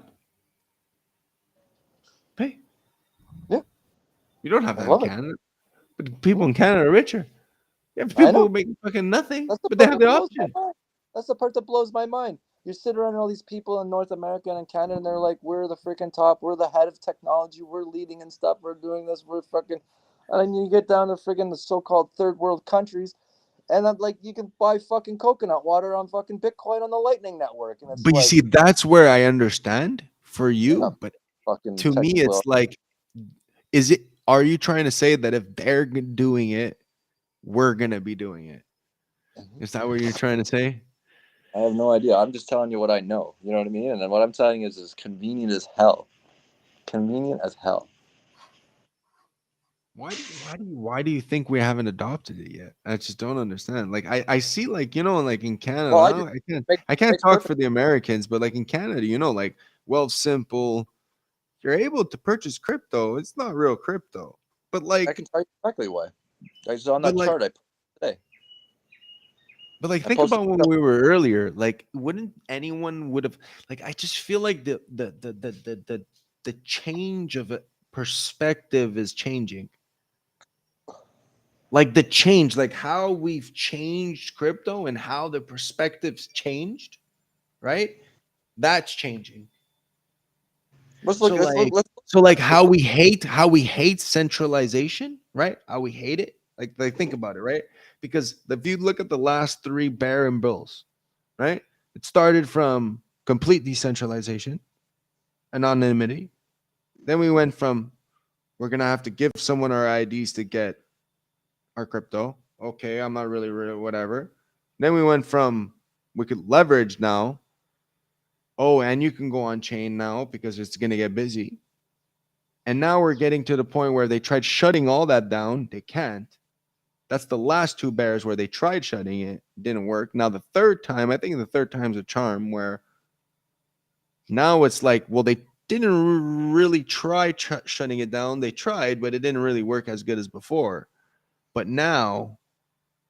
[SPEAKER 3] pay.
[SPEAKER 4] Yeah.
[SPEAKER 3] You don't have
[SPEAKER 4] I
[SPEAKER 3] that in
[SPEAKER 4] love it.
[SPEAKER 3] Canada. But people in Canada are richer. You have
[SPEAKER 4] I
[SPEAKER 3] people
[SPEAKER 4] know.
[SPEAKER 3] who make fucking nothing,
[SPEAKER 4] That's the
[SPEAKER 3] but they
[SPEAKER 4] part
[SPEAKER 3] have
[SPEAKER 4] that
[SPEAKER 3] the
[SPEAKER 4] blows my
[SPEAKER 3] option.
[SPEAKER 4] mind. That's the part that blows my mind. You sit around all these people in North America and in Canada, and they're like, "We're the freaking top. We're the head of technology. We're leading and stuff. We're doing this. We're fucking." And then you get down to freaking the so-called third world countries, and I'm like, you can buy fucking coconut water on fucking Bitcoin on the Lightning Network, and it's
[SPEAKER 3] But you
[SPEAKER 4] like,
[SPEAKER 3] see, that's where I understand for
[SPEAKER 4] you're
[SPEAKER 3] you.
[SPEAKER 4] not
[SPEAKER 3] But
[SPEAKER 4] fucking
[SPEAKER 3] to me,
[SPEAKER 4] technically.
[SPEAKER 3] it's like, are you trying to say that if they're doing it, we're gonna be doing it? Is that what you're trying to say?
[SPEAKER 4] I have no idea. I'm just telling you what I know. You know what I mean? And then what I'm telling you is convenient as hell. Convenient as hell.
[SPEAKER 3] Why do you think we haven't adopted it yet? I just don't understand. Like I see, like, like in Canada,
[SPEAKER 4] Well, I
[SPEAKER 3] I,
[SPEAKER 4] do.
[SPEAKER 3] don't- I can't
[SPEAKER 4] Makes,
[SPEAKER 3] I can't
[SPEAKER 4] makes
[SPEAKER 3] talk
[SPEAKER 4] perfect.
[SPEAKER 3] for the Americans, but like in Canada, like simple, you're able to purchase crypto. It's not real crypto, but
[SPEAKER 4] I can
[SPEAKER 3] like
[SPEAKER 4] tell you exactly why. I saw on
[SPEAKER 3] but
[SPEAKER 4] that
[SPEAKER 3] like
[SPEAKER 4] chart I put today.
[SPEAKER 3] but like
[SPEAKER 4] I
[SPEAKER 3] think
[SPEAKER 4] posted.
[SPEAKER 3] about when we were earlier. Like, wouldn't anyone would have, like, I just feel like the change of a perspective is changing. Like the change, like how we've changed crypto and how the perspectives changed, right? That's changing.
[SPEAKER 4] Let's
[SPEAKER 3] So
[SPEAKER 4] look. Let's look.
[SPEAKER 3] like
[SPEAKER 4] Let's
[SPEAKER 3] so like
[SPEAKER 4] let's look.
[SPEAKER 3] how we hate centralization, right? How we hate it. Like think about it, right? Because if you look at the last three barren bills, right? It started from complete decentralization, anonymity. Then we went from we're gonna have to give someone our IDs to get our crypto. Okay, I'm not really whatever. Then we went from we could leverage now. Oh, and you can go on chain now because it's gonna get busy. And now we're getting to the point where they tried shutting all that down. They can't. That's the last two bears where they tried shutting it, didn't work. Now the third time, I think the third time's a charm where now it's like, well, they didn't really try shutting it down. They tried, but it didn't really work as good as before. But now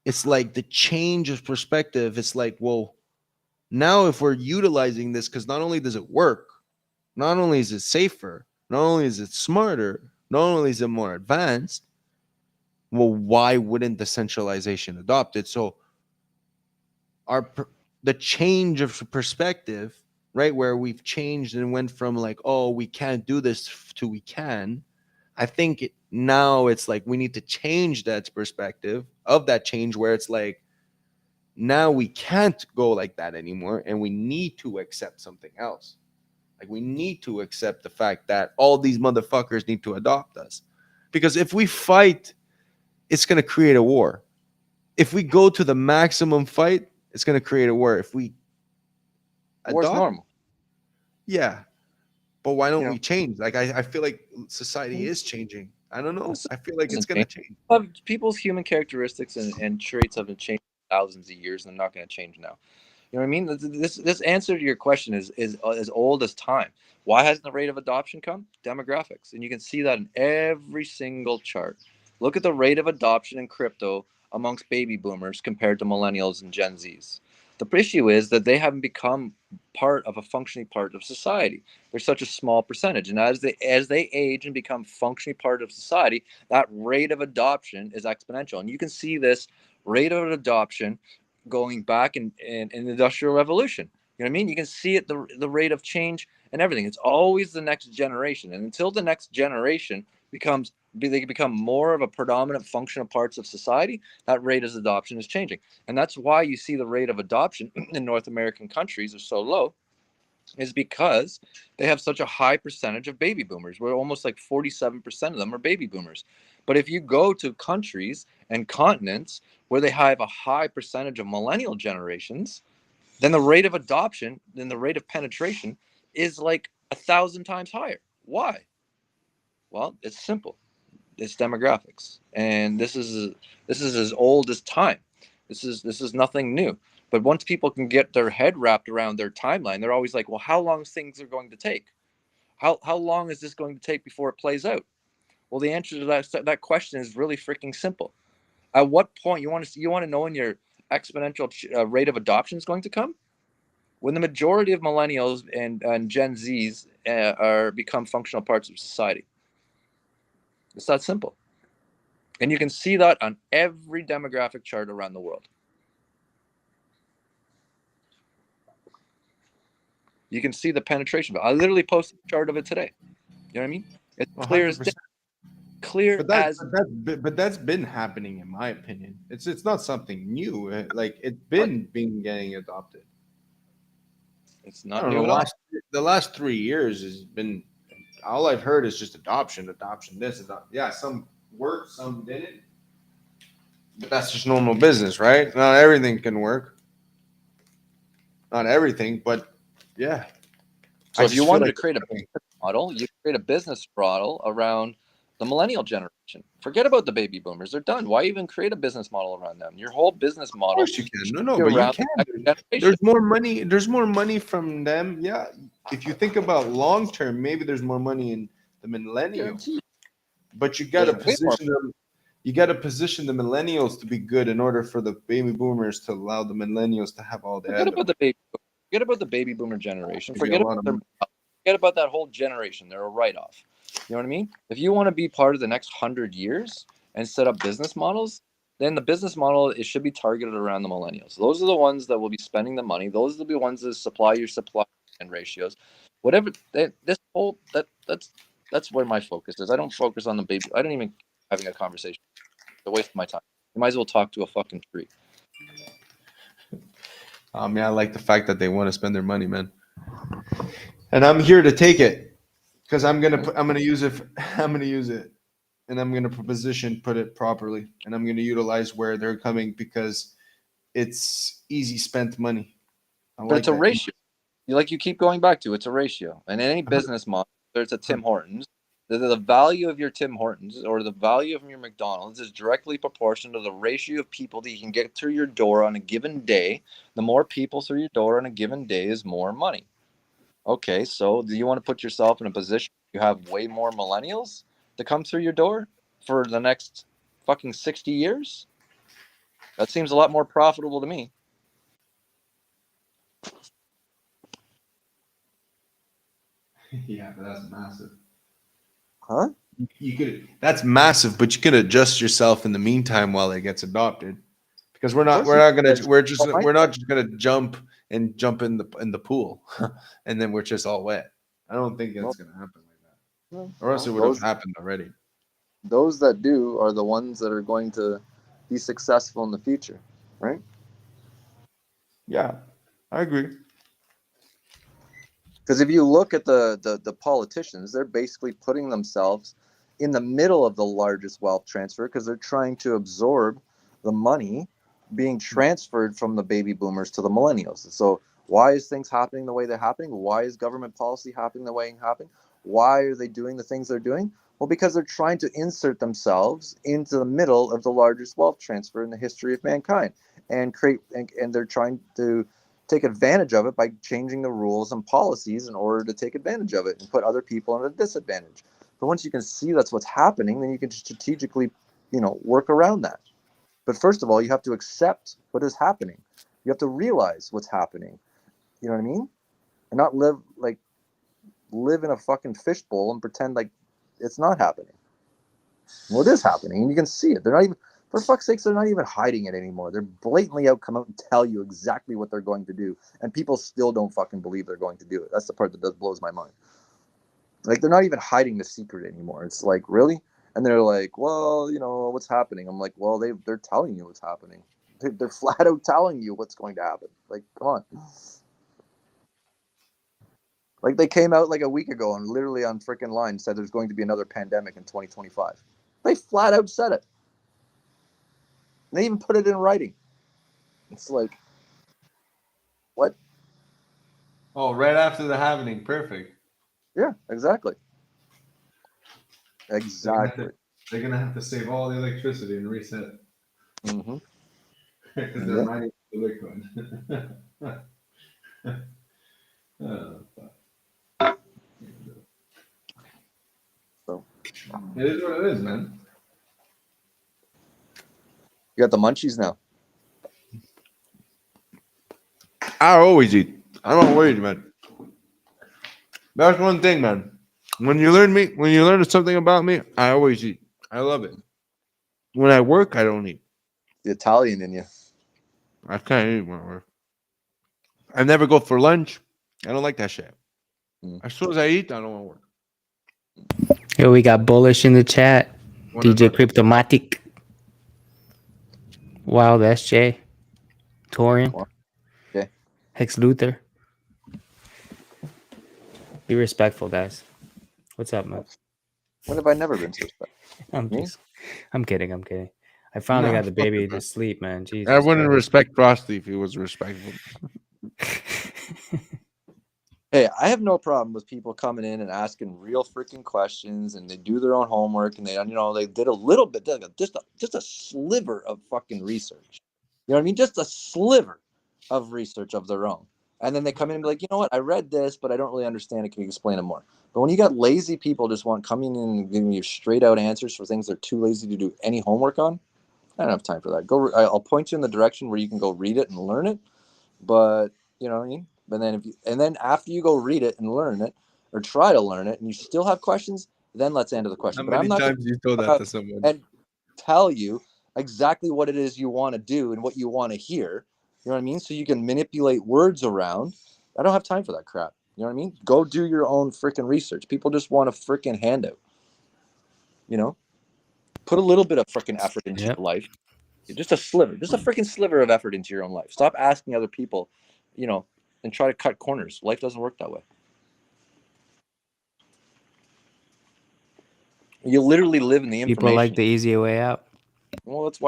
[SPEAKER 3] it's like the change of perspective. It's like, well, now if we're utilizing this, because not only does it work, not only is it safer, not only is it smarter, not only is it more advanced, well, why wouldn't the centralization adopt it? So the change of perspective, right, where we've changed and went from like, oh, we can't do this to we can. I think now it's like we need to change that perspective of that change where it's like now we can't go like that anymore and we need to accept something else. Like we need to accept the fact that all these motherfuckers need to adopt us. Because if we fight, it's going to create a war. If we go to the maximum fight, it's going to create a war. If we
[SPEAKER 4] War's
[SPEAKER 3] adopt,
[SPEAKER 4] normal.
[SPEAKER 3] yeah. But why don't
[SPEAKER 4] You
[SPEAKER 3] we
[SPEAKER 4] know,
[SPEAKER 3] change? Like I feel like society is changing. I don't know. I feel like it's
[SPEAKER 4] doesn't
[SPEAKER 3] going to
[SPEAKER 4] change.
[SPEAKER 3] change.
[SPEAKER 4] People's human characteristics and traits have been changed thousands of years, and they're not going to change now. You know what I mean? This answer to your question is as old as time. Why hasn't the rate of adoption come? Demographics, and you can see that in every single chart. Look at the rate of adoption in crypto amongst baby boomers compared to millennials and Gen Zs. The issue is that they haven't become part of a functioning part of society. They're such a small percentage, and as they age and become functioning part of society, that rate of adoption is exponential. And you can see this rate of adoption going back in the Industrial Revolution. You know what I mean? You can see it, the rate of change and everything. It's always the next generation. And until the next generation they become more of a predominant function of parts of society, that rate of adoption is changing. And that's why you see the rate of adoption in North American countries are so low, is because they have such a high percentage of baby boomers. We're almost like 47% of them are baby boomers. But if you go to countries and continents where they have a high percentage of millennial generations, then the rate of adoption, then the rate of penetration is like 1,000 times higher. Why? Well, it's simple. It's demographics, and this is as old as time. This is nothing new. But once people can get their head wrapped around their timeline, they're always like, well, how long things are going to take? How long is this going to take before it plays out? Well, the answer to that question is really freaking simple. At what point you want to know in your exponential rate of adoption is going to come? When the majority of millennials and Gen Zs are become functional parts of society. It's that simple. And you can see that on every demographic chart around the world. You can see the penetration. I literally posted a chart of it today. You know what I mean? It's clear as day.
[SPEAKER 3] 100%.
[SPEAKER 4] Clear as.
[SPEAKER 3] But that's been happening, in my opinion. It's not something new. Like, it's been getting adopted.
[SPEAKER 4] It's not new at all.
[SPEAKER 3] The last 3 years has been, all I've heard is just adoption, this, adoption. Yeah, some worked, some didn't. But that's just normal business, right? Not everything can work. Not everything, but yeah.
[SPEAKER 4] So if you wanted to create a business model, you create a business model around the millennial generation. Forget about the baby boomers; they're done. Why even create a business model around them? Your whole business model.
[SPEAKER 3] Of course you can. No, but you can. There's more money. There's more money from them. Yeah. If you think about long term, maybe there's more money in the millennials. But you got to position them. You got to position the millennials to be good in order for the baby boomers to allow the millennials to have all the.
[SPEAKER 4] Forget about the baby boomer generation. Forget about that whole generation. They're a write-off. You know what I mean? If you want to be part of the next 100 years and set up business models, then the business model, it should be targeted around the millennials. Those are the ones that will be spending the money. Those will be the ones that supply your supply and ratios. Whatever that's where my focus is. I don't focus on the baby. I don't even having a conversation. It's a waste of my time. You might as well talk to a fucking tree.
[SPEAKER 3] I mean, I like the fact that they want to spend their money, man. And I'm here to take it because I'm gonna use it, and I'm gonna put it properly, and I'm gonna utilize where they're coming because it's easy spent money.
[SPEAKER 4] But it's a ratio. You keep going back to it's a ratio, and in any business model, there's a Tim Hortons. The value of your Tim Hortons or the value of your McDonald's is directly proportional to the ratio of people that you can get through your door on a given day. The more people through your door on a given day is more money. Okay, so do you want to put yourself in a position you have way more millennials to come through your door for the next fucking 60 years? That seems a lot more profitable to me.
[SPEAKER 3] Yeah, but that's massive.
[SPEAKER 4] Huh?
[SPEAKER 3] That's massive, but you can adjust yourself in the meantime while it gets adopted. Because we're not just gonna jump in the pool and then we're just all wet. I don't think it's gonna happen like that. Or else it would have happened already.
[SPEAKER 4] Those that do are the ones that are going to be successful in the future, right?
[SPEAKER 3] Yeah, I agree.
[SPEAKER 4] Because if you look at the politicians, they're basically putting themselves in the middle of the largest wealth transfer because they're trying to absorb the money being transferred from the baby boomers to the millennials. So why is things happening the way they're happening? Why is government policy happening the way it's happening? Why are they doing the things they're doing? Well, because they're trying to insert themselves into the middle of the largest wealth transfer in the history of mankind and they're trying to take advantage of it by changing the rules and policies in order to take advantage of it and put other people at a disadvantage. But once you can see that's what's happening, then you can strategically, work around that. But first of all, you have to accept what is happening. You have to realize what's happening. You know what I mean? And not live in a fucking fishbowl and pretend like it's not happening. Well, it is happening, and you can see it. They're not even, for fuck's sakes, they're not even hiding it anymore. They're blatantly come out and tell you exactly what they're going to do, and people still don't fucking believe they're going to do it. That's the part that blows my mind. Like, they're not even hiding the secret anymore. It's like, really? And they're like, well, what's happening? I'm like, well, they're telling you what's happening. They're flat out telling you what's going to happen. Like, come on. Like, they came out like a week ago and literally on freaking line said there's going to be another pandemic in 2025. They flat out said it. They even put it in writing. It's like, what?
[SPEAKER 3] Oh, right after the happening. Perfect.
[SPEAKER 4] Yeah, exactly. Exactly.
[SPEAKER 3] They're gonna have to save all the electricity and reset.
[SPEAKER 4] Mm-hmm.
[SPEAKER 3] Because they're mining the Bitcoin.
[SPEAKER 4] So
[SPEAKER 3] it is what it is, man.
[SPEAKER 4] You got the munchies now.
[SPEAKER 3] I always eat. I'm not worried, man. That's one thing, man. When you learn something about me, I always eat. I love it. When I work, I don't eat.
[SPEAKER 4] The Italian in you.
[SPEAKER 3] I can't eat when I work. I never go for lunch. I don't like that shit.
[SPEAKER 4] Mm.
[SPEAKER 3] As soon as I eat, I don't want to work.
[SPEAKER 2] Yo, we got Bullish in the chat. DJ Cryptomatic. Wild SJ. Torian.
[SPEAKER 4] Okay.
[SPEAKER 2] Hex Luther. Be respectful, guys. What's up, man?
[SPEAKER 4] When have I never been so respectful?
[SPEAKER 2] I'm kidding. I finally
[SPEAKER 3] Nah,
[SPEAKER 2] got the
[SPEAKER 3] fuck
[SPEAKER 2] baby
[SPEAKER 3] it,
[SPEAKER 2] to
[SPEAKER 3] man.
[SPEAKER 2] sleep, man. Jesus.
[SPEAKER 3] I wouldn't
[SPEAKER 2] Christ.
[SPEAKER 3] respect Frosty if he was respectful.
[SPEAKER 4] Hey, I have no problem with people coming in and asking real freaking questions, and they do their own homework, and they did a little bit, just a sliver of fucking research. You know what I mean? Just a sliver of research of their own, and then they come in and be like, you know what? I read this, but I don't really understand it. Can you explain it more? But when you got lazy people just coming in and giving you straight out answers for things they're too lazy to do any homework on, I don't have time for that. I'll point you in the direction where you can go read it and learn it, but you know what I mean? But then after you go read it and learn it, or try to learn it, and you still have questions, then let's answer the question.
[SPEAKER 3] How
[SPEAKER 4] But I'm
[SPEAKER 3] many
[SPEAKER 4] not
[SPEAKER 3] times you told that to someone?
[SPEAKER 4] and tell you exactly what it is you want to do and what you want to hear. You know what I mean? So you can manipulate words around. I don't have time for that crap. You know what I mean? Go do your own freaking research. People just want a freaking handout. You know? Put a little bit of freaking effort into your life. Just a freaking sliver of effort into your own life. Stop asking other people, you know, and try to cut corners. Life doesn't work that way. You literally live in the information.
[SPEAKER 2] People like the easier way out.
[SPEAKER 4] Well, that's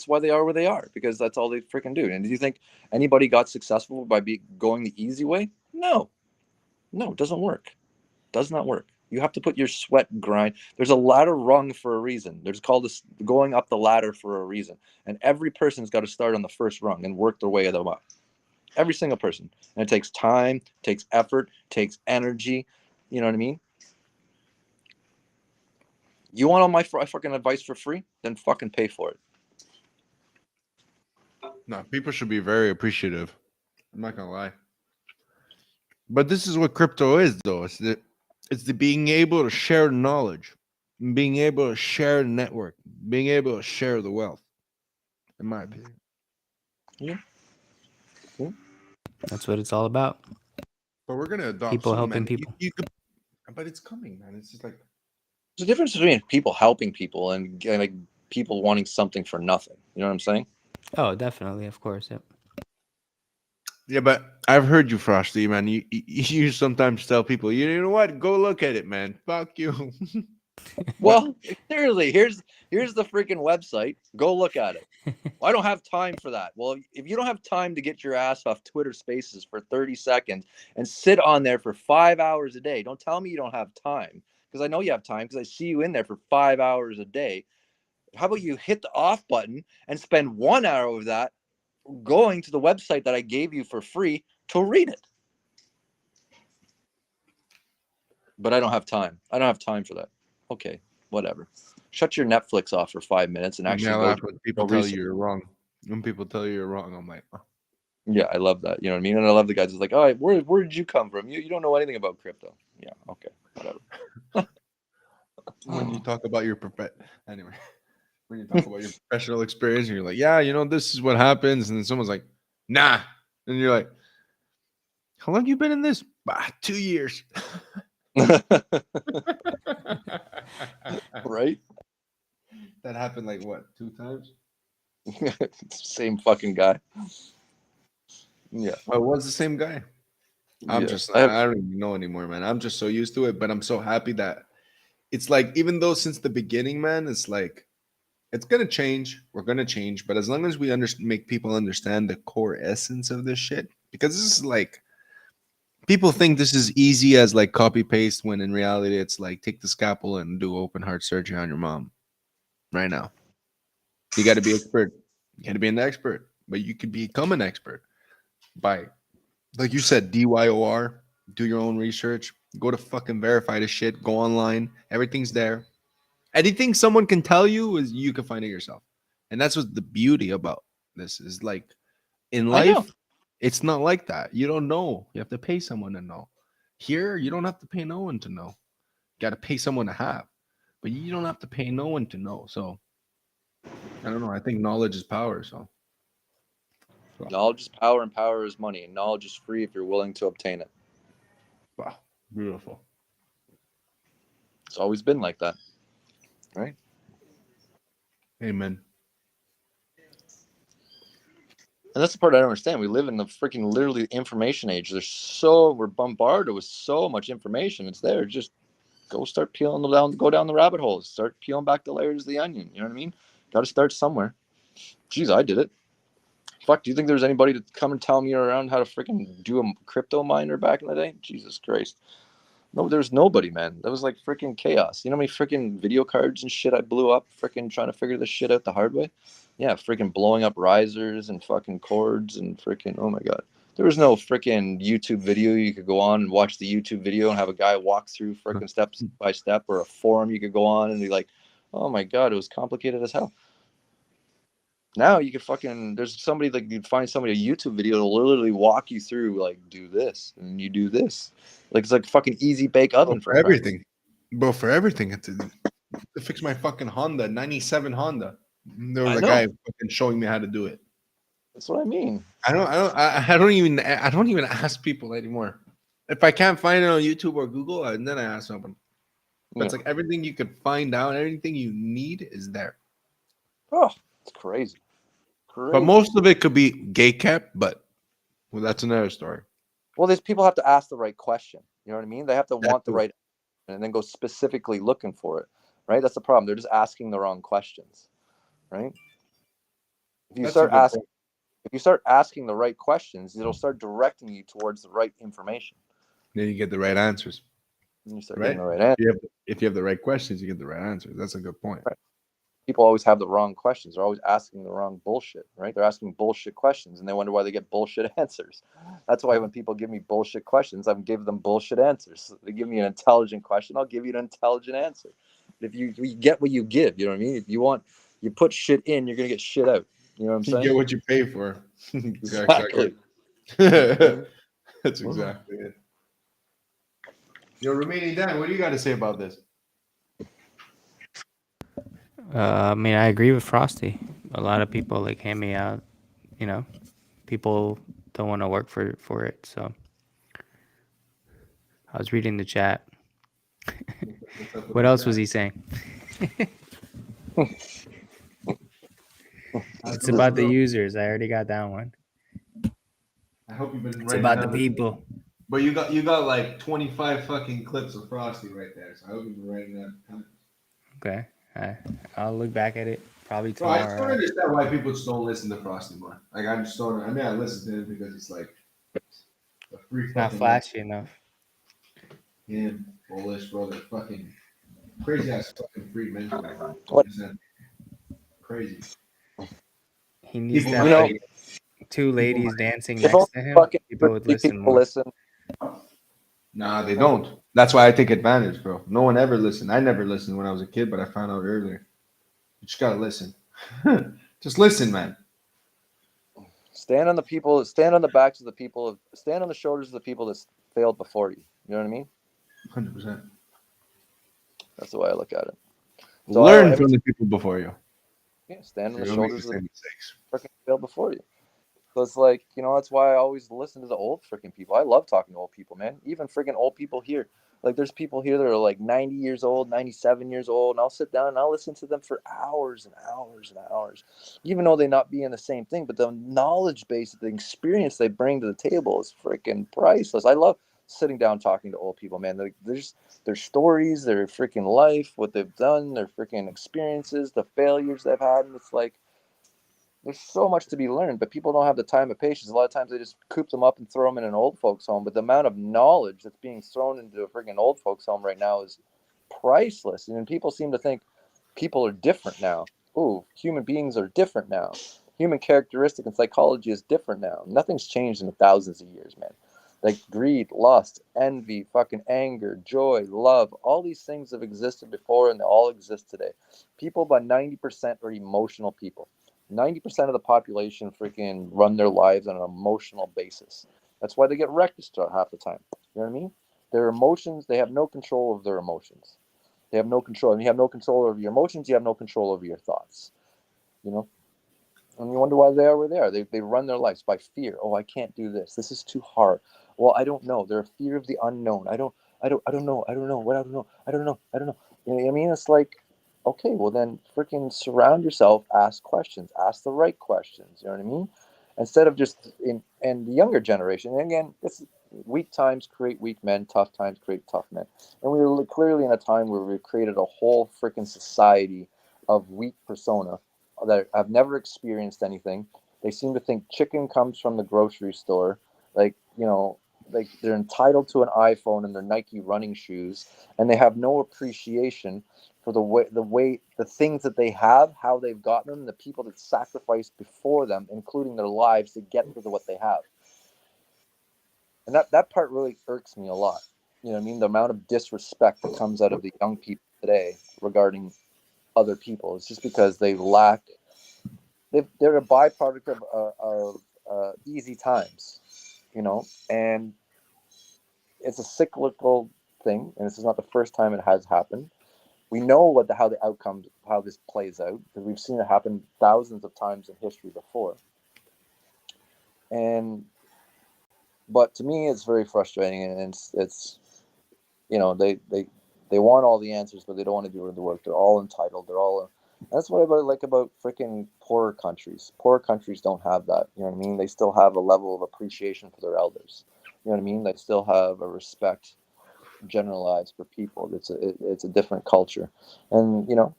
[SPEAKER 4] why they are where they are, because that's all they freaking do. And do you think anybody got successful by going the easy way? No, it doesn't work. Does not work. You have to put your sweat grind. There's a ladder rung for a reason. There's called this going up the ladder for a reason. And every person's got to start on the first rung and work their way up. Every single person. And it takes time, takes effort, takes energy. You know what I mean? You want all my fucking advice for free? Then fucking pay for it.
[SPEAKER 3] No, people should be very appreciative. I'm not gonna lie. But this is what crypto is, though. It's the being able to share knowledge, being able to share the network, being able to share the wealth. In my opinion.
[SPEAKER 4] Yeah.
[SPEAKER 2] That's what it's all about.
[SPEAKER 3] But we're gonna adopt
[SPEAKER 2] People
[SPEAKER 3] soon,
[SPEAKER 2] helping
[SPEAKER 3] man.
[SPEAKER 2] people.
[SPEAKER 3] But it's coming, man. It's just like
[SPEAKER 4] there's a difference between people helping people and like people wanting something for nothing. You know what I'm saying?
[SPEAKER 2] Oh, definitely, of course. Yep.
[SPEAKER 3] yeah, but I've heard you, Frosty, man. You sometimes tell people, you know what? Go look at it, man. Fuck you.
[SPEAKER 4] Well, seriously, here's the freaking website. Go look at it. Well, I don't have time for that. Well, if you don't have time to get your ass off Twitter Spaces for 30 seconds and sit on there for 5 hours a day, don't tell me you don't have time, because I know you have time, because I see you in there for 5 hours a day. How about you hit the off button and spend 1 hour of that going to the website that I gave you for free to read it? But I don't have time. I don't have time for that. Okay, whatever. Shut your Netflix off for 5 minutes and actually go.
[SPEAKER 3] When people tell you you're wrong. When people tell you you're wrong, I'm like, oh.
[SPEAKER 4] Yeah, I love that. You know what I mean? And I love the guys who's like, all right, where did you come from? You don't know anything about crypto. Yeah, okay, whatever.
[SPEAKER 3] When you talk about your anyway, when you talk about your professional experience, and you're like, yeah, you know, this is what happens, and then someone's like, nah, and you're like, how long you been in this? 2 years.
[SPEAKER 4] Right?
[SPEAKER 3] That happened like what, 2 times?
[SPEAKER 4] Same fucking guy. Yeah.
[SPEAKER 3] Oh, it was the same guy. I don't even know anymore, man. I'm just so used to it, but I'm so happy that it's like, even though since the beginning, man, it's like, it's gonna change. We're gonna change, but as long as we make people understand the core essence of this shit, because this is like, people think this is easy as like copy paste, when in reality it's like take the scalpel and do open heart surgery on your mom right now. You got to be expert. You got to be an expert, but you could become an expert by, like you said, DYOR, do your own research, go to fucking verify the shit, go online, everything's there. Anything someone can tell you is you can find it yourself. And that's what the beauty about this is. Like in life, It's not like that. You don't know. You have to pay someone to know. Here, you don't have to pay no one to know. You got to pay someone to have, but you don't have to pay no one to know. So I don't know. I think knowledge is power. So
[SPEAKER 4] Knowledge is power, and power is money. And knowledge is free if you're willing to obtain it.
[SPEAKER 3] wow, beautiful.
[SPEAKER 4] It's always been like that, right?
[SPEAKER 3] Amen.
[SPEAKER 4] And that's the part I don't understand. We live in the freaking literally information age. We're bombarded with so much information. It's there. Just go start go down the rabbit holes. Start peeling back the layers of the onion. You know what I mean? Got to start somewhere. Jeez, I did it. Fuck, do you think there's anybody to come and tell me around how to freaking do a crypto miner back in the day? Jesus Christ. No, there's nobody, man. That was like freaking chaos. You know how many freaking video cards and shit I blew up freaking trying to figure this shit out the hard way? Yeah, freaking blowing up risers and fucking cords and freaking, oh my God. There was no freaking YouTube video you could go on and watch the YouTube video and have a guy walk through freaking step by step, or a forum you could go on and be like, oh my God, it was complicated as hell. Now you could fucking, there's somebody, like, you'd find somebody, a YouTube video to literally walk you through, like, do this and you do this. Like, it's like a fucking easy bake oven
[SPEAKER 3] for everything. Bro, for everything. To fix my fucking Honda, 97 Honda. There was a guy fucking showing me how to do it.
[SPEAKER 4] That's what I mean.
[SPEAKER 3] I don't even ask people anymore. If I can't find it on YouTube or Google, and then I ask someone. But it's like everything you could find out, everything you need is there.
[SPEAKER 4] Oh, it's crazy.
[SPEAKER 3] But most of it could be gay kept, but well, that's another story.
[SPEAKER 4] Well, these people have to ask the right question. You know what I mean? They have to want the right, and then go specifically looking for it. Right? That's the problem. They're just asking the wrong questions. Right? If you start asking the right questions, it'll start directing you towards the right information.
[SPEAKER 3] Then you get the right answers.
[SPEAKER 4] And you start getting the right answers.
[SPEAKER 3] If you have the right questions, you get the right answers. That's a good point.
[SPEAKER 4] Right. People always have the wrong questions. They're always asking the wrong bullshit, right? They're asking bullshit questions, and they wonder why they get bullshit answers. That's why when people give me bullshit questions, I'm giving them bullshit answers. They give me an intelligent question, I'll give you an intelligent answer. If you get what you give, you know what I mean? If you put shit in, you're gonna get shit out. You know what I'm saying?
[SPEAKER 3] You get what you pay for.
[SPEAKER 4] Exactly.
[SPEAKER 3] That's exactly it. Yo, Romanian Dan, what do you got to say about this?
[SPEAKER 2] I mean, I agree with Frosty. A lot of people like hand me out, you know, people don't want to work for it. So I was reading the chat. What else was he saying? It's about the users. I already got that one.
[SPEAKER 3] I hope you've been.
[SPEAKER 2] It's about the people.
[SPEAKER 3] But you got like 25 fucking clips of Frosty right there. So I hope you've been writing that.
[SPEAKER 2] Okay. I'll look back at it probably tomorrow.
[SPEAKER 3] I just don't understand why people just don't listen to Frosty more. Like, I just don't. I mean, I listen to him because it's like a free.
[SPEAKER 2] Not flashy enough.
[SPEAKER 3] Him, bullish, brother, fucking crazy ass fucking freak mental. Crazy.
[SPEAKER 2] He needs to have like 2 ladies dancing next to him. People would listen more.
[SPEAKER 3] Nah, they don't. That's why I take advantage, bro. No one ever listened. I never listened when I was a kid, but I found out earlier. You just gotta listen. Just listen, man.
[SPEAKER 4] Stand on the people. Stand on the backs of the people. Stand on the shoulders of the people that failed before you. You know what I mean?
[SPEAKER 3] 100%.
[SPEAKER 4] That's the way I look at it. So
[SPEAKER 3] learn from the people before you.
[SPEAKER 4] Yeah, stand on the shoulders of the freaking failed before you. So it's like, you know, that's why I always listen to the old freaking people. I love talking to old people, man. Even freaking old people here. Like, there's people here that are like 90 years old, 97 years old, and I'll sit down and I'll listen to them for hours and hours and hours, even though they not be in the same thing. But the knowledge base, the experience they bring to the table is freaking priceless. I love sitting down talking to old people, man. There's their stories, their freaking life, what they've done, their freaking experiences, the failures they've had, and it's like, there's so much to be learned, but people don't have the time and patience. A lot of times they just coop them up and throw them in an old folks home. But the amount of knowledge that's being thrown into a freaking old folks home right now is priceless. And people seem to think people are different now. Ooh, human beings are different now. Human characteristic and psychology is different now. Nothing's changed in the thousands of years, man. Like greed, lust, envy, fucking anger, joy, love, all these things have existed before and they all exist today. People by 90% are emotional people. 90% of the population freaking run their lives on an emotional basis. That's why they get wrecked half the time. You know what I mean? Their emotions, they have no control of their emotions. They have no control. And you have no control over your emotions, you have no control over your thoughts. You know? And you wonder why they are where they are. They run their lives by fear. Oh, I can't do this. This is too hard. Well, I don't know. They're a fear of the unknown. I don't know. I don't know. I don't know. You know what I mean? It's like, okay, well then freaking surround yourself, ask questions, ask the right questions. You know what I mean? Instead of just and the younger generation, and again, it's weak times create weak men, tough times create tough men. And we were clearly in a time where we created a whole freaking society of weak persona that have never experienced anything. They seem to think chicken comes from the grocery store. Like, you know, like they're entitled to an iPhone and their Nike running shoes, and they have no appreciation for the things that they have, how they've gotten them, the people that sacrificed before them, including their lives to get to what they have. And that part really irks me a lot. You know what I mean? The amount of disrespect that comes out of the young people today regarding other people. It's just because they're a byproduct of easy times, you know, and it's a cyclical thing, and this is not the first time it has happened. We know how this plays out, because we've seen it happen thousands of times in history before. But to me, it's very frustrating, and it's you know, they want all the answers, but they don't want to do the work. They're all entitled. That's what I like about freaking poorer countries. Poorer countries don't have that. You know what I mean? They still have a level of appreciation for their elders. You know what I mean? They still have a respect generalized for people. It's a different culture. And, you know,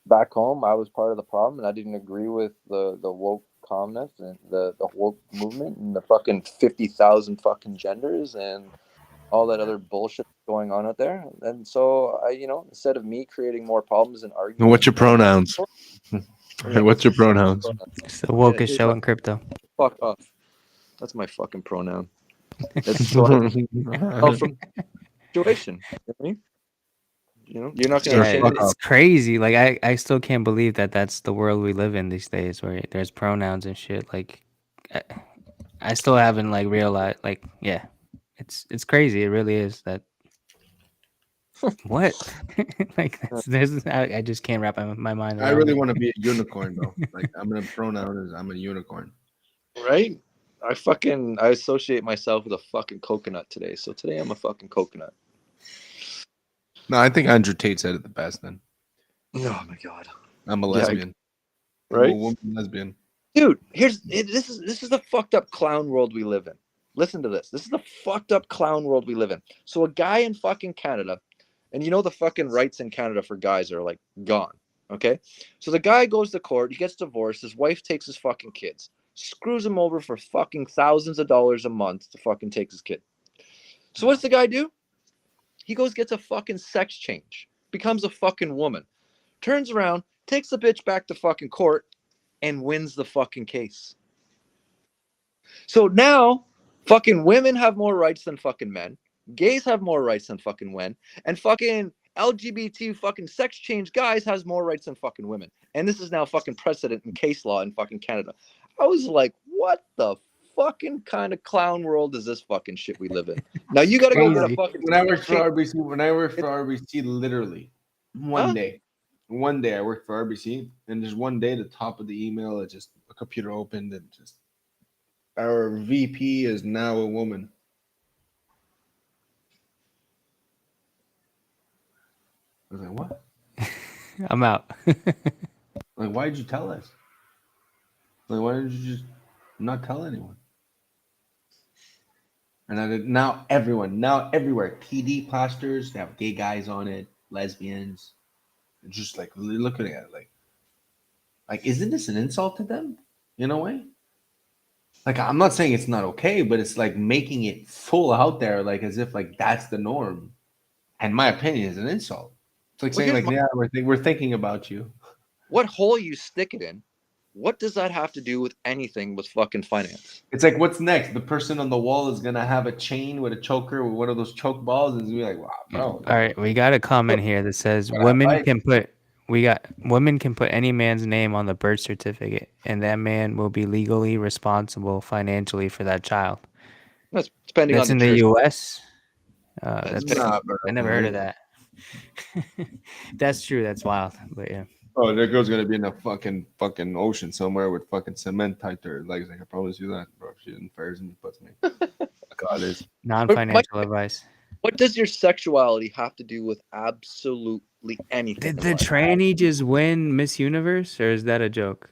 [SPEAKER 4] back home, I was part of the problem, and I didn't agree with the woke calmness and the woke movement and the fucking 50,000 fucking genders and all that other bullshit going on out there. And so I, you know, instead of me creating more problems and arguing.
[SPEAKER 3] And what's your pronouns? What's your pronouns?
[SPEAKER 2] It's the wokest show in crypto.
[SPEAKER 4] Fuck off. That's my fucking pronoun. It's so from situation. You know, you're not gonna change
[SPEAKER 2] It's crazy. Like I still can't believe that that's the world we live in these days, where there's pronouns and shit. Like I still haven't like realized. Like, yeah, it's crazy. It really is. That what? Like I just can't wrap my mind around.
[SPEAKER 3] I really want to be a unicorn though. Like I'm gonna pronoun is I'm a unicorn.
[SPEAKER 4] Right? I associate myself with a fucking coconut today. So today I'm a fucking coconut.
[SPEAKER 3] No, I think Andrew Tate said it the best then.
[SPEAKER 4] Oh my god.
[SPEAKER 3] I'm a lesbian.
[SPEAKER 4] Right?
[SPEAKER 3] I'm a woman lesbian.
[SPEAKER 4] Dude, this is the fucked up clown world we live in. Listen to this. This is the fucked up clown world we live in. So a guy in fucking Canada, and you know the fucking rights in Canada for guys are like gone. Okay? So the guy goes to court, he gets divorced, his wife takes his fucking kids, screws him over for fucking thousands of dollars a month to fucking take his kid. So what's the guy do? He goes, gets a fucking sex change, becomes a fucking woman, turns around, takes the bitch back to fucking court, and wins the fucking case. So now fucking women have more rights than fucking men. Gays have more rights than fucking men. And fucking LGBT fucking sex change guys has more rights than fucking women. And this is now fucking precedent in case law in fucking Canada. I was like, what the fucking kind of clown world is this fucking shit we live in? Now you gotta go get a fucking
[SPEAKER 3] when I worked for RBC, literally one day I worked for RBC, and just one day the top of the email, it just a computer opened and just our VP is now a woman. I was like, what?
[SPEAKER 2] I'm out.
[SPEAKER 3] Like, why did you tell us? Like, why didn't you just not tell anyone? And now everywhere, TD posters, they have gay guys on it, lesbians, just like looking at it like, isn't this an insult to them in a way? Like, I'm not saying it's not okay, but it's like making it full out there, like as if like that's the norm. And my opinion is an insult. It's like saying like, yeah, we're thinking about you.
[SPEAKER 4] What hole you stick it in? What does that have to do with anything with fucking finance?
[SPEAKER 3] It's like, what's next? The person on the wall is gonna have a chain with a choker with one of those choke balls, and be like, wow, bro.
[SPEAKER 2] All right, we got a comment here that says women can put women can put any man's name on the birth certificate, and that man will be legally responsible financially for that child.
[SPEAKER 4] That's depending
[SPEAKER 2] That's
[SPEAKER 4] on the
[SPEAKER 2] in the
[SPEAKER 4] jurisdiction.
[SPEAKER 2] U.S.
[SPEAKER 4] That's
[SPEAKER 2] That's
[SPEAKER 3] Nah, bro.
[SPEAKER 2] I never heard of that. That's true. That's wild. But yeah,
[SPEAKER 3] Oh, that girl's gonna be in a fucking ocean somewhere with fucking cement tied to her legs. I can promise you that, bro. If she infers and puts me. God is.
[SPEAKER 2] non-financial advice.
[SPEAKER 4] What does your sexuality have to do with absolutely anything?
[SPEAKER 2] Did
[SPEAKER 4] in
[SPEAKER 2] the
[SPEAKER 4] life?
[SPEAKER 2] tranny just win Miss Universe, or is that a joke?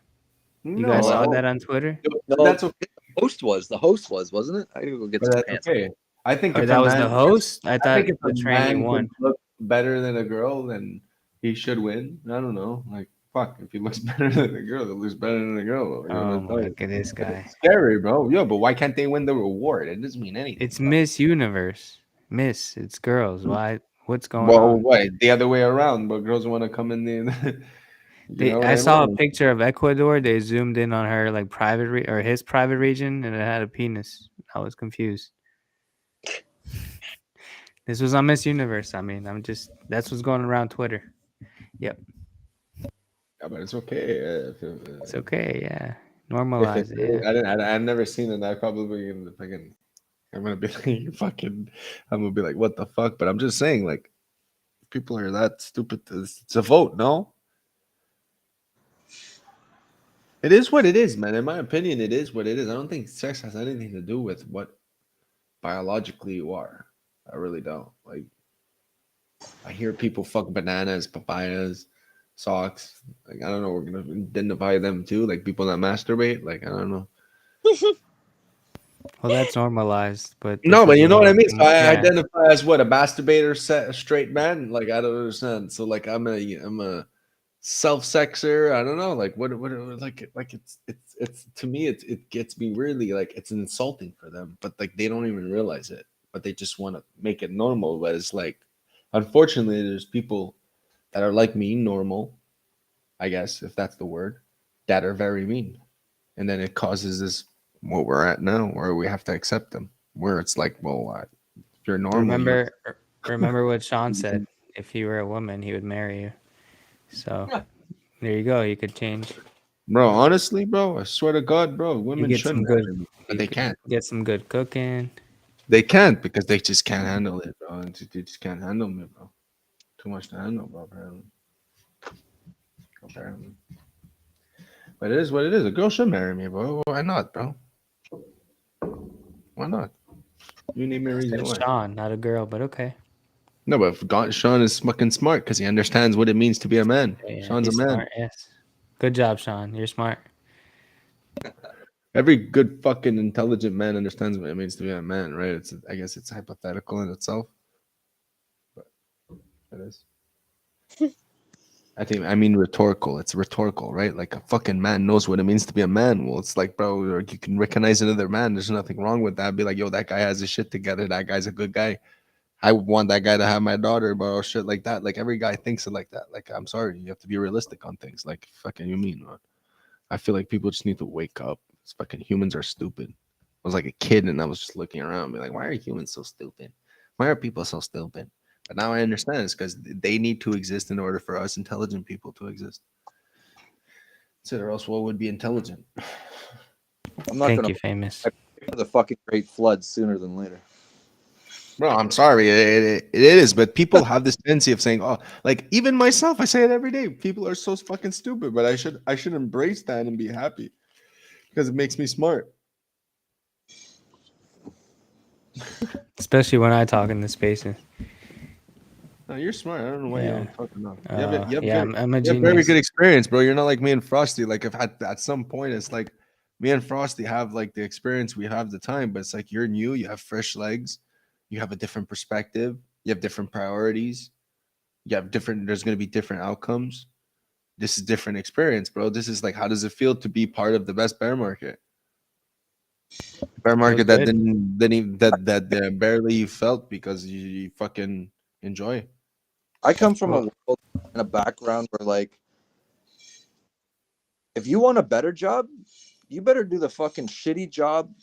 [SPEAKER 2] You guys saw that on Twitter?
[SPEAKER 4] No,
[SPEAKER 3] That's okay.
[SPEAKER 4] the host was, wasn't it? I gotta go get
[SPEAKER 3] But
[SPEAKER 4] some
[SPEAKER 3] that's
[SPEAKER 4] pants.
[SPEAKER 3] okay. I think
[SPEAKER 2] Or
[SPEAKER 3] if
[SPEAKER 2] that
[SPEAKER 3] a
[SPEAKER 2] was
[SPEAKER 3] man,
[SPEAKER 2] the host? I
[SPEAKER 3] I
[SPEAKER 2] thought
[SPEAKER 3] think if
[SPEAKER 2] the
[SPEAKER 3] a
[SPEAKER 2] tranny
[SPEAKER 3] man
[SPEAKER 2] won.
[SPEAKER 3] could look better than a girl, then he should win. I don't know. Like, fuck, if he looks better than a girl, it looks better than a girl. You know what
[SPEAKER 2] Oh
[SPEAKER 3] I'm telling you?
[SPEAKER 2] my god, this guy.
[SPEAKER 3] It's scary, bro. Yo, but why can't they win the reward? It doesn't mean anything.
[SPEAKER 2] It's Miss Universe. Miss, it's girls. Why? What's going
[SPEAKER 3] Well,
[SPEAKER 2] on?
[SPEAKER 3] what? The other way around, but girls want to come in the. You know what
[SPEAKER 2] I saw a
[SPEAKER 3] mean?
[SPEAKER 2] picture of Ecuador. They zoomed in on her like private or his private region, and it had a penis. I was confused. This was on Miss Universe. I mean, that's what's going around Twitter. Yep,
[SPEAKER 3] Yeah, but it's okay.
[SPEAKER 2] it's okay. Yeah,
[SPEAKER 3] If
[SPEAKER 2] normalize it. Yeah.
[SPEAKER 3] I've never seen it. I probably in the fucking. I'm gonna be like fucking. I'm gonna be like, what the fuck? But I'm just saying, like, people are that stupid. It's a vote, no? It is what it is, man. In my opinion, it is what it is. I don't think sex has anything to do with what biologically you are. I really don't. Like, I hear people fuck bananas, papayas, socks. Like, I don't know. We're gonna identify them too. Like people that masturbate. Like, I don't know.
[SPEAKER 2] Well, that's normalized, but
[SPEAKER 3] No,
[SPEAKER 2] this
[SPEAKER 3] but
[SPEAKER 2] is
[SPEAKER 3] you
[SPEAKER 2] a
[SPEAKER 3] know what I
[SPEAKER 2] little
[SPEAKER 3] mean.
[SPEAKER 2] too
[SPEAKER 3] So
[SPEAKER 2] much.
[SPEAKER 3] I
[SPEAKER 2] Yeah.
[SPEAKER 3] identify as what, a masturbator, a straight man. Like, I don't understand. So like I'm a self-sexer. I don't know. Like what like it's to me it gets me really like it's insulting for them, but like they don't even realize it. But they just want to make it normal. But it's like, unfortunately, there's people that are like me, normal, I guess if that's the word, that are very mean, and then it causes this what we're at now, where we have to accept them. Where it's like, well, if you're normal,
[SPEAKER 2] Remember what Sean said. If he were a woman, he would marry you. So there you go. You could change.
[SPEAKER 3] bro. Honestly, bro, I swear to God, bro,
[SPEAKER 2] You
[SPEAKER 3] women
[SPEAKER 2] get
[SPEAKER 3] should
[SPEAKER 2] some
[SPEAKER 3] marry
[SPEAKER 2] good.
[SPEAKER 3] me, but
[SPEAKER 2] You
[SPEAKER 3] they
[SPEAKER 2] could
[SPEAKER 3] can't.
[SPEAKER 2] get some good cooking.
[SPEAKER 3] They can't because they just can't handle it, bro. They just can't handle me, bro. Too much to handle, bro. Apparently. But it is what it is. A girl should marry me, bro. Why not, bro? Why not? You name me a reason
[SPEAKER 2] It's
[SPEAKER 3] why.
[SPEAKER 2] Sean, not a girl, but okay.
[SPEAKER 3] No, but Sean is fucking smart because he understands what it means to be a man.
[SPEAKER 2] Yeah,
[SPEAKER 3] Sean's a
[SPEAKER 2] he's
[SPEAKER 3] man.
[SPEAKER 2] smart. Yes. Good job, Sean. You're smart.
[SPEAKER 3] Every good fucking intelligent man understands what it means to be a man, right? I guess it's hypothetical in itself, but it is. I mean rhetorical. It's rhetorical, right? Like a fucking man knows what it means to be a man. Well, it's like, bro, you can recognize another man. There's nothing wrong with that. Be like, yo, that guy has his shit together. That guy's a good guy. I want that guy to have my daughter, bro. Shit like that. Like every guy thinks it like that. Like, I'm sorry, you have to be realistic on things. Like, fucking, you mean, man? I feel like people just need to wake up. It's fucking humans are stupid. I was like a kid and I was just looking around, be like, why are humans so stupid? Why are people so stupid? But now I understand it's because they need to exist in order for us intelligent people to exist. So, or else what would be intelligent?
[SPEAKER 4] I'm not
[SPEAKER 2] Thank
[SPEAKER 4] gonna
[SPEAKER 2] you, famous.
[SPEAKER 4] for the fucking great flood sooner than later.
[SPEAKER 3] Bro, I'm sorry. It is, but people have this tendency of saying, "Oh, like even myself, I say it every day. People are so fucking stupid." But I should embrace that and be happy because it makes me smart.
[SPEAKER 2] Especially when I talk in the spaces.
[SPEAKER 3] No, you're smart. I don't know why you
[SPEAKER 2] Yeah.
[SPEAKER 3] don't fucking know.
[SPEAKER 2] I'm a
[SPEAKER 3] You have very
[SPEAKER 2] genius.
[SPEAKER 3] good experience, bro. You're not like me and Frosty. Like if at some point it's like me and Frosty have like the experience, we have the time, but it's like you're new, you have fresh legs, you have a different perspective, you have different priorities, you have different. There's gonna be different outcomes. This is different experience, bro. This is like, how does it feel to be part of the best bear market? Bear market that
[SPEAKER 2] good.
[SPEAKER 3] didn't even, that barely you felt because you fucking enjoy.
[SPEAKER 4] I come from a world and a background where, like, if you want a better job, you better do the fucking shitty job.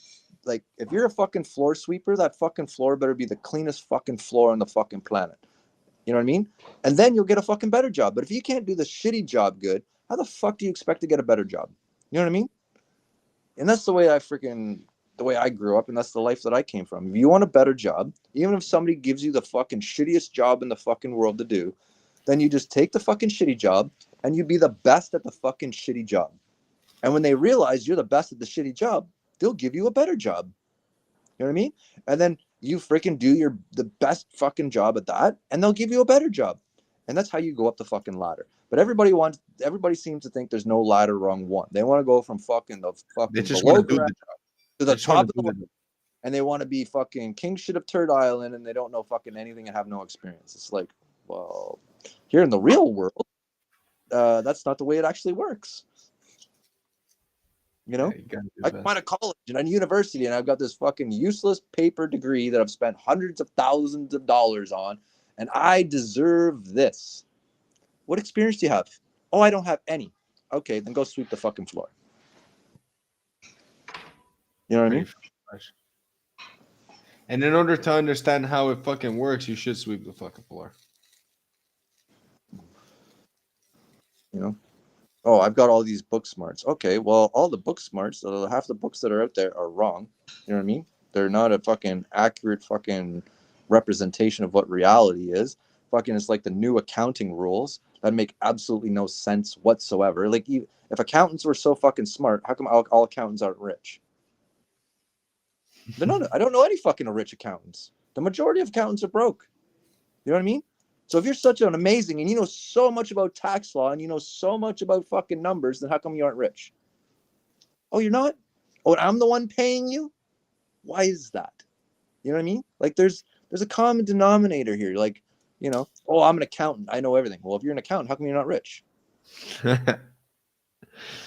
[SPEAKER 4] Like, if you're a fucking floor sweeper, that fucking floor better be the cleanest fucking floor on the fucking planet. You know what I mean? And then you'll get a fucking better job. But if you can't do the shitty job good, how the fuck do you expect to get a better job? You know what I mean? And that's the way I grew up, and that's the life that I came from. If you want a better job, even if somebody gives you the fucking shittiest job in the fucking world to do, then you just take the fucking shitty job and you be the best at the fucking shitty job. And when they realize you're the best at the shitty job, they'll give you a better job. You know what I mean? And then you freaking do the best fucking job at that, and they'll give you a better job. And that's how you go up the fucking ladder. But everybody seems to think there's no ladder rung one. They want to go from fucking
[SPEAKER 3] They just
[SPEAKER 4] below
[SPEAKER 3] want to do the
[SPEAKER 4] ground
[SPEAKER 3] job.
[SPEAKER 4] to
[SPEAKER 3] They
[SPEAKER 4] the
[SPEAKER 3] just wanna
[SPEAKER 4] top of the
[SPEAKER 3] do
[SPEAKER 4] ladder, and they want to be fucking king shit of Turd Island, and they don't know fucking anything and have no experience. It's like, well, here in the real world, that's not the way it actually works. You know,
[SPEAKER 3] Yeah, you gotta do
[SPEAKER 4] I
[SPEAKER 3] the
[SPEAKER 4] went to
[SPEAKER 3] best.
[SPEAKER 4] college and a university, and I've got this fucking useless paper degree that I've spent hundreds of thousands of dollars on, and I deserve this. What experience do you have? Oh, I don't have any. Okay, then go sweep the fucking floor. You know what I mean?
[SPEAKER 3] Pretty much. And in order to understand how it fucking works, you should sweep the fucking floor.
[SPEAKER 4] You know? Oh, I've got all these book smarts. Okay, well, all the book smarts, half the books that are out there are wrong. You know what I mean? They're not a fucking accurate fucking representation of what reality is. Fucking, it's like the new accounting rules that make absolutely no sense whatsoever. Like, if accountants were so fucking smart, how come all accountants aren't rich? I don't know any fucking rich accountants. The majority of accountants are broke. You know what I mean? So if you're such an amazing and you know so much about tax law and you know so much about fucking numbers, then how come you aren't rich? Oh, you're not? Oh, I'm the one paying you? Why is that? You know what I mean? Like there's a common denominator here. Like, you know, oh, I'm an accountant. I know everything. Well, if you're an accountant, how come you're not rich?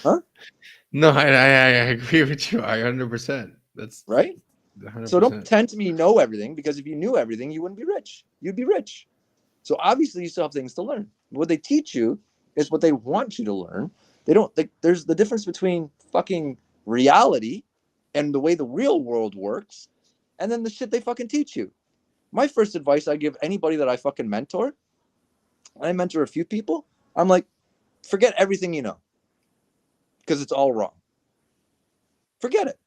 [SPEAKER 4] Huh?
[SPEAKER 3] No, I agree with you. 100%. That's
[SPEAKER 4] Right?
[SPEAKER 3] 100%.
[SPEAKER 4] So don't pretend to me you know everything, because if you knew everything, you wouldn't be rich. You'd be rich. So obviously you still have things to learn. What they teach you is what they want you to learn. There's the difference between fucking reality and the way the real world works, and then the shit they fucking teach you. My first advice I give anybody that I fucking mentor, I mentor a few people, I'm like, forget everything you know, because it's all wrong. Forget it.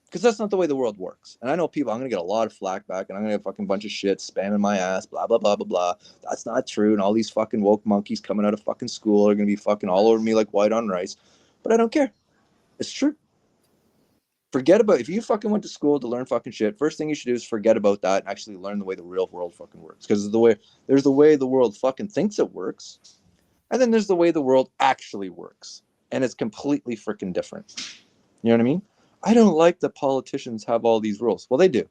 [SPEAKER 4] Because that's not the way the world works. And I know people, I'm going to get a lot of flack back, and I'm going to get a fucking bunch of shit spamming my ass, blah, blah, blah, blah, blah. That's not true. And all these fucking woke monkeys coming out of fucking school are going to be fucking all over me like white on rice. But I don't care. It's true. Forget about, if you fucking went to school to learn fucking shit, first thing you should do is forget about that and actually learn the way the real world fucking works. Because there's the way the world fucking thinks it works, and then there's the way the world actually works. And it's completely freaking different. You know what I mean? I don't like that politicians have all these rules. Well, they do.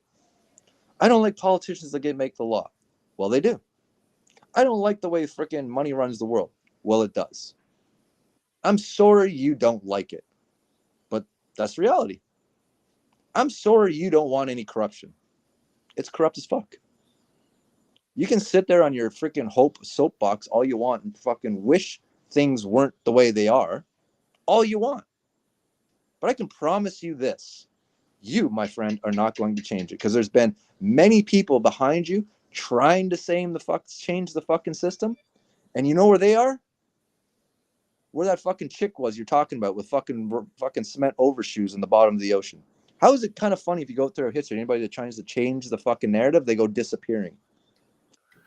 [SPEAKER 4] I don't like politicians that make the law. Well, they do. I don't like the way freaking money runs the world. Well, it does. I'm sorry you don't like it, but that's reality. I'm sorry you don't want any corruption. It's corrupt as fuck. You can sit there on your freaking hope soapbox all you want and fucking wish things weren't the way they are, all you want. But I can promise you this. You, my friend, are not going to change it, because there's been many people behind you trying to change the fucking system. And you know where they are? Where that fucking chick was you're talking about with fucking cement overshoes in the bottom of the ocean. How is it kind of funny if you go through history, anybody that tries to change the fucking narrative, they go disappearing?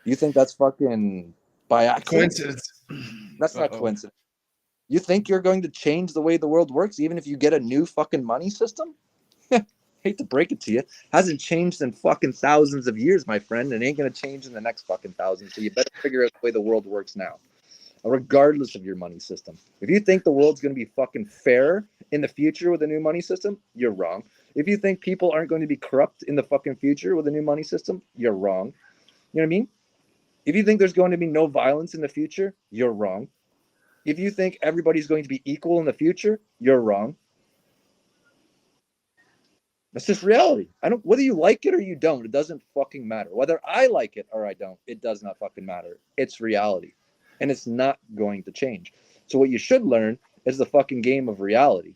[SPEAKER 4] You think that's fucking by accident?
[SPEAKER 3] Coincidence.
[SPEAKER 4] That's not coincidence. You think you're going to change the way the world works even if you get a new fucking money system? Hate to break it to you, hasn't changed in fucking thousands of years, my friend, and ain't gonna change in the next fucking thousand. So you better figure out the way the world works now, regardless of your money system. If you think the world's gonna be fucking fair in the future with a new money system, you're wrong. If you think people aren't going to be corrupt in the fucking future with a new money system, you're wrong. You know what I mean? If you think there's going to be no violence in the future, you're wrong. If you think everybody's going to be equal in the future, you're wrong. That's just reality. Whether you like it or you don't, it doesn't fucking matter. Whether I like it or I don't, it does not fucking matter. It's reality. And it's not going to change. So what you should learn is the fucking game of reality.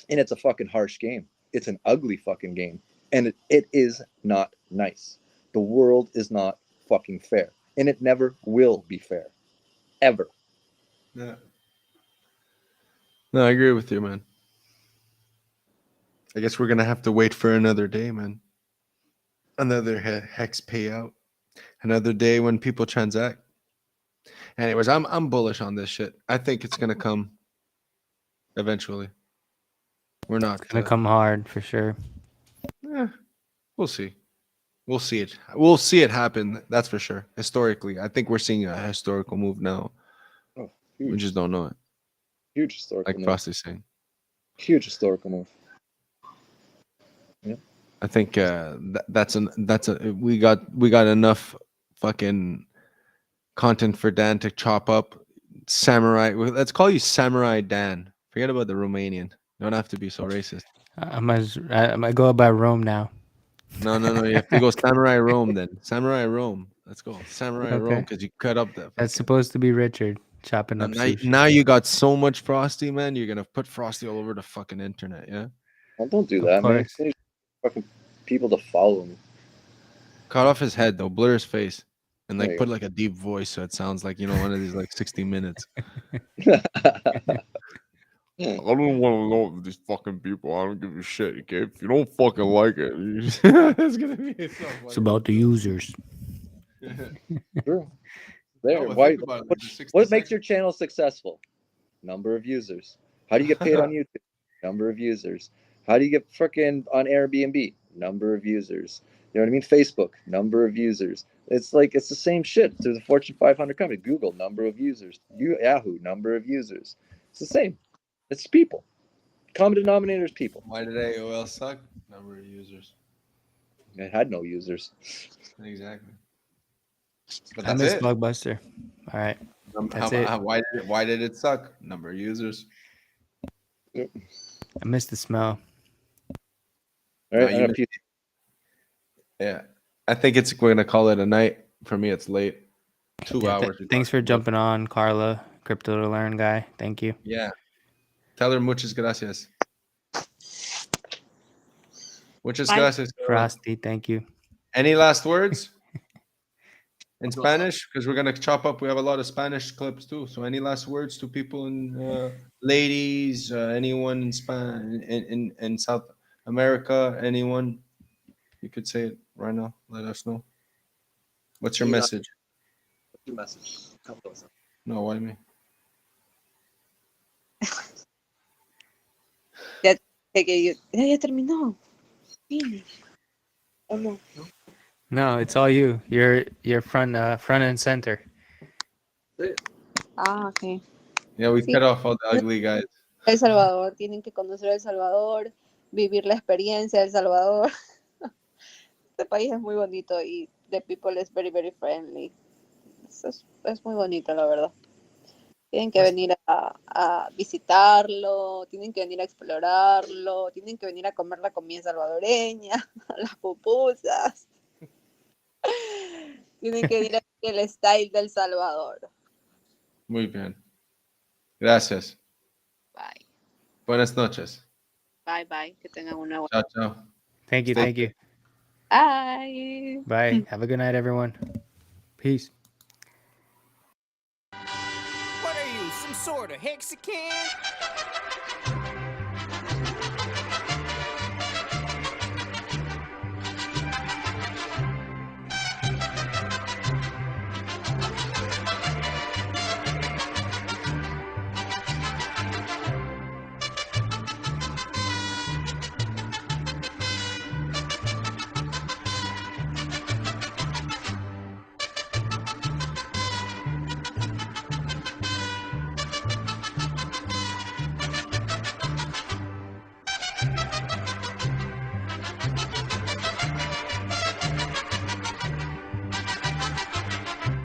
[SPEAKER 4] And it's a fucking harsh game. It's an ugly fucking game. And it is not nice. The world is not fucking fair. and it never will be fair, ever.
[SPEAKER 3] Yeah. No, I agree with you, man. I guess we're gonna have to wait for another day, man. Another hex payout. Another day when people transact. Anyways, I'm bullish on this shit. I think it's gonna come eventually. We're not
[SPEAKER 2] It's gonna come hard for sure.
[SPEAKER 3] We'll see. We'll see it. We'll see it happen. That's for sure. Historically, I think we're seeing a historical move now.
[SPEAKER 4] Oh,
[SPEAKER 3] We
[SPEAKER 4] huge,
[SPEAKER 3] just don't know it.
[SPEAKER 4] huge historical
[SPEAKER 3] Like
[SPEAKER 4] move.
[SPEAKER 3] Frosty's saying.
[SPEAKER 4] Huge historical move.
[SPEAKER 3] I think we got enough fucking content for Dan to chop up samurai. Let's call you Samurai Dan. Forget about the Romanian. You don't have to be so racist.
[SPEAKER 2] I might go by Rome now.
[SPEAKER 3] No. You have to go Samurai Rome then. Samurai Rome. Let's go Samurai Rome
[SPEAKER 2] Okay.
[SPEAKER 3] because you cut up that.
[SPEAKER 2] That's supposed to be Richard chopping up
[SPEAKER 3] Now,
[SPEAKER 2] sushi.
[SPEAKER 3] now you got so much Frosty, man. You're gonna put Frosty all over the fucking internet, yeah.
[SPEAKER 4] Well, don't do
[SPEAKER 2] Of
[SPEAKER 4] that, man.
[SPEAKER 2] course.
[SPEAKER 4] You need fucking people to follow me.
[SPEAKER 3] Cut off his head though, blur his face, and
[SPEAKER 4] There
[SPEAKER 3] like
[SPEAKER 4] you
[SPEAKER 3] put like a deep voice so it sounds like one of these like 60 minutes.
[SPEAKER 4] go.
[SPEAKER 3] I don't want to know these fucking people. I don't give a shit. Okay, if you don't fucking like it, it's gonna be so funny.
[SPEAKER 2] It's about the users.
[SPEAKER 4] True. There.
[SPEAKER 3] No, but
[SPEAKER 4] Why?
[SPEAKER 3] think about it, like the 60
[SPEAKER 4] What makes
[SPEAKER 3] seconds.
[SPEAKER 4] your channel successful? Number of users. How do you get paid on YouTube? Number of users. How do you get freaking on Airbnb? Number of users. You know what I mean? Facebook. Number of users. It's like it's the same shit through the Fortune 500 company. Google. Number of users. Yahoo. Number of users. It's the same. It's people. Common denominator is people.
[SPEAKER 3] Why did AOL suck? Number of users.
[SPEAKER 4] It had no users.
[SPEAKER 3] Exactly. But
[SPEAKER 2] I
[SPEAKER 3] that's
[SPEAKER 2] miss
[SPEAKER 3] it.
[SPEAKER 2] Blockbuster. All right. That's it.
[SPEAKER 3] Why did it suck? Number of users.
[SPEAKER 2] I miss the smell.
[SPEAKER 4] All right.
[SPEAKER 3] No, you Yeah, I think we're gonna call it a night. For me, it's late. 2
[SPEAKER 2] Yeah,
[SPEAKER 3] hours.
[SPEAKER 2] thanks for jumping on, Carla, Crypto to Learn guy. Thank you.
[SPEAKER 3] Yeah. Tell her muchas gracias. Muchas
[SPEAKER 7] Bye.
[SPEAKER 3] gracias. Carla.
[SPEAKER 2] Frosty, thank you.
[SPEAKER 3] Any last words in Spanish? Because we're gonna chop up. We have a lot of Spanish clips too. So any last words to people in ladies, anyone in South America, anyone? You could say it right now. Let us know. What's your message?
[SPEAKER 6] Your message. Come closer.
[SPEAKER 3] No, why me?
[SPEAKER 7] Ya terminó. Finish. Oh, no.
[SPEAKER 2] No, it's all you. You're front and center.
[SPEAKER 7] Ah, ok.
[SPEAKER 3] Yeah, we
[SPEAKER 7] Sí.
[SPEAKER 3] cut off all the ugly guys.
[SPEAKER 7] El Salvador, tienen que conocer El Salvador, vivir la experiencia del Salvador. Este país es muy bonito y the people is very, very friendly. Es muy bonito, la verdad. Tienen que venir a visitarlo, tienen que venir a explorarlo, tienen que venir a comer la comida salvadoreña, las pupusas. Tienen que venir a ver el style del Salvador.
[SPEAKER 3] Muy bien. Gracias.
[SPEAKER 7] Bye.
[SPEAKER 3] Buenas noches.
[SPEAKER 7] Bye, bye. Que tengan una buena.
[SPEAKER 3] Chao, chao.
[SPEAKER 2] Thank you.
[SPEAKER 3] Stay
[SPEAKER 2] Thank you.
[SPEAKER 7] Bye.
[SPEAKER 2] Bye. Have a good night, everyone. Peace.
[SPEAKER 8] What are you, some sort of Mexican?